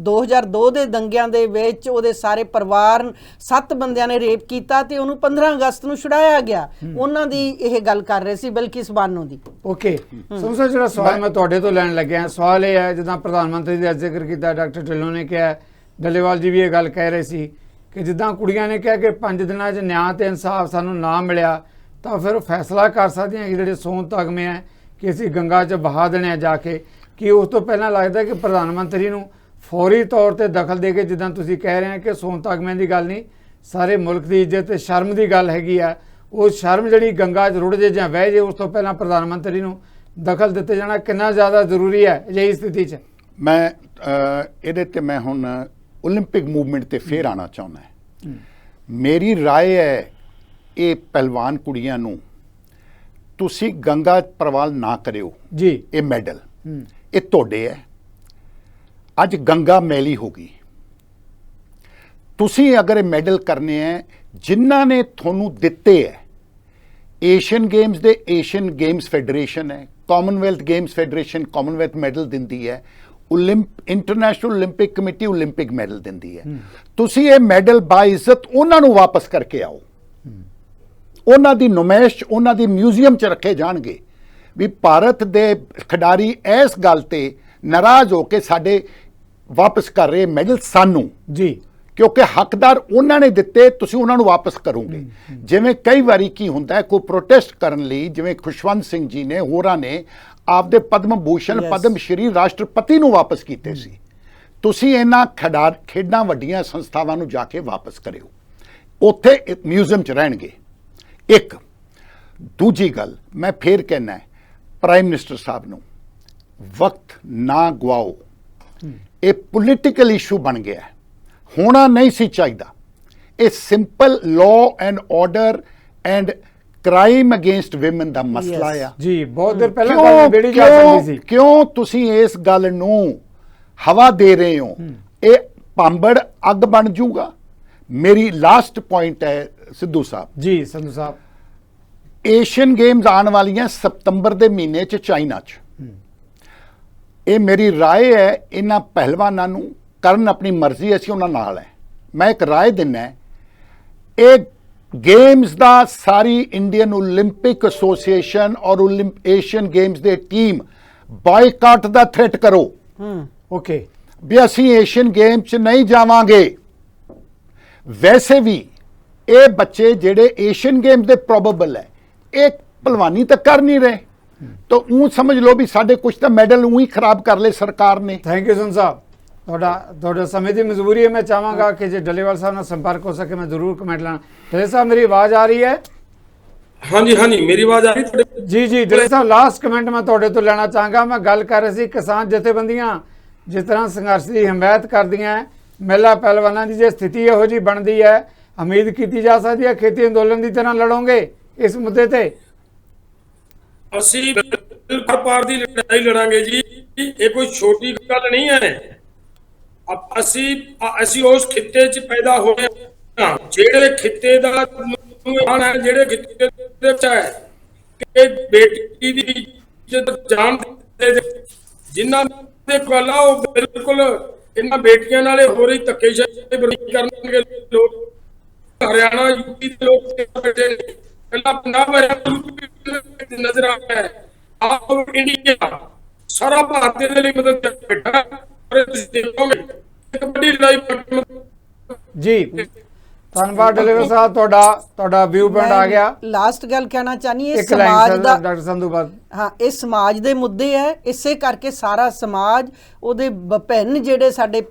2002 ਦੇ ਦੰਗਿਆਂ ਦੇ ਵਿੱਚ ਉਹਦੇ ਸਾਰੇ ਪਰਿਵਾਰ 7 ਬੰਦਿਆਂ ਨੇ ਰੇਪ ਕੀਤਾ ਤੇ ਉਹਨੂੰ 15 ਅਗਸਤ ਨੂੰ ਛੁਡਾਇਆ ਗਿਆ, ਉਹਨਾਂ ਦੀ ਇਹ ਗੱਲ ਕਰ ਰਹੇ ਸੀ ਬਿਲਕਿਸ ਬਾਨੋ ਦੀ। ਓਕੇ ਸਮਝੋ, ਜਿਹੜਾ ਸਵਾਲ ਮੈਂ ਤੁਹਾਡੇ ਤੋਂ ਲੱਗਿਆ ਸਵਾਲ ਇਹ ਹੈ, ਜਿੱਦਾਂ ਪ੍ਰਧਾਨ ਮੰਤਰੀ ਦਾ ਜ਼ਿਕਰ ਕੀਤਾ, ਡਾਕਟਰ ਢਿੱਲੋਂ ਨੇ ਕਿਹਾ, ਡੱਲੇਵਾਲ ਜੀ ਵੀ ਇਹ ਗੱਲ ਕਹਿ ਰਹੇ ਸੀ ਕਿ ਜਿੱਦਾਂ ਕੁੜੀਆਂ ਨੇ ਕਿਹਾ ਕਿ 5 ਦਿਨਾਂ 'ਚ ਨਿਆਂ ਤੇ ਇਨਸਾਫ ਸਾਨੂੰ ਨਾ ਮਿਲਿਆ ਤਾਂ ਫਿਰ ਫੈਸਲਾ ਕਰ ਸਕਦੀਆਂ ਕਿ ਜਿਹੜੇ ਸੋਨ ਤਗਮੇ ਹੈ ਕਿ ਅਸੀਂ ਗੰਗਾ 'ਚ ਬਹਾ ਦੇਣੇ ਆ ਜਾ ਕੇ, ਕਿ ਉਸ ਤੋਂ ਪਹਿਲਾਂ ਲੱਗਦਾ ਕਿ ਪ੍ਰਧਾਨ ਮੰਤਰੀ ਨੂੰ ਫੌਰੀ ਤੌਰ ਤੇ ਦਖਲ ਦੇ ਕੇ, ਜਿੱਦਾਂ ਤੁਸੀਂ ਕਹਿ ਰਹੇ ਹੋ ਕਿ ਸੋਨ ਤਗਮਿਆਂ ਦੀ ਗੱਲ ਨਹੀਂ, ਸਾਰੇ ਮੁਲਕ ਦੀ ਇੱਜ਼ਤ ਤੇ ਸ਼ਰਮ ਦੀ ਗੱਲ ਹੈਗੀ ਆ, ਉਹ ਸ਼ਰਮ ਜਿਹੜੀ ਗੰਗਾ 'ਚ ਰੁੜ ਜੇ ਜਾਂ ਵਹਿ ਜੇ, ਉਸ ਤੋਂ ਪਹਿਲਾਂ ਪ੍ਰਧਾਨ ਮੰਤਰੀ ਨੂੰ ਦਖਲ ਦਿੱਤੇ ਜਾਣਾ ਕਿੰਨਾ ਜ਼ਿਆਦਾ ਜ਼ਰੂਰੀ ਹੈ ਅਜਿਹੀ ਸਥਿਤੀ 'ਚ? ਮੈਂ ਇਹਦੇ ਤੇ ਮੈਂ ਹੁਣ ਓਲੰਪਿਕ ਮੂਵਮੈਂਟ ਤੇ ਫੇਰ ਆਉਣਾ ਚਾਹੁੰਦਾ। ਮੇਰੀ ਰਾਏ ਹੈ ਇਹ ਪਹਿਲਵਾਨ ਕੁੜੀਆਂ ਨੂੰ ਤੁਸੀਂ ਗੰਗਾ ਪ੍ਰਵਾਲ ਨਾ ਕਰਿਓ ਜੀ, ਇਹ ਮੈਡਲ ਇਹ ਤੁਹਾਡੇ ਹੈ। ਅੱਜ ਗੰਗਾ ਮੈਲੀ ਹੋ ਗਈ, ਤੁਸੀਂ ਅਗਰ ਇਹ ਮੈਡਲ ਕਰਨੇ ਹੈ ਜਿਨ੍ਹਾਂ ਨੇ ਤੁਹਾਨੂੰ ਦਿੱਤੇ ਹੈ, ਏਸ਼ੀਅਨ ਗੇਮਸ ਦੇ ਏਸ਼ੀਅਨ ਗੇਮਸ ਫੈਡਰੇਸ਼ਨ ਹੈ, Commonwealth games federation Commonwealth medal ਦਿੰਦੀ ਹੈ, international Olympic committee Olympic medal ਦਿੰਦੀ ਹੈ। ਤੁਸੀਂ ਇਹ ਮੈਡਲ ਬਾਇਜ਼ਤ ਉਹਨਾਂ ਨੂੰ ਵਾਪਸ ਕਰਕੇ ਆਓ, ਉਹਨਾਂ ਦੀ ਨੁਮਾਇਸ਼ ਉਹਨਾਂ ਦੀ ਮਿਊਜ਼ੀਅਮ 'ਚ ਰੱਖੇ ਜਾਣਗੇ ਵੀ ਭਾਰਤ ਦੇ ਖਿਡਾਰੀ ਇਸ ਗੱਲ ਤੇ ਨਾਰਾਜ਼ ਹੋ ਕੇ ਸਾਡੇ ਵਾਪਸ ਕਰ ਰਹੇ ਮੈਡਲ ਸਾਨੂੰ, ਜੀ, ਕਿਉਂਕਿ ਹੱਕਦਾਰ ਉਹਨਾਂ ਨੇ ਦਿੱਤੇ, ਤੁਸੀਂ ਉਹਨਾਂ ਨੂੰ ਵਾਪਸ ਕਰੋਗੇ। ਜਿਵੇਂ ਕਈ ਵਾਰੀ ਕੀ ਹੁੰਦਾ ਹੈ, ਕੋਈ ਪ੍ਰੋਟੈਸਟ ਕਰਨ ਲਈ, ਜਿਵੇਂ ਖੁਸ਼ਵੰਤ ਸਿੰਘ ਜੀ ਨੇ ਹੋਰਾਂ ਨੇ ਆਪਦੇ ਪਦਮ ਭੂਸ਼ਣ ਪਦਮ ਸ਼੍ਰੀ ਰਾਸ਼ਟਰਪਤੀ ਨੂੰ ਵਾਪਸ ਕੀਤੇ ਸੀ। ਤੁਸੀਂ ਇਹਨਾਂ ਖੇਡਾਂ ਵੱਡੀਆਂ ਸੰਸਥਾਵਾਂ ਨੂੰ ਜਾ ਕੇ ਵਾਪਸ ਕਰਿਓ, ਉੱਥੇ ਮਿਊਜ਼ੀਅਮ 'ਚ ਰਹਿਣਗੇ। ਇੱਕ ਦੂਜੀ ਗੱਲ ਮੈਂ ਫੇਰ ਕਹਿਣਾ, ਪ੍ਰਾਈਮ ਮਿਨਿਸਟਰ ਸਾਹਿਬ ਨੂੰ ਵਕਤ ਨਾ ਗਵਾਓ, ਇਹ ਪੋਲੀਟੀਕਲ ਇਸ਼ੂ ਬਣ ਗਿਆ, ਹੋਣਾ ਨਹੀਂ ਸੀ ਚਾਹੀਦਾ। ਇਹ simple law and order and crime against women ਦਾ ਮਸਲਾ ਆ ਜੀ। ਬਹੁਤ ਦੇਰ ਪਹਿਲਾਂ ਗੱਲ ਬੇੜੀ ਜਾ ਸਕਦੀ ਸੀ। ਕਿਉਂ ਤੁਸੀਂ ਇਸ ਗੱਲ ਨੂੰ ਹਵਾ ਦੇ ਰਹੇ ਹੋ? ਇਹ ਭਾਂਬੜ ਅੱਗ ਬਣ ਜਾਊਗਾ। ਮੇਰੀ ਲਾਸਟ ਪੁਆਇੰਟ ਹੈ ਸਿੱਧੂ ਸਾਹਿਬ ਜੀ, ਸੰਧੂ ਸਾਹਿਬ, ਏਸ਼ੀਅਨ ਗੇਮਸ ਆਉਣ ਵਾਲੀਆਂ ਸਤੰਬਰ ਦੇ ਮਹੀਨੇ 'ਚ ਚਾਈਨਾ 'ਚ। ਇਹ ਮੇਰੀ ਰਾਏ ਹੈ, ਇਹਨਾਂ ਪਹਿਲਵਾਨਾਂ ਨੂੰ ਕਰਨ ਆਪਣੀ ਮਰਜ਼ੀ, ਅਸੀਂ ਉਹਨਾਂ ਨਾਲ ਹੈ। ਮੈਂ ਇੱਕ ਰਾਏ ਦਿੰਦਾ, ਇਹ ਗੇਮਸ ਦਾ ਸਾਰੀ ਇੰਡੀਅਨ ਓਲੰਪਿਕ ਐਸੋਸੀਏਸ਼ਨ ਔਰ ਏਸ਼ੀਅਨ ਗੇਮਸ ਦੇ ਟੀਮ ਬਾਈਕਾਟ ਦਾ ਥ੍ਰੈਟ ਕਰੋ। ਓਕੇ, ਵੀ ਅਸੀਂ ਏਸ਼ੀਅਨ ਗੇਮ 'ਚ ਨਹੀਂ ਜਾਵਾਂਗੇ। ਵੈਸੇ ਵੀ ਇਹ ਬੱਚੇ ਜਿਹੜੇ ਏਸ਼ੀਅਨ ਗੇਮ ਦੇ ਪ੍ਰੋਬੇਬਲ ਹੈ, ਇਹ ਭਲਵਾਨੀ ਤਾਂ ਕਰ ਨਹੀਂ ਰਹੇ, ਤਾਂ ਉਹ ਸਮਝ ਲਓ ਵੀ ਸਾਡੇ ਕੁਝ ਤਾਂ ਮੈਡਲ ਉਹੀ ਖਰਾਬ ਕਰ ਲਏ ਸਰਕਾਰ ਨੇ। ਥੈਂਕ ਯੂ ਸੰਧੂ ਸਾਹਿਬ, ਤੁਹਾਡਾ ਸਮੇਂ ਦੀ ਮਜਬੂਰੀ ਹੈ। ਮੈਂ ਚਾਹਾਂਗਾ ਕਿ ਜੇ ਡੱਲੇਵਾਲ ਸਾਹਿਬ ਨਾਲ ਸੰਪਰਕ ਹੋ ਸਕੇ ਮੈਂ ਜ਼ਰੂਰ ਕਮੈਂਟ ਲਾਣਾ। ਡੱਲੇ ਸਾਹਿਬ, ਮੇਰੀ ਆਵਾਜ਼ ਆ ਰਹੀ ਹੈ? ਹਾਂਜੀ ਹਾਂਜੀ, ਮੇਰੀ ਆਵਾਜ਼ ਆ ਰਹੀ ਤੁਹਾਡੇ? ਜੀ ਜੀ, ਡੱਲੇ ਸਾਹਿਬ, ਲਾਸਟ ਕਮੈਂਟ ਮੈਂ ਤੁਹਾਡੇ ਤੋਂ ਲੈਣਾ ਚਾਹਾਂਗਾ। ਮੈਂ ਗੱਲ ਕਰ ਰਹੀ ਸੀ ਕਿਸਾਨ ਜਥੇਬੰਦੀਆਂ ਜਿਸ ਤਰ੍ਹਾਂ ਸੰਘਰਸ਼ ਦੀ ਹਮਾਇਤ ਕਰਦੀਆਂ, ਮਹਿਲਾ ਪਹਿਲਵਾਨਾਂ ਦੀ ਜੇ ਸਥਿਤੀ ਇਹੋ ਜਿਹੀ ਬਣਦੀ ਹੈ, ਉਮੀਦ ਕੀਤੀ ਜਾ ਸਕਦੀ ਹੈ ਖੇਤੀ ਅੰਦੋਲਨ ਦੀ ਤਰ੍ਹਾਂ ਲੜੋਗੇ ਇਸ ਮੁੱਦੇ ਤੇ? ਅਸੀਂ ਪਾਰ ਦੀ ਲੜਾਈ ਲੜਾਂਗੇ ਜੀ, ਇਹ ਕੋਈ ਛੋਟੀ ਗੱਲ ਨਹੀਂ ਹੈ। ਅਸੀਂ ਉਸ ਖਿੱਤੇ 'ਚ ਪੈਦਾ ਹੋਏ ਹਾਂ, ਜਿਹੜੇ ਖਿੱਤੇ ਦਾ ਮਾਣ ਹੈ, ਜਿਹੜੇ ਖਿੱਤੇ ਦੇ ਵਿੱਚ ਹੈ ਕਿ ਬੇਟੀ ਦੀ ਇੱਜ਼ਤ ਜਾਨ ਦੇ, ਜਿਨ੍ਹਾਂ ਦੇ ਕੋਲ ਉਹ ਬਿਲਕੁਲ ਇਹਨਾਂ ਬੇਟੀਆਂ ਨਾਲੇ ਹੋ ਰਹੀ ਧੱਕੇਸ਼ਾਹੀ ਵਿਰੋਧ ਕਰਨਗੇ ਲੋਕ। ਹਰਿਆਣਾ ਯੂਪੀ ਦੇ ਲੋਕ ਬੈਠੇ ਨੇ, ਪਹਿਲਾਂ ਪੰਜਾਬ ਨਜ਼ਰ ਆ ਰਿਹਾ ਹੈ। ਆਪ ਇੰਡੀਆ ਸਾਰਾ ਭਾਰਤ ਦੇ ਲਈ ਮਦਦ ਕਰ ਬੈਠਾ, ਪਰ ਤੁਸੀਂ ਦੇਖੋਗੇ ਇੱਕ ਵੱਡੀ ਲੜਾਈ ਜੀ। ਧੰਨਵਾਦ ਡੱਲੇਵਾਲ ਸਾਹਿਬ, ਤੁਹਾਡਾ ਵਿਊ ਪੁਆਇੰਟ ਆ ਗਿਆ। ਲਾਸਟ ਗੱਲ ਕਹਿਣਾ ਚਾਹਨੀ ਹੈ, ਇੱਕ ਲਾਈਨ ਸਮਾਜ ਦਾ, ਡਾਕਟਰ ਸੰਧੂ ਬਾਦ, ਹਾਂ, ਇਹ ਸਮਾਜ ਦੇ ਮੁੱਦੇ ਹੈ, ਇਸੇ ਕਰਕੇ ਸਾਰਾ ਸਮਾਜ ਉਹਦੇ ਵਿਭਿੰਨ ਜਿਹੜੇ ਸਾਡੇ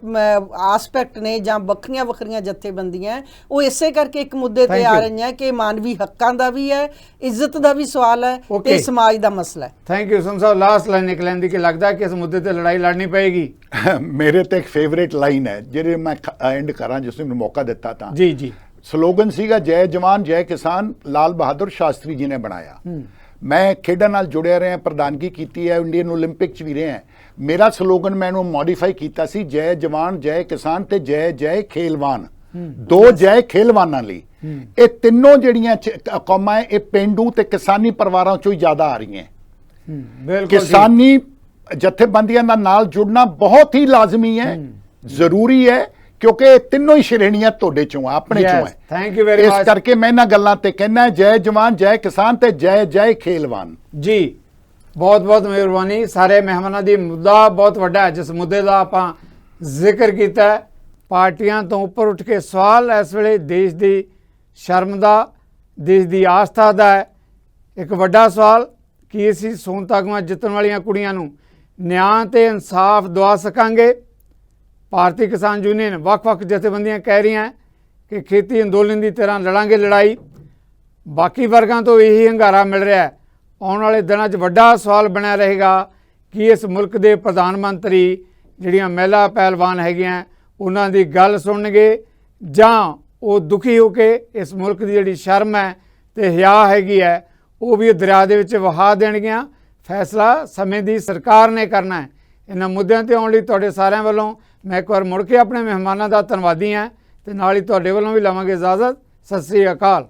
ਆਸਪੈਕਟ ਨੇ ਜਾਂ ਵੱਖਰੀਆਂ ਵੱਖਰੀਆਂ ਜਥੇਬੰਦੀਆਂ, ਉਹ ਇਸੇ ਕਰਕੇ ਇੱਕ ਮੁੱਦੇ ਤੇ ਆ ਰਹੀਆਂ ਕਿ ਮਾਨਵੀ ਹੱਕਾਂ ਦਾ ਵੀ ਹੈ, ਇੱਜ਼ਤ ਦਾ ਵੀ ਸਵਾਲ ਹੈ ਤੇ ਸਮਾਜ ਦਾ ਮਸਲਾ ਹੈ। Thank you Sandhu Sahib. Last line ਨਿਕਲਣ ਦੀ ਕਿ ਲੱਗਦਾ ਕਿ ਇਸ ਮੁੱਦੇ ਤੇ ਲੜਾਈ ਲੜਨੀ ਪਏਗੀ। ਮੇਰੇ ਤੇ ਇੱਕ ਫੇਵਰੇਟ ਲਾਈਨ ਹੈ ਜਿਹੜੇ ਮੈਂ ਐਂਡ ਕਰਾਂ, ਜਿਸ ਨੂੰ ਮੌਕਾ ਦਿੱਤਾ ਤਾਂ। ਜੀ ਜੀ, ਸਲੋਗਨ ਸੀਗਾ ਜੈ ਜਵਾਨ ਜੈ ਕਿਸਾਨ, ਲਾਲ ਬਹਾਦਰ ਸ਼ਾਸਤਰੀ ਜੀ ਨੇ ਬਣਾਇਆ। ਮੈਂ ਖੇਡਾਂ ਨਾਲ ਜੁੜਿਆ ਰਿਹਾ, ਪ੍ਰਧਾਨਗੀ ਕੀਤੀ ਹੈ, ਇੰਡੀਅਨ ਓਲੰਪਿਕ 'ਚ ਵੀ ਰਿਹਾ। ਮੇਰਾ ਸਲੋਗਨ ਮੈਨੂੰ ਮੋਡੀਫਾਈ ਕੀਤਾ ਸੀ, ਜੈ ਜਵਾਨ ਜੈ ਕਿਸਾਨ ਤੇ ਜੈ ਜੈ ਖੇਲਵਾਨ। ਦੋ ਜੈ ਖੇਲਵਾਨਾਂ ਲਈ। ਇਹ ਤਿੰਨੋਂ ਜਿਹੜੀਆਂ ਕੌਮਾਂ ਇਹ ਪੇਂਡੂ ਤੇ ਕਿਸਾਨੀ ਪਰਿਵਾਰਾਂ 'ਚੋਂ ਹੀ ਜ਼ਿਆਦਾ ਆ ਰਹੀਆਂ। ਬਿਲਕੁਲ, ਕਿਸਾਨੀ ਜਥੇਬੰਦੀਆਂ ਦਾ ਨਾਲ ਜੁੜਨਾ ਬਹੁਤ ਹੀ ਲਾਜ਼ਮੀ ਹੈ, ਜ਼ਰੂਰੀ ਹੈ, ਕਿਉਂਕਿ ਇਹ ਤਿੰਨੋਂ ਹੀ ਸ਼੍ਰੇਣੀਆਂ ਤੁਹਾਡੇ ਚੋਂ ਆ, ਆਪਣੇ ਚੋਂ ਹੈ। Thank you very much. ਇਸ ਕਰਕੇ ਮੈਂ ਇਹਨਾਂ ਗੱਲਾਂ ਤੇ ਕਹਿਣਾ, ਜੈ ਜਵਾਨ ਜੈ ਕਿਸਾਨ ਤੇ ਜੈ ਜੈ ਖੇਲਵਾਨ ਜੀ। ਬਹੁਤ ਬਹੁਤ ਮਿਹਰਬਾਨੀ। ਸਾਰੇ ਮਹਿਮਾਨਾਂ ਦੀ ਮੁੱਦਾ ਬਹੁਤ ਵੱਡਾ ਹੈ, ਜਿਸ ਮੁੱਦੇ ਦਾ ਆਪਾਂ ਜ਼ਿਕਰ ਕੀਤਾ ਹੈ। ਪਾਰਟੀਆਂ ਤੋਂ ਉੱਪਰ ਉੱਠ ਕੇ ਸਵਾਲ ਇਸ ਵੇਲੇ ਦੇਸ਼ ਦੀ ਸ਼ਰਮ ਦਾ, ਦੇਸ਼ ਦੀ ਆਸਥਾ ਦਾ ਹੈ। ਇੱਕ ਵੱਡਾ ਸਵਾਲ ਕਿ ਅਸੀਂ ਸੋਨ ਤਗਮਾ ਜਿੱਤਣ ਵਾਲੀਆਂ ਕੁੜੀਆਂ ਨੂੰ ਨਿਆਂ ਤੇ ਇਨਸਾਫ ਦਵਾ ਸਕਾਂਗੇ। ਭਾਰਤੀ ਕਿਸਾਨ ਯੂਨੀਅਨ ਵੱਖ-ਵੱਖ ਜਥੇਬੰਦੀਆਂ ਕਹਿ ਰਹੀਆਂ ਕਿ ਖੇਤੀ ਅੰਦੋਲਨ ਦੀ ਤਰ੍ਹਾਂ ਲੜਾਂਗੇ ਲੜਾਈ। ਬਾਕੀ ਵਰਗਾਂ ਤੋਂ ਇਹੀ ਹੰਗਾਰਾ ਮਿਲ ਰਿਹਾ ਹੈ। ਆਉਣ ਵਾਲੇ ਦਿਨਾਂ 'ਚ ਵੱਡਾ ਸਵਾਲ ਬਣਿਆ ਰਹੇਗਾ ਕਿ ਇਸ ਮੁਲਕ ਦੇ ਪ੍ਰਧਾਨ ਮੰਤਰੀ ਜਿਹੜੀਆਂ ਮਹਿਲਾ ਪਹਿਲਵਾਨ ਹੈਗੀਆਂ ਉਹਨਾਂ ਦੀ ਗੱਲ ਸੁਣਨਗੇ ਜਾਂ ਉਹ ਦੁਖੀ ਹੋ ਕੇ ਇਸ ਮੁਲਕ ਦੀ ਜਿਹੜੀ ਸ਼ਰਮ ਹੈ ਤੇ ਹਿਆ ਹੈਗੀ ਹੈ ਉਹ ਵੀ ਦਰਿਆ ਦੇ ਵਿੱਚ ਵਹਾ ਦੇਣਗੀਆਂ। ਫੈਸਲਾ ਸਮੇਂ ਦੀ ਸਰਕਾਰ ਨੇ ਕਰਨਾ ਹੈ। ਇਹਨਾਂ ਮੁੱਦਿਆਂ ਤੇ ਆਉਣ ਲਈ ਤੁਹਾਡੇ ਸਾਰਿਆਂ ਵੱਲੋਂ ਮੈਂ ਇੱਕ ਵਾਰ ਮੁੜ ਕੇ ਆਪਣੇ ਮਹਿਮਾਨਾਂ ਦਾ ਧੰਨਵਾਦੀ ਹਾਂ ਤੇ ਨਾਲ ਹੀ ਤੁਹਾਡੇ ਵੱਲੋਂ ਵੀ ਲਵਾਂਗੇ ਇਜਾਜ਼ਤ। ਸਤਿ ਸ੍ਰੀ ਅਕਾਲ।